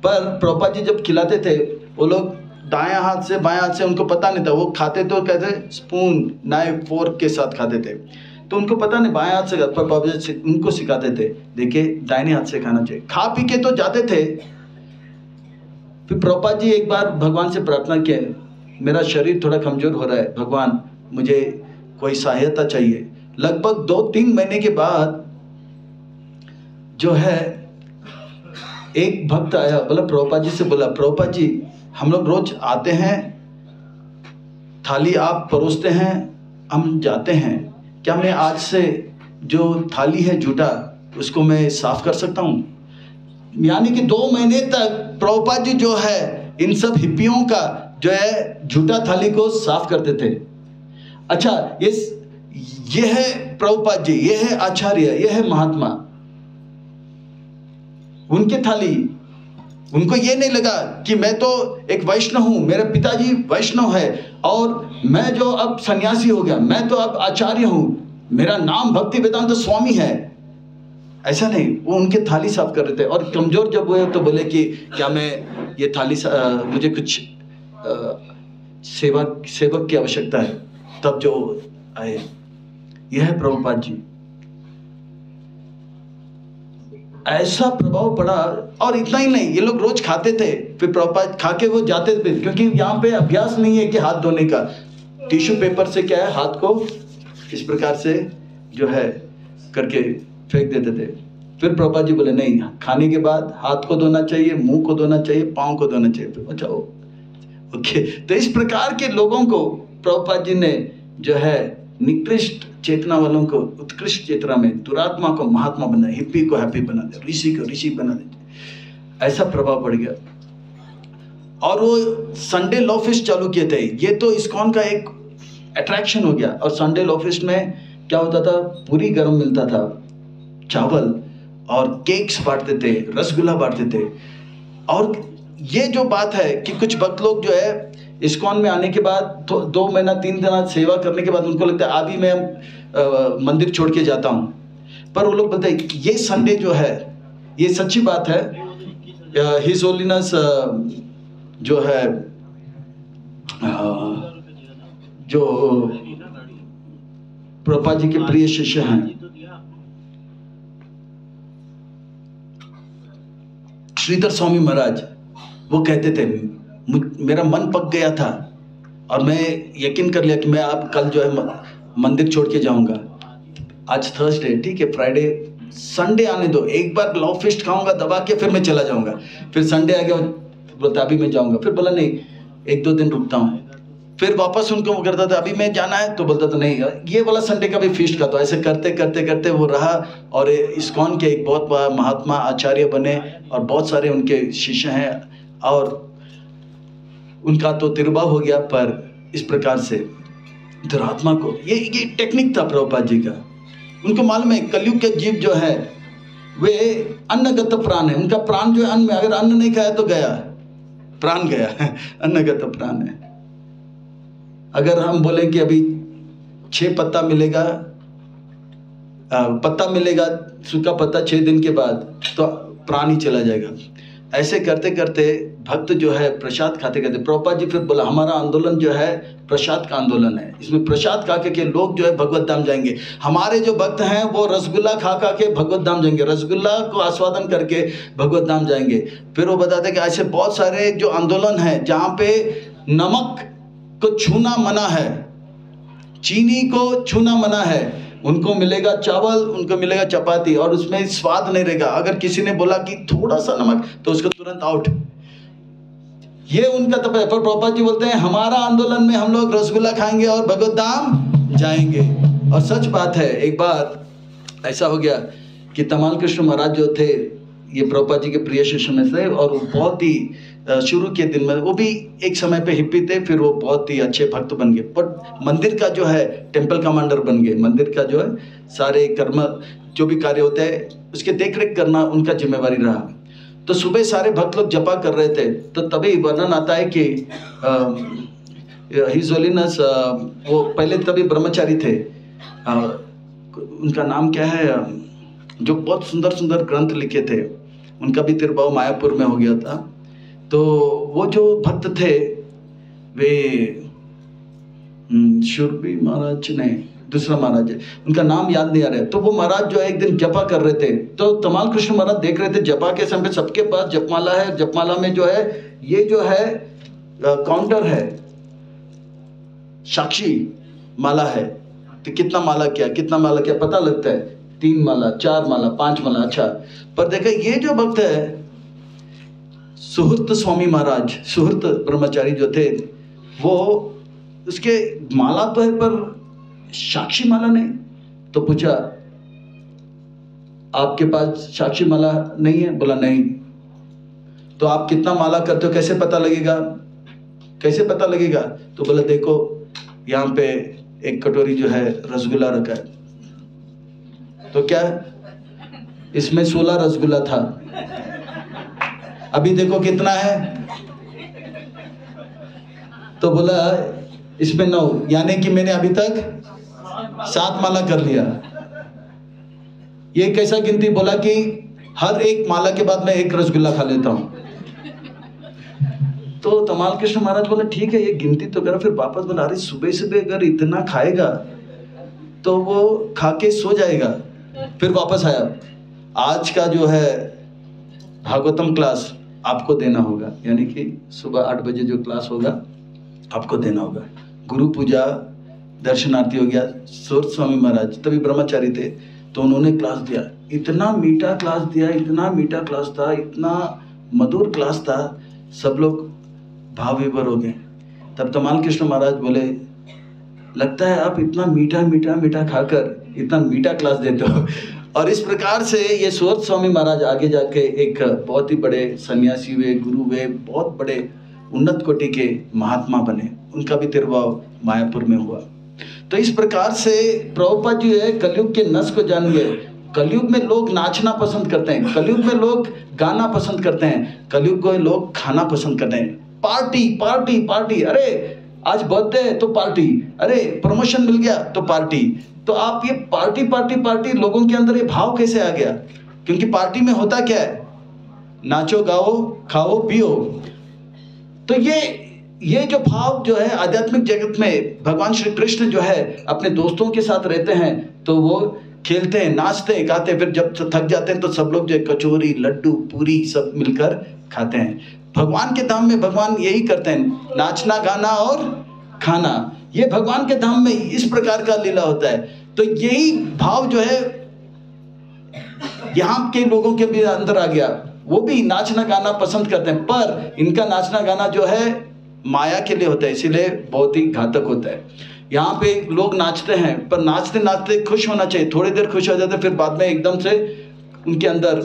पर प्रभुपाद जी जब खिलाते थे, वो लोग दायां हाथ से बायां हाथ से, उनको पता नहीं था, वो खाते तो कहते स्पून नाइफ फोर्क के साथ खाते थे, तो उनको पता नहीं बाएं हाथ से, प्रभुपाद जी उनको सिखाते थे, देखिए दाहिने हाथ से खाना चाहिए। खा पी के तो जाते थे। फिर प्रभुपाद जी एक बार भगवान से प्रार्थना किया, मेरा शरीर थोड़ा कमजोर हो रहा है, भगवान मुझे कोई सहायता चाहिए। लगभग 2-3 महीने के बाद जो है एक भक्त आया, बोला प्रभुपाद जी से, बोला प्रभुपाद जी हम लोग रोज आते हैं, थाली आप परोसते हैं, हम जाते हैं, क्या मैं आज से जो थाली है जूठा उसको मैं साफ कर सकता हूँ? यानी कि 2 महीने तक प्रभुपाद जी जो है इन सब हिप्पियों का जो है झूठा थाली को साफ करते थे। अच्छा, ये है प्रभुपाद जी, ये है आचार्य, ये है महात्मा। उनके थाली, उनको ये नहीं लगा कि मैं तो एक वैष्णव हूं, मेरे पिताजी वैष्णव है और मैं जो अब सन्यासी हो गया, मैं तो अब आचार्य हूं, मेरा नाम भक्ति वेदांत स्वामी है। ऐसा नहीं, वो उनके थाली साफ कर रहे थे। और कमजोर जब हुए तो बोले कि क्या मैं ये थाली मुझे कुछ सेवक की आवश्यकता है। तब जो आए, यह है प्रभुपाद जी। ऐसा प्रभाव पड़ा। और इतना ही नहीं, ये लोग रोज खाते थे, फिर प्रभुपाद खा के वो जाते थे, क्योंकि यहाँ पे अभ्यास नहीं है कि हाथ धोने का। टिश्यू पेपर से क्या है, हाथ को इस प्रकार से जो है करके फेंक देते थे। फिर प्रभुपाद जी बोले नहीं, खाने के बाद हाथ को धोना चाहिए, मुंह को धोना चाहिए, पाँव को धोना चाहिए। फिर अच्छा ओके। तो इस प्रकार के लोगों को प्रभुपाद जी ने जो है निकृष्ट चेतना वालों को उत्कृष्ट चेतना में, दुरात्मा को महात्मा बना, हिप्पी को हैप्पी बना दे, ऋषि को ऋषि बना दे। ऐसा प्रभाव पड़ गया। और वो संडे लॉ फेस्ट चालू किए थे। ये तो इस्कॉन का एक अट्रैक्शन हो गया। और संडे लॉ फेस्ट में क्या होता था, पूरी गरम मिलता था, चावल, और केक्स बांटते थे, रसगुल्ला बांटते थे। और ये जो बात है कि कुछ भक्त लोग जो है इस्कॉन में आने के बाद तो 2 महीना 3 दिन सेवा करने के बाद उनको लगता है अभी मैं मंदिर छोड़ के जाता हूँ। पर वो लोग बोलते हैं ये संडे जो है, ये सच्ची बात है। हिज होलीनेस जो है जो प्रभुपाद जी के प्रिय शिष्य हैं, श्रीधर स्वामी महाराज, वो कहते थे मेरा मन पक गया था और मैं यकीन कर लिया कि मैं अब कल जो है मंदिर छोड़ के जाऊंगा। आज थर्सडे, ठीक है, फ्राइडे, संडे आने दो, एक बार लॉ फेस्ट खाऊंगा दबा के, फिर मैं चला जाऊंगा। फिर संडे आ गया, बोलता अभी मैं जाऊंगा। फिर बोला नहीं, 1-2 दिन रुकता हूँ। फिर वापस उनको वो करता था अभी मैं जाना है, तो बोलता था नहीं ये वाला संडे का भी फीस्ट का। तो ऐसे करते करते करते वो रहा और इस्कॉन के एक बहुत बड़ा महात्मा आचार्य बने और बहुत सारे उनके शिष्य हैं और उनका तो तिरबा हो गया। पर इस प्रकार से दुरात्मा को ये टेक्निक था प्रभुपाद जी का। उनको मालूम है कलयुग के जीव जो है वे अन्नगत प्राण है। उनका प्राण जो है अन्न में, अगर अन्न नहीं खाया तो गया प्राण, गया अन्नगत प्राण है। अगर हम बोले कि अभी 6 पत्ता मिलेगा, पत्ता मिलेगा सूखा पत्ता 6 दिन के बाद, तो प्राण ही चला जाएगा। ऐसे करते करते भक्त जो है प्रसाद खाते खाते, प्रभुपाद जी फिर बोला हमारा आंदोलन जो है प्रसाद का आंदोलन है, इसमें प्रसाद खा के लोग जो है भगवत धाम जाएंगे। हमारे जो भक्त हैं वो रसगुल्ला खा खा के भगवत धाम जाएंगे, रसगुल्ला को आस्वादन करके भगवत धाम जाएंगे। फिर वो बताते कि ऐसे बहुत सारे जो आंदोलन है जहाँ पे नमक को छूना मना है, चीनी को छूना मना है, उनको मिलेगा चावल, उनको मिलेगा चपाती और उसमें स्वाद नहीं रहेगा। अगर किसी ने बोला कि थोड़ा सा नमक, तो उसको तुरंत आउट। ये उनका तप है। पर प्रभुपाद जी बोलते हैं हमारा आंदोलन में हम लोग रसगुल्ला खाएंगे और भगवत धाम जाएंगे। और सच बात है, एक बार ऐसा हो गया कि तमाल कृष्ण महाराज जो थे ये प्रभुपाद जी के प्रिय शिष्य में थे और वो बहुत ही शुरू के दिन में, वो भी एक समय पे हिप्पी थे, फिर वो बहुत ही अच्छे भक्त बन गए। पर मंदिर का जो है टेम्पल कमांडर बन गए। मंदिर का जो है सारे कर्म जो भी कार्य होते हैं उसके देख रेख करना उनका जिम्मेवारी रहा। तो सुबह सारे भक्त लोग जपा कर रहे थे, तो तभी वर्णन आता है कि हिज होलीनेस वो पहले तभी ब्रह्मचारी थे, उनका नाम क्या है, जो बहुत सुंदर सुंदर ग्रंथ लिखे थे, उनका भी तिरभाव मायापुर में हो गया था। तो वो जो भक्त थे वे शुरबी महाराज ने, दूसरा महाराज है, उनका नाम याद नहीं आ रहा है। तो वो महाराज जो है एक दिन जपा कर रहे थे, तो तमाल कृष्ण महाराज देख रहे थे जपा के समय सबके पास जपमाला है, जपमाला में जो है ये जो है काउंटर है, साक्षी माला है, तो कितना माला क्या पता लगता है, 3 माला, 4 माला, 5 माला। अच्छा, पर देखा ये जो भक्त है सुहृत स्वामी महाराज, सुहृत ब्रह्मचारी जो थे, वो उसके माला तो है पर साक्षी माला नहीं। तो पूछा आपके पास साक्षी माला नहीं है? बोला नहीं। तो आप कितना माला करते हो, कैसे पता लगेगा? कैसे पता लगेगा? तो बोला देखो यहाँ पे एक कटोरी जो है रसगुल्ला रखा है। तो क्या इसमें 16 रसगुल्ला था, अभी देखो कितना है। तो बोला इसमें 9, यानी कि मैंने अभी तक 7 माला कर लिया। ये कैसा गिनती? बोला कि हर एक माला के बाद मैं एक रसगुल्ला खा लेता हूं। तो तमाल कृष्ण महाराज बोले ठीक है ये गिनती तो करो। फिर वापस बोला अरे सुबह सुबह अगर इतना खाएगा तो वो खा के सो जाएगा। फिर वापस आया, आज का जो है भागवतम क्लास आपको देना होगा, यानी कि सुबह 8 बजे जो क्लास होगा आपको देना होगा। गुरु पूजा दर्शनार्थी हो गया। सूरत स्वामी महाराज तभी ब्रह्मचारी थे, तो उन्होंने क्लास दिया। इतना मीठा क्लास दिया, इतना मीठा क्लास था, इतना मधुर क्लास था, सब लोग भाव विभोर हो गए। तब तमाल कृष्ण महाराज बोले लगता है आप इतना मीठा मीठा मीठा खाकर इतना मीठा क्लास देते हो। और इस प्रकार से ये सूरत स्वामी महाराज आगे जाके एक बहुत ही बड़े सन्यासी हुए, गुरु हुए, बहुत बड़े उन्नत कोटि के महात्मा बने। उनका भी तिरुभाव मायापुर में हुआ। तो इस प्रकार से प्रभुपाद जी है कलयुग के नस को जान गए। कलयुग में लोग नाचना पसंद करते हैं, कलयुग में लोग गाना पसंद करते हैं, कलयुग में लोग खाना पसंद करते हैं। पार्टी पार्टी पार्टी, अरे आज बर्थडे है तो पार्टी, अरे प्रमोशन मिल गया तो पार्टी। तो आप ये पार्टी पार्टी पार्टी, लोगों के अंदर ये भाव कैसे आ गया? क्योंकि पार्टी में होता क्या है? नाचो गाओ खाओ पियो। तो ये जो भाव जो है आध्यात्मिक जगत में, भगवान श्री कृष्ण जो है अपने दोस्तों के साथ रहते हैं तो वो खेलते हैं, नाचते हैं, गाते हैं। फिर जब थक जाते हैं तो सब लोग जो कचौरी लड्डू पूरी सब मिलकर खाते हैं। भगवान के धाम में भगवान यही करते हैं, नाचना गाना और खाना। ये भगवान के धाम में इस प्रकार का लीला होता है। तो यही भाव जो है यहाँ के लोगों के भी अंदर आ गया। वो भी नाचना गाना पसंद करते हैं, पर इनका नाचना गाना जो है माया के लिए होता है, इसीलिए बहुत ही घातक होता है। यहाँ पे लोग नाचते हैं, पर नाचते नाचते खुश होना चाहिए, थोड़ी देर खुश हो जाते हैं, फिर बाद में एकदम से उनके अंदर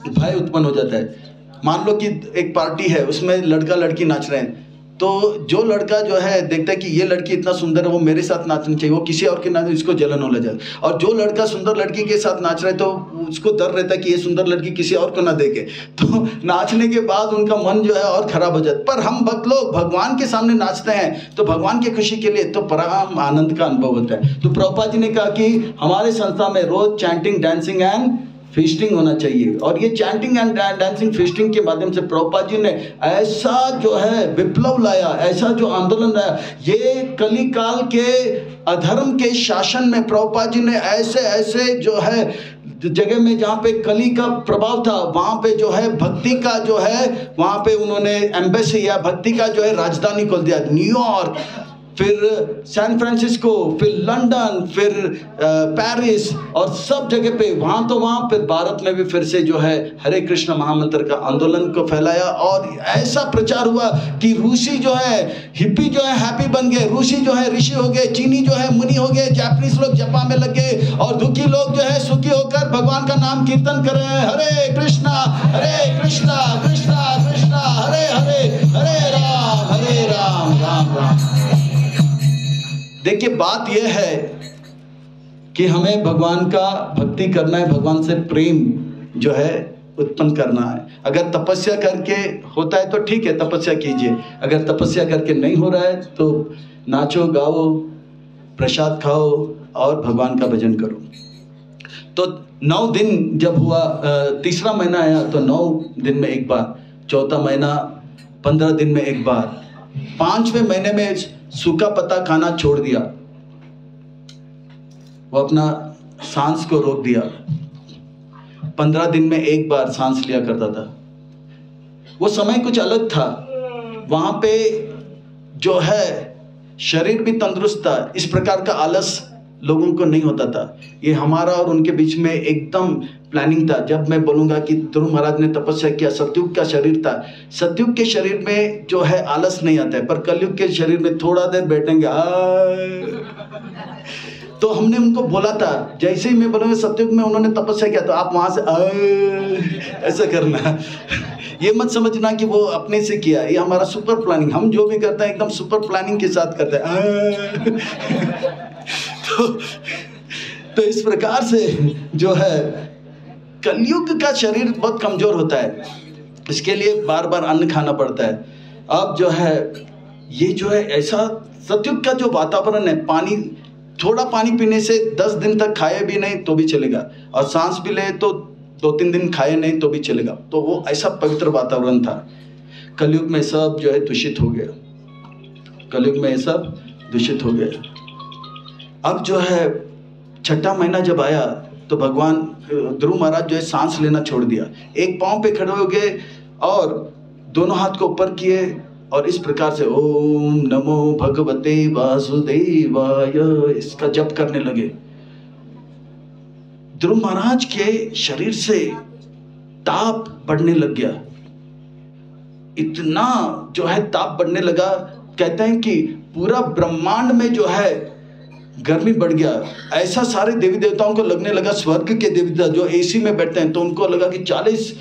भय उत्पन्न हो जाता है। मान लो कि एक पार्टी है, उसमें लड़का लड़की नाच रहे हैं, तो जो लड़का जो है देखता है कि ये लड़की इतना सुंदर है, वो मेरे साथ नाचनी चाहिए, वो किसी और के नाच, इसको जलन हो जाए। और जो लड़का सुंदर लड़की के साथ नाच रहा है तो उसको डर रहता है कि ये सुंदर लड़की किसी और को ना देखे, तो नाचने के बाद उनका मन जो है और खराब हो जाता है। पर हम भक्त लोग भगवान के सामने नाचते हैं तो भगवान की खुशी के लिए तो परम आनंद का अनुभव होता है। तो प्रभुपाद जी ने कहा कि हमारे संस्था में रोज चैंटिंग डांसिंग एंड फीस्टिंग होना चाहिए। और ये चैंटिंग एंड डांसिंग फीस्टिंग के माध्यम से प्रभुपाद जी ने ऐसा जो है विप्लव लाया, ऐसा जो आंदोलन लाया। ये कली काल के अधर्म के शासन में प्रभुपाद जी ने ऐसे ऐसे जो है जगह में जहाँ पे कली का प्रभाव था, वहाँ पे जो है भक्ति का जो है वहाँ पे उन्होंने एम्बेसी या भक्ति का जो है राजधानी खोल दिया। न्यूयॉर्क, फिर सैन फ्रांसिस्को, फिर लंदन, फिर पेरिस और सब जगह पे वहाँ तो वहाँ, फिर भारत में भी फिर से जो है हरे कृष्ण महामंत्र का आंदोलन को फैलाया। और ऐसा प्रचार हुआ कि रूसी जो है हिप्पी जो है हैप्पी बन गए, रूसी जो है ऋषि हो गए, चीनी जो है मुनि हो गए, जापानीज लोग जपा में लग गए, और दुखी लोग जो है सुखी होकर भगवान का नाम कीर्तन कर रहे हैं। हरे कृष्णा कृष्णा कृष्णा हरे हरे, हरे राम राम राम। देखिए बात यह है कि हमें भगवान का भक्ति करना है, भगवान से प्रेम जो है उत्पन्न करना है। अगर तपस्या करके होता है तो ठीक है, तपस्या कीजिए। अगर तपस्या करके नहीं हो रहा है तो नाचो गाओ, प्रसाद खाओ और भगवान का भजन करो। तो 9 दिन जब हुआ, तीसरा महीना आया तो 9 दिन में एक बार, चौथा महीना 15 दिन में एक बार, 5वें महीने में सूखा पत्ता खाना छोड़ दिया, वो अपना सांस को रोक दिया। 15 दिन में एक बार सांस लिया करता था। वो समय कुछ अलग था, वहां पे जो है शरीर भी तंदुरुस्त था, इस प्रकार का आलस लोगों को नहीं होता था। ये हमारा और उनके बीच में एकदम प्लानिंग था। जब मैं बोलूँगा कि ध्रुव महाराज ने तपस्या किया, सतयुग का शरीर था, सतयुग के शरीर में जो है आलस नहीं आता है, पर कलयुग के शरीर में थोड़ा देर बैठेंगे तो हमने उनको बोला था, जैसे ही मैं बोलूँगा सतयुग में उन्होंने तपस्या किया तो आप वहाँ से ऐसा करना। ये मत समझना कि वो अपने से किया, ये हमारा सुपर प्लानिंग, हम जो भी करते हैं एकदम सुपर प्लानिंग के साथ करते हैं। तो इस प्रकार से जो है कलयुग का शरीर बहुत कमजोर होता है, इसके लिए बार बार अन्न खाना पड़ता है। अब जो है ये जो है ऐसा सतयुग का जो वातावरण है, पानी, थोड़ा पानी पीने से 10 दिन तक खाए भी नहीं तो भी चलेगा, और सांस भी ले तो 2-3 दिन खाए नहीं तो भी चलेगा। तो वो ऐसा पवित्र वातावरण था। कलयुग में सब जो है दूषित हो गया, कलयुग में सब दूषित हो गया। अब जो है 6ठा महीना जब आया तो भगवान ध्रुव महाराज जो है सांस लेना छोड़ दिया, एक पांव पे खड़े हो गए और दोनों हाथ को ऊपर किए और इस प्रकार से ओम नमो भगवते वासुदेवाय इसका जप करने लगे। ध्रुव महाराज के शरीर से ताप बढ़ने लग गया, इतना जो है ताप बढ़ने लगा, कहते हैं कि पूरा ब्रह्मांड में जो है गर्मी बढ़ गया। ऐसा सारे देवी देवताओं को लगने लगा, स्वर्ग के देवी देवता जो एसी में बैठते हैं तो उनको लगा कि 40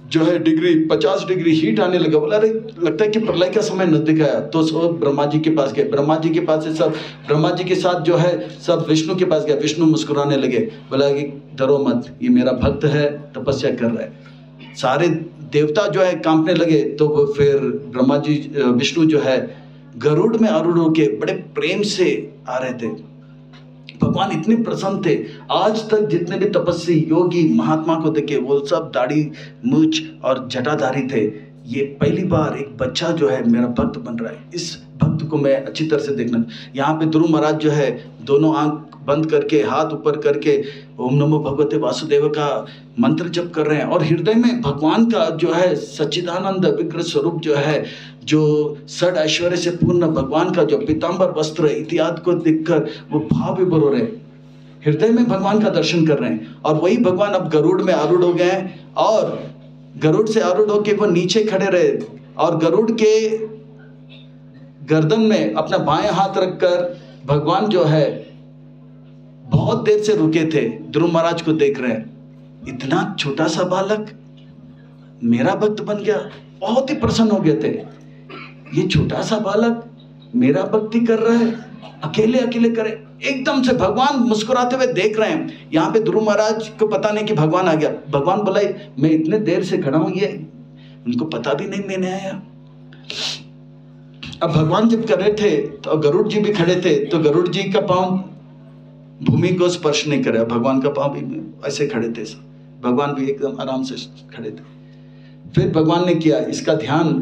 जो है डिग्री 50 डिग्री हीट आने लगा। बोला अरे लगता है कि प्रलय का समय नजदीक आया। तो सब ब्रह्मा जी के पास गए, ब्रह्मा जी के पास से सब ब्रह्मा जी के साथ जो है सब विष्णु के पास गए। विष्णु मुस्कुराने लगे, बोला कि डरो मत, ये मेरा भक्त है, तपस्या कर रहा है। सारे देवता जो है कांपने लगे। तो फिर ब्रह्मा जी विष्णु जो है गरुड़ में आरूढ़ होके बड़े प्रेम से आ रहे थे। भगवान इतने प्रसन्न थे, आज तक जितने भी तपस्वी योगी महात्मा को देखे वो सब दाढ़ी मूछ और जटाधारी थे। ये पहली बार एक बच्चा जो है मेरा भक्त बन रहा है, इस भक्त को मैं अच्छी तरह से देखना। यहाँ पे ध्रुव महाराज जो है दोनों आंख बंद करके हाथ ऊपर करके ओम नमो भगवते वासुदेव का मंत्र जप कर रहे हैं और हृदय में भगवान का जो है सच्चिदानंद विग्रह स्वरूप जो है, जो षड ऐश्वर्य से पूर्ण भगवान का जो पीतांबर वस्त्र इत्यादि को देखकर वो भाव विभोर हो रहे हैं, हृदय में भगवान का दर्शन कर रहे हैं। और वही भगवान अब गरुड़ में आरूढ़ हो गए हैं और गरुड़ से आरूढ़ होकर वो नीचे खड़े रहे और गरुड़ के गर्दन में अपना बाएं हाथ रखकर भगवान जो है बहुत देर से रुके थे, ध्रुव महाराज को देख रहे हैं। इतना छोटा सा बालक मेरा भक्त बन गया, बहुत ही प्रसन्न हो गए थे। ये छोटा सा बालक मेरा भक्ति कर रहा है, अकेले अकेले करे। एकदम से भगवान मुस्कुराते हुए देख रहे हैं। यहाँ पे ध्रुव महाराज को पता नहीं कि भगवान आ गया। भगवान बोला मैं इतने देर से खड़ा हूं, ये उनको पता भी नहीं मैंने आया। अब भगवान जब कर रहे थे तो गरुड़ जी भी खड़े थे, तो गरुड़ जी का पांव भूमि को स्पर्श नहीं करे, भगवान का पांव भी ऐसे खड़े थे, भगवान भी एकदम आराम से खड़े थे। फिर भगवान ने किया इसका ध्यान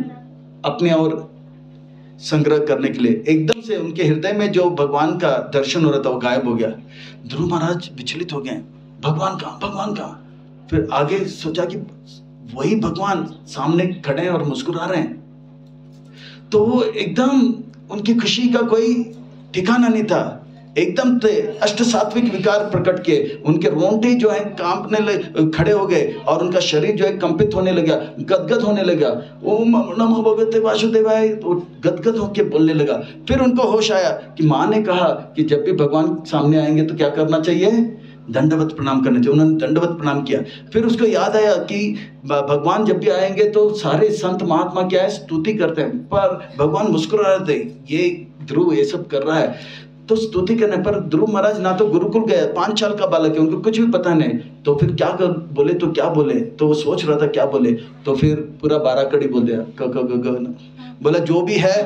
अपने और संग्रह करने के लिए, एकदम से उनके हृदय में जो भगवान का दर्शन हो रहा था वो गायब हो गया। ध्रुव महाराज विचलित हो गए, भगवान कहाँ, भगवान कहाँ। फिर आगे सोचा कि वही भगवान सामने खड़े हैं और मुस्कुरा रहे हैं। तो वो एकदम उनकी खुशी का कोई ठिकाना नहीं था, एकदम से अष्ट सात्विक विकार प्रकट किए, उनके रोंगटे जो है कांपने खड़े हो गए और उनका शरीर जो है कंपित होने लगा, गदगद होने लगा। ओम नमो भगवते वासुदेवाय, तो गदगद होके बोलने लगा। फिर उनको होश आया कि माँ ने कहा कि जब भी भगवान सामने आएंगे तो क्या करना चाहिए, दंडवत प्रणाम करना चाहिए। उन्होंने दंडवत प्रणाम किया। फिर उसको याद आया कि भगवान जब भी आएंगे तो सारे संत महात्मा क्या है स्तुति करते हैं, पर भगवान मुस्कुरा रहे थे, ये ध्रुव ये सब कर रहा है तो स्तुति करने पर। ध्रुव महाराज ना तो गुरुकुल गए, 5 साल का बालक है, उनको कुछ भी पता नहीं, तो फिर क्या कर बोले तो क्या बोले, तो वो सोच रहा था क्या बोले, तो फिर पूरा 12 कड़ी बोल दिया, क बोला जो भी है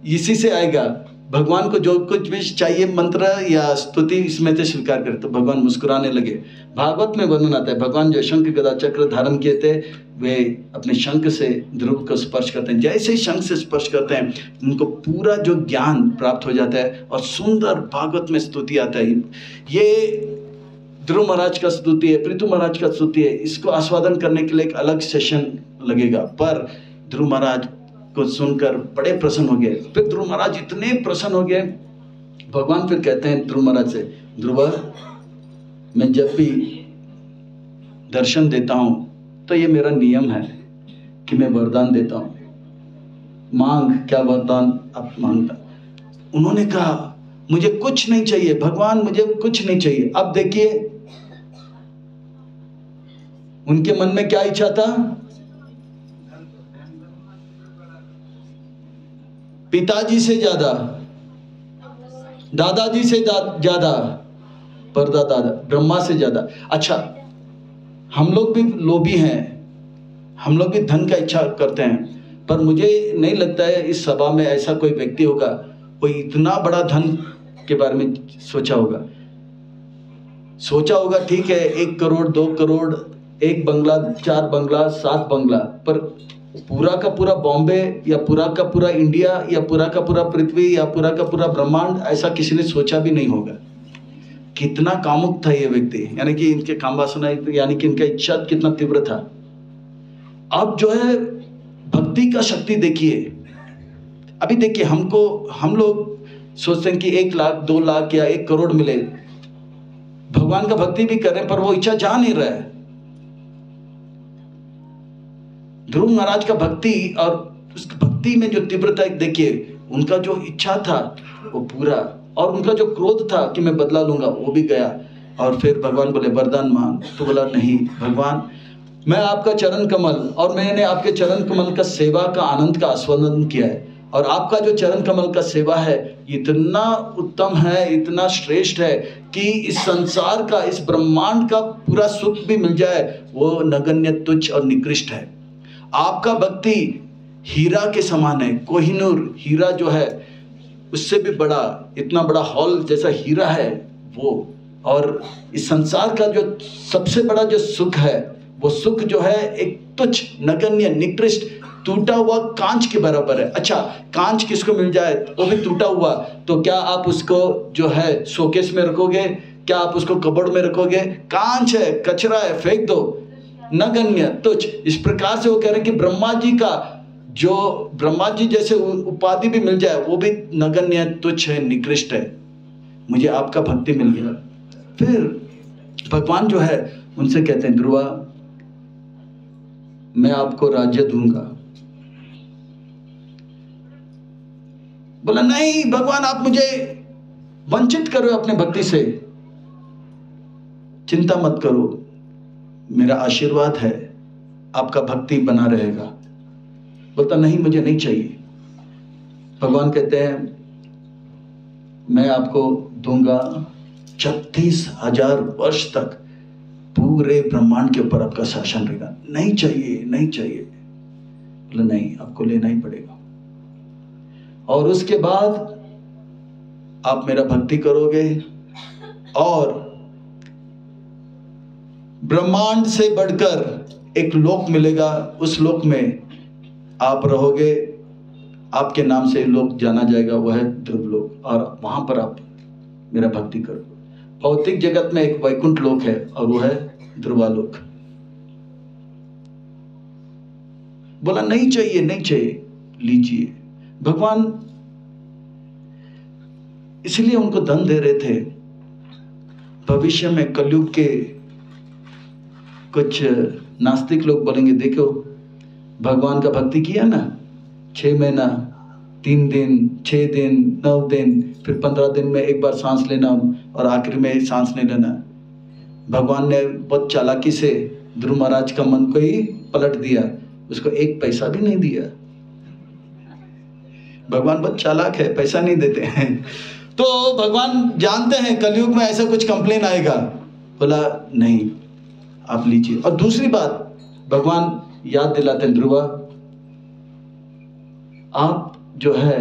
इसी से आएगा, भगवान को जो कुछ भी चाहिए मंत्र या स्तुति इसमें से स्वीकार करे। तो भगवान मुस्कुराने लगे। भागवत में वर्णन आता है भगवान जो शंख गदा चक्र धारण किए थे वे अपने शंख से ध्रुव को स्पर्श करते हैं। जैसे ही शंख से स्पर्श करते हैं उनको पूरा जो ज्ञान प्राप्त हो जाता है और सुंदर भागवत में स्तुति आता है। ये ध्रुव महाराज का स्तुति है, पृथु महाराज का स्तुति है। इसको आस्वादन करने के लिए एक अलग सेशन लगेगा, पर ध्रुव महाराज को सुनकर बड़े प्रसन्न हो गए। फिर ध्रुव महाराज इतने प्रसन्न हो गए भगवान फिर कहते हैं ध्रुव महाराज से, ध्रुव मैं जब भी दर्शन देता हूं तो ये मेरा नियम है कि मैं वरदान देता हूं, मांग क्या वरदान आप मांगता। उन्होंने कहा मुझे कुछ नहीं चाहिए भगवान, मुझे कुछ नहीं चाहिए। अब देखिए उनके मन में क्या इच्छा था, पिताजी से ज्यादा, दादाजी से ज्यादा, परदादा ब्रह्मा से ज्यादा। अच्छा हम लोग भी लोभी हैं, हम लोग भी धन का इच्छा करते हैं, पर मुझे नहीं लगता है इस सभा में ऐसा कोई व्यक्ति होगा कोई इतना बड़ा धन के बारे में सोचा होगा। ठीक है 1 करोड़ 2 करोड़, 1 बंगला 4 बंगला 7 बंगला, पर पूरा का पूरा बॉम्बे या पूरा का पूरा इंडिया या पूरा का पूरा पृथ्वी या पूरा का पूरा ब्रह्मांड, ऐसा किसी ने सोचा भी नहीं होगा। कितना कामुक था ये व्यक्ति, यानी कि इनके काम वासना, यानी कि इनका इच्छा कितना तीव्र था। अब जो है भक्ति का शक्ति देखिए। अभी देखिए हम लोग सोचते हैं कि 1 लाख 2 लाख या 1 करोड़ मिले, भगवान का भक्ति भी कर रहे हैं पर वो इच्छा जा नहीं रहा है। ध्रुव महाराज का भक्ति और उस भक्ति में जो तीव्रता देखिए, उनका जो इच्छा था वो पूरा, और उनका जो क्रोध था कि मैं बदला लूंगा वो भी गया। और फिर भगवान बोले वरदान मांग, तो बोला नहीं भगवान मैं आपका चरण कमल, और मैंने आपके चरण कमल का सेवा का आनंद का आस्वादन किया है, और आपका जो चरण कमल का सेवा है इतना उत्तम है, इतना श्रेष्ठ है कि इस संसार का, इस ब्रह्मांड का पूरा सुख भी मिल जाए वो नगण्य तुच्छ और निकृष्ट है। आपका भक्ति हीरा के समान है, कोहिनूर हीरा जो है उससे भी बड़ा, इतना बड़ा हॉल जैसा हीरा है वो। और इस संसार का जो सबसे बड़ा जो सुख है वो सुख जो है एक तुच्छ नगण्य निकृष्ट टूटा हुआ कांच के बराबर है। अच्छा कांच किसको मिल जाए वो भी टूटा हुआ, तो क्या आप उसको जो है शोकेस में रखोगे, क्या आप उसको कबर्ड में रखोगे? कांच है, कचरा है, फेंक दो, नगण्य तुच्छ। इस प्रकार से वो कह रहे हैं कि ब्रह्मा जी का जो ब्रह्मा जी जैसे उपाधि भी मिल जाए वो भी नगण्य तुच्छ है, निकृष्ट है। मुझे आपका भक्ति मिल गया। फिर भगवान जो है उनसे कहते हैं ध्रुवा मैं आपको राज्य दूंगा। बोला नहीं भगवान आप मुझे वंचित करो अपने भक्ति से, चिंता मत करो, मेरा आशीर्वाद है, आपका भक्ति बना रहेगा। बोलता नहीं मुझे नहीं चाहिए। भगवान कहते हैं मैं आपको दूंगा 36,000 वर्ष तक पूरे ब्रह्मांड के ऊपर आपका शासन रहेगा। नहीं चाहिए, नहीं चाहिए। बोला नहीं आपको लेना ही पड़ेगा, और उसके बाद आप मेरा भक्ति करोगे और ब्रह्मांड से बढ़कर एक लोक मिलेगा, उस लोक में आप रहोगे, आपके नाम से लोक जाना जाएगा, वह है ध्रुव लोक, और वहां पर आप मेरा भक्ति करो। भौतिक जगत में एक वैकुंठ लोक है और वो है ध्रुवालोक। बोला नहीं चाहिए, नहीं चाहिए, लीजिए। भगवान इसलिए उनको धन दे रहे थे। भविष्य में कलयुग के कुछ नास्तिक लोग बोलेंगे देखो भगवान का भक्ति किया ना, 6 महीना, 3 दिन, 6 दिन, 9 दिन, फिर 15 दिन में एक बार सांस लेना और आखिर में सांस नहीं लेना। भगवान ने बहुत चालाकी से ध्रुव महाराज का मन को ही पलट दिया, उसको 1 पैसा भी नहीं दिया। भगवान बहुत चालाक है, पैसा नहीं देते हैं। तो भगवान जानते हैं कलयुग में ऐसा कुछ कंप्लेन आएगा। बोला नहीं आप लीजिए। और दूसरी बात भगवान याद दिलाते हैं ध्रुवा आप जो है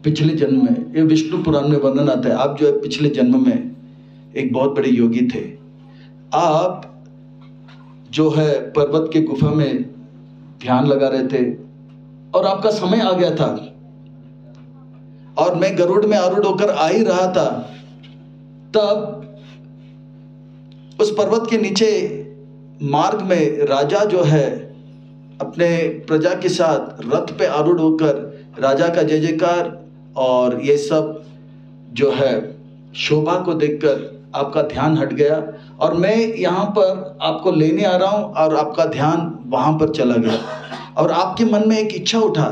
पिछले जन्म में, ये विष्णु पुराण में वर्णन आता है, आप जो है पिछले जन्म में एक बहुत बड़े योगी थे। आप जो है पर्वत के गुफा में ध्यान लगा रहे थे और आपका समय आ गया था और मैं गरुड़ में आरूढ़ होकर आ ही रहा था। तब उस पर्वत के नीचे मार्ग में राजा जो है अपने प्रजा के साथ रथ पे आरूढ़ होकर राजा का जय जयकार और ये सब जो है शोभा को देखकर आपका ध्यान हट गया और मैं यहाँ पर आपको लेने आ रहा हूँ और आपका ध्यान वहाँ पर चला गया और आपके मन में एक इच्छा उठा,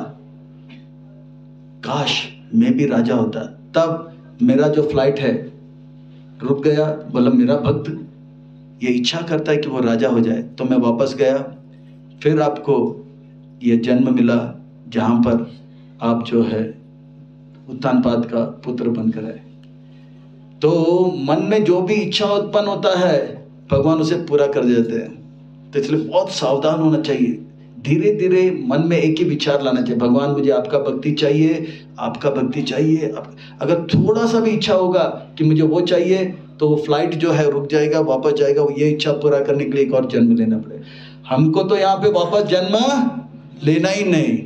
काश मैं भी राजा होता। तब मेरा जो फ्लाइट है रुक गया। बोला मेरा भक्त ये इच्छा करता है कि वो राजा हो जाए, तो मैं वापस गया। फिर आपको ये जन्म मिला जहाँ पर आप जो है उत्तानपाद का पुत्र बनकर आए। तो मन में जो भी इच्छा उत्पन्न होता है भगवान उसे पूरा कर देते हैं। तो इसलिए बहुत सावधान होना चाहिए। धीरे धीरे मन में एक ही विचार लाना चाहिए, भगवान मुझे आपका भक्ति चाहिए, आपका भक्ति चाहिए। अगर थोड़ा सा भी इच्छा होगा कि मुझे वो चाहिए तो वो फ्लाइट जो है रुक जाएगा, वापस जाएगा। ये इच्छा पूरा करने के लिए एक और जन्म लेना पड़ेगा। हमको तो यहाँ पे वापस जन्म लेना ही नहीं।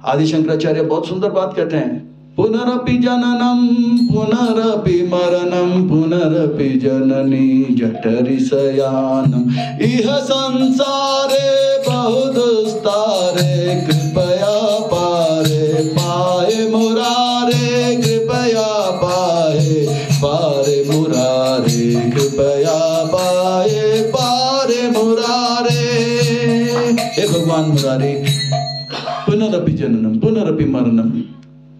आदि शंकराचार्य बहुत सुंदर बात कहते हैं, पुनरपि जननम पुनरपि मरणम पुनरपि जननी जठरि शयानम इह संसारे बहुदुस्तारे कृपया पारे पाए मुरारे कृपया पाए पारे मुरारे कृपया पाए पारे मुरारे। हे भगवान मुरारी, पुनरपि जननम पुनरपि मरणम,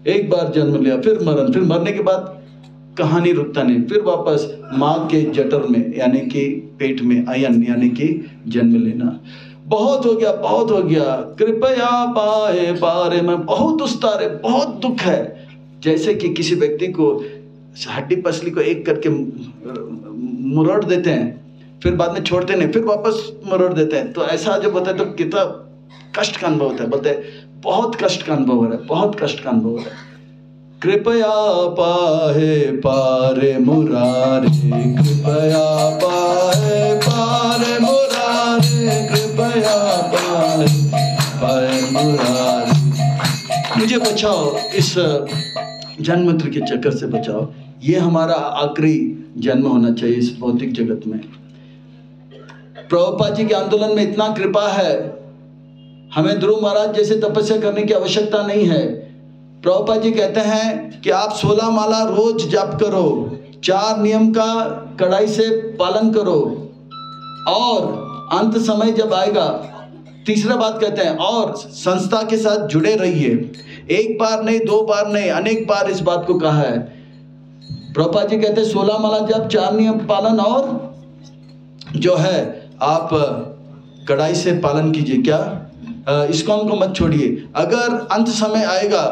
एक बार जन्म लिया फिर मरण, फिर मरने के बाद कहानी रुकता नहीं, फिर वापस माँ के जठर में यानी कि पेट में अयन यानी कि जन्म लेना। बहुत हो गया, बहुत हो गया, कृपया पाए पारे में बहुत उस्तारे, बहुत दुख है। जैसे कि किसी व्यक्ति को हड्डी पसली को एक करके मुरड़ देते हैं, फिर बाद में छोड़ते नहीं, फिर वापस मुरड़ देते हैं। तो ऐसा जब होता है तो कितना कष्ट का अनुभव होता है। बोलते हैं बहुत कष्ट का अनुभव हो रहा है, बहुत कष्ट का अनुभव हो रहा है। कृपया पाहे पारे मुरारे कृपया पाहे पारे मुरारे कृपया पाहे पारे मुरारे। मुझे बचाओ, इस जन्म मृत्यु के चक्कर से बचाओ। ये हमारा आखिरी जन्म होना चाहिए इस भौतिक जगत में। प्रभुपाद जी के आंदोलन में इतना कृपा है, हमें ध्रुव महाराज जैसे तपस्या करने की आवश्यकता नहीं है। प्रभुपाद जी कहते हैं कि आप 16 माला रोज जप करो, 4 नियम का कड़ाई से पालन करो और अंत समय जब आएगा, तीसरा बात कहते हैं और संस्था के साथ जुड़े रहिए। एक बार नहीं, 2 बार नहीं, अनेक बार इस बात को कहा है। प्रभुपाद जी कहते हैं 16 माला जप, 4 नियम पालन और जो है आप कड़ाई से पालन कीजिए। क्या इस्कॉन को मत छोड़िए। अगर अंत समय आएगा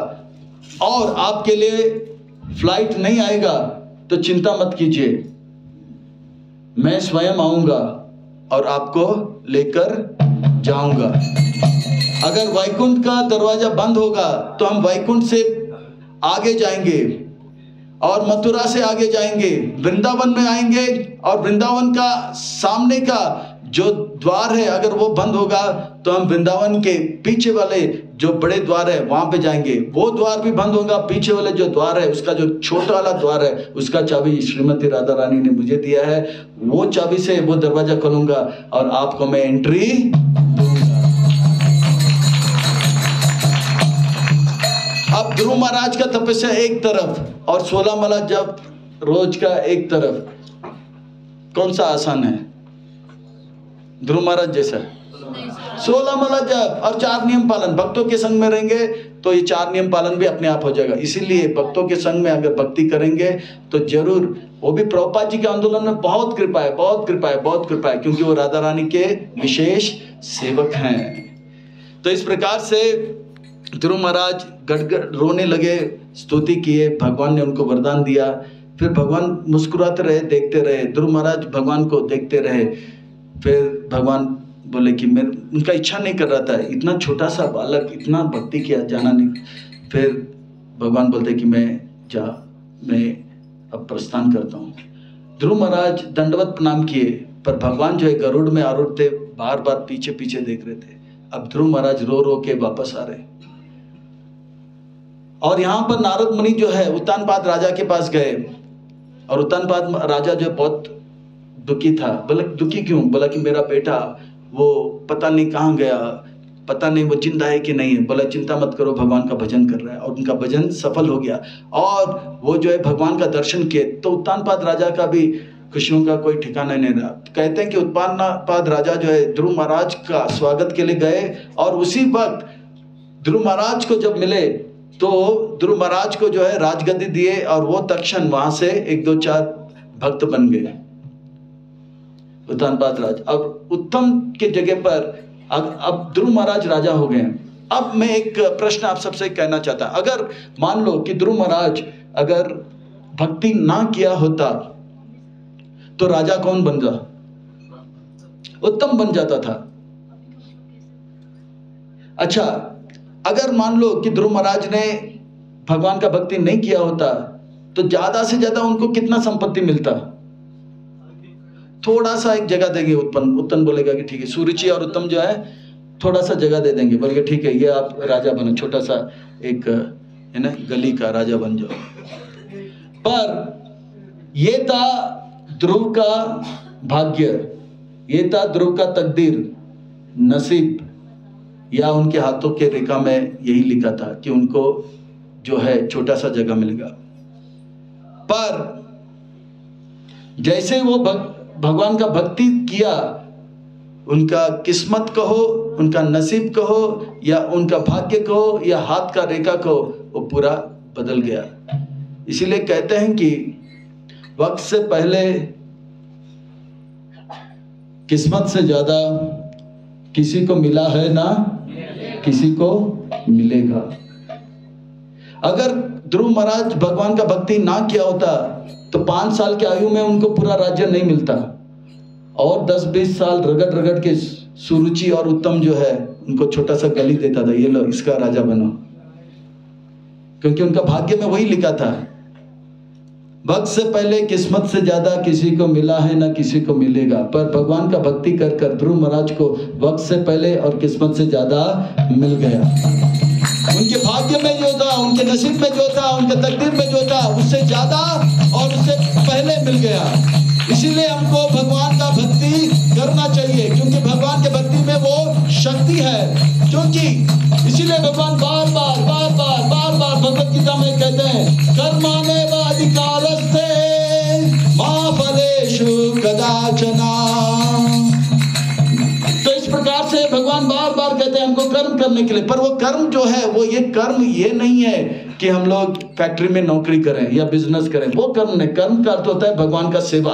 और आपके लिए फ्लाइट नहीं आएगा तो चिंता मत कीजिए, मैं स्वयं आऊंगा और आपको लेकर जाऊंगा। अगर वैकुंठ का दरवाजा बंद होगा तो हम वैकुंठ से आगे जाएंगे और मथुरा से आगे जाएंगे, वृंदावन में आएंगे और वृंदावन का सामने का जो द्वार है अगर वो बंद होगा तो हम वृंदावन के पीछे वाले जो बड़े द्वार है वहां पे जाएंगे। वो द्वार भी बंद होगा, पीछे वाले जो द्वार है उसका जो छोटा वाला द्वार है उसका चाबी श्रीमती राधा रानी ने मुझे दिया है। वो चाबी से वो दरवाजा खोलूंगा और आपको मैं एंट्री दूंगा। अब ध्रुव महाराज का तपस्या एक तरफ और 16 माला जप रोज का एक तरफ, कौन सा आसान है? ध्रुव महाराज जैसा 16 माला जप और 4 नियम पालन। भक्तों के संग में रहेंगे तो ये 4 नियम पालन भी अपने आप हो जाएगा। इसीलिए भक्तों के संग में अगर भक्ति करेंगे तो जरूर, वो भी प्रभुपाद जी के आंदोलन में बहुत कृपा है, बहुत कृपा है, बहुत कृपा है, क्योंकि वो राधा रानी के विशेष सेवक हैं। तो इस प्रकार से ध्रुव महाराज गड़गड़ रोने लगे, स्तुति किए, भगवान ने उनको वरदान दिया। फिर भगवान मुस्कुराते रहे, देखते रहे, ध्रुव महाराज भगवान को देखते रहे। फिर भगवान बोले कि मैं, उनका इच्छा नहीं कर रहा था, इतना छोटा सा बालक इतना भक्ति किया, जाना नहीं। फिर भगवान बोलते कि मैं अब प्रस्थान करता हूँ। ध्रुव महाराज दंडवत प्रणाम किए, पर भगवान जो है गरुड़ में आरूढ़ थे, बार बार पीछे पीछे देख रहे थे। अब ध्रुव महाराज रो रो के वापस आ रहे और यहाँ पर नारद मुनि जो है उत्तानपाद राजा के पास गए और उत्तानपाद राजा जो बहुत दुखी था। बोला दुखी क्यों? बोला कि मेरा बेटा वो पता नहीं कहाँ गया, पता नहीं वो जिंदा है कि नहीं है। बोला चिंता मत करो, भगवान का भजन कर रहा है। और उनका भजन सफल हो गया और वो जो है भगवान का दर्शन किए। तो उत्तानपाद राजा का भी खुशियों का कोई ठिकाना नहीं रहा। कहते हैं कि उत्तानपाद राजा जो है ध्रुव महाराज का स्वागत के लिए गए और उसी वक्त ध्रुव महाराज को जब मिले तो ध्रुव महाराज को जो है राजगद्दी दिए और वो तक्षण वहां से 1-2-4 भक्त बन गए उत्तानपाद राज। अब उत्तम के जगह पर अब ध्रुव महाराज राजा हो गए। अब मैं एक प्रश्न आप सबसे कहना चाहता, अगर मान लो कि ध्रुव महाराज अगर भक्ति ना किया होता तो राजा कौन बन जा? उत्तम बन जाता था। अच्छा, अगर मान लो कि ध्रुव महाराज ने भगवान का भक्ति नहीं किया होता तो ज्यादा से ज्यादा उनको कितना संपत्ति मिलता? थोड़ा सा एक जगह देंगे। उत्तम बोलेगा कि ठीक है, सुरुचि और उत्तम जो है थोड़ा सा जगह दे देंगे, बोलेगा ठीक है ये आप राजा बनो, छोटा सा एक है ना गली का राजा बन जाओ। पर ये था ध्रुव का भाग्य, ये था ध्रुव का तकदीर, नसीब, या उनके हाथों के रेखा में यही लिखा था कि उनको जो है छोटा सा जगह मिलेगा। पर जैसे वो भगवान का भक्ति किया, उनका किस्मत कहो, उनका नसीब कहो, या उनका भाग्य कहो, या हाथ का रेखा कहो, वो पूरा बदल गया। इसीलिए कहते हैं कि वक्त से पहले किस्मत से ज्यादा किसी को मिला है ना किसी को मिलेगा। अगर ध्रुव महाराज भगवान का भक्ति ना किया होता तो 5 साल की आयु में उनको पूरा राज्य नहीं मिलता और 10-20 साल रगड़ रगड़ के सुरुचि और उत्तम जो है उनको छोटा सा गली देता था, ये लो इसका राजा बनो, क्योंकि उनका भाग्य में वही लिखा था। वक्त से पहले किस्मत से ज्यादा किसी को मिला है ना किसी को मिलेगा। पर भगवान का भक्ति कर कर ध्रुव महाराज को वक्त से पहले और किस्मत से ज्यादा मिल गया। उनके भाग्य में जो था, उनके नसीब में जो था, उनके तकदीर में जो था, उससे ज्यादा और उससे पहले मिल गया। इसीलिए हमको भगवान का भक्ति करना चाहिए, क्योंकि भगवान के भक्ति में वो शक्ति है। क्योंकि इसीलिए भगवान बार बार भगवत गीता में कहते हैं कर्मानेव अधिकारस्ते मा फलेषु कदाचन। तो इस प्रकार से भगवान बार बार कहते हैं हमको कर्म करने के लिए। पर वो कर्म जो है वो ये कर्म ये नहीं है कि हम लोग फैक्ट्री में नौकरी करें या बिजनेस करें, वो कर्म नहीं। कर्म का अर्थ होता है भगवान का सेवा।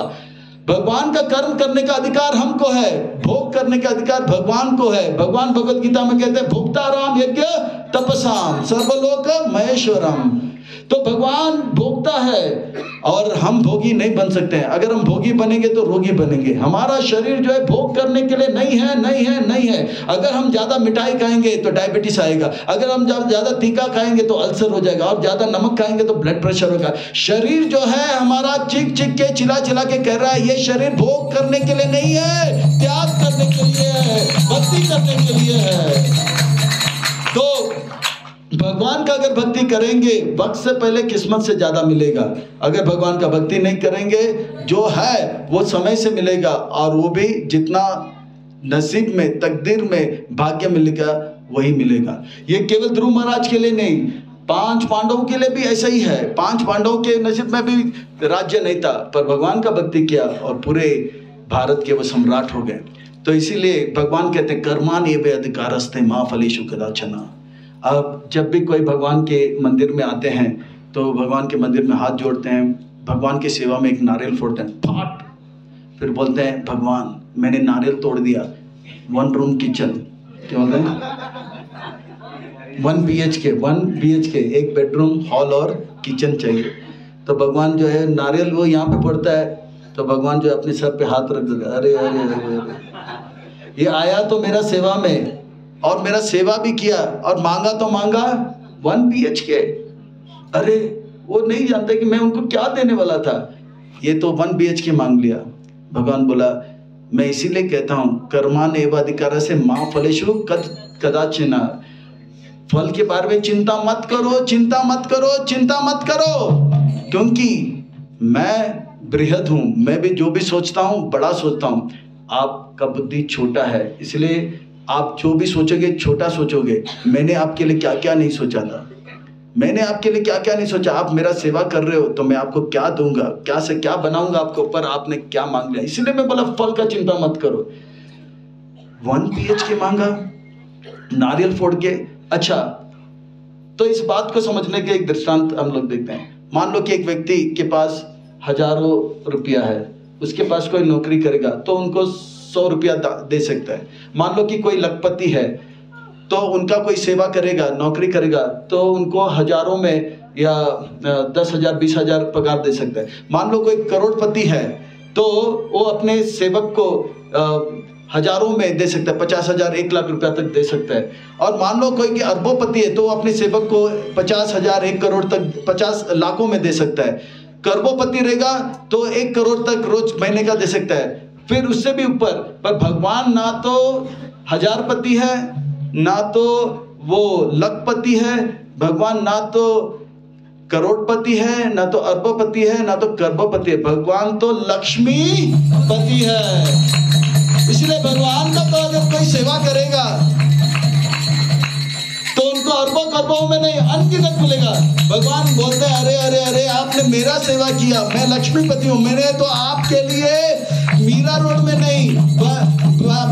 भगवान का कर्म करने का अधिकार हमको है, भोग करने का अधिकार भगवान को है। भगवान भगवत गीता में कहते हैं भोक्ताराम यज्ञ तपसाम सर्वलोक महेश्वरम। तो भगवान भोक्ता है और हम भोगी नहीं बन सकते हैं। अगर हम भोगी बनेंगे तो रोगी बनेंगे। हमारा शरीर जो है भोग करने के लिए नहीं है। अगर हम ज्यादा मिठाई खाएंगे तो डायबिटीज आएगा, अगर हम ज्यादा तीखा खाएंगे तो अल्सर हो जाएगा, और ज्यादा नमक खाएंगे तो ब्लड प्रेशर होगा। शरीर जो है हमारा चिक के चिल्ला के कह रहा है ये शरीर भोग करने के लिए नहीं है, त्याग करने के लिए है, भक्ति करने के लिए है। तो भगवान का अगर भक्ति करेंगे वक्त से पहले किस्मत से ज्यादा मिलेगा। अगर भगवान का भक्ति नहीं करेंगे जो है वो समय से मिलेगा, और वो भी जितना नसीब में तकदीर में भाग्य मिलेगा वही मिलेगा। ये केवल ध्रुव महाराज के लिए नहीं, 5 पांडवों के लिए भी ऐसा ही है। 5 पांडवों के नसीब में भी राज्य नहीं था, पर भगवान का भक्ति किया और पूरे भारत के वो सम्राट हो गए। तो इसीलिए भगवान कहते हैं कर्माणि एव अधिकारस्ते मा फलेषु कदाचन। अब जब भी कोई भगवान के मंदिर में आते हैं तो भगवान के मंदिर में हाथ जोड़ते हैं, भगवान की सेवा में एक नारियल फोड़ते हैं, फाट, फिर बोलते हैं भगवान मैंने नारियल तोड़ दिया, 1 रूम किचन, क्या बोलते हैं 1 BHK, 1 बेडरूम हॉल और किचन चाहिए। तो भगवान जो है नारियल वो यहाँ पे पड़ता है, तो भगवान जो है अपने सर पे हाथ रख देता है, अरे ये आया तो मेरा सेवा में और मेरा सेवा भी किया और मांगा तो मांगा 1 BHK। अरे वो नहीं जानते कि मैं उनको क्या देने वाला था, ये तो 1 BHK मांग लिया। भगवान बोला मैं इसीलिए कहता हूँ कर्मान एव अधिकार से माँ फलेषु कदाचन। फल के बारे में चिंता मत करो, क्योंकि मैं बृहद हूँ, मैं भी जो भी सोचता हूँ बड़ा सोचता हूँ। आपका बुद्धि छोटा है, इसलिए आप जो भी सोचोगे छोटा सोचोगे। मैंने आपके लिए क्या क्या नहीं सोचा था, मैंने आपके लिए क्या क्या नहीं सोचा। आप मेरा सेवा कर रहे हो तो मैं आपको क्या दूंगा, क्या से क्या बनाऊंगा आपको, पर आपने क्या मांग लिया। इसलिए मैं बोला फल का चिंता मत करो। 1 BHK मांगा, नारियल फोड़ के। अच्छा, तो इस बात को समझने के एक दृष्टांत हम लोग देखते हैं। मान लो कि एक व्यक्ति के पास हजारों रुपया है, उसके पास कोई नौकरी करेगा तो उनको 100 रुपया दे सकता है। मान लो कि कोई लखपति है तो उनका कोई सेवा करेगा, नौकरी करेगा तो उनको हजारों में या 10,000 20,000 पगार दे सकता है। मान लो कोई करोड़पति है तो वो अपने सेवक को हजारों में दे सकता है, 50,000 1 लाख रुपया तक दे सकता है। और मान लो कोई कि अरबोपति है तो वो अपने सेवक को 50,000 1 करोड़ तक 50 लाखों में दे सकता है। करोड़पति रहेगा तो 1 करोड़ तक रोज महीने का दे सकता है, फिर उससे भी ऊपर। पर भगवान ना तो हजारपति है, ना तो वो लखपति है, भगवान ना तो करोड़पति है, ना तो अरबपति है, ना तो कर्बपति है, भगवान तो लक्ष्मीपति है। इसलिए भगवान का तो अगर कोई सेवा करेगा तो उनको अरबों करोड़ों में नहीं अनगिनत मिलेगा। भगवान बोलते हैं अरे अरे अरे आपने मेरा सेवा किया, मैं लक्ष्मीपति हूँ, मैंने तो आपके लिए मीरा रोड में नहीं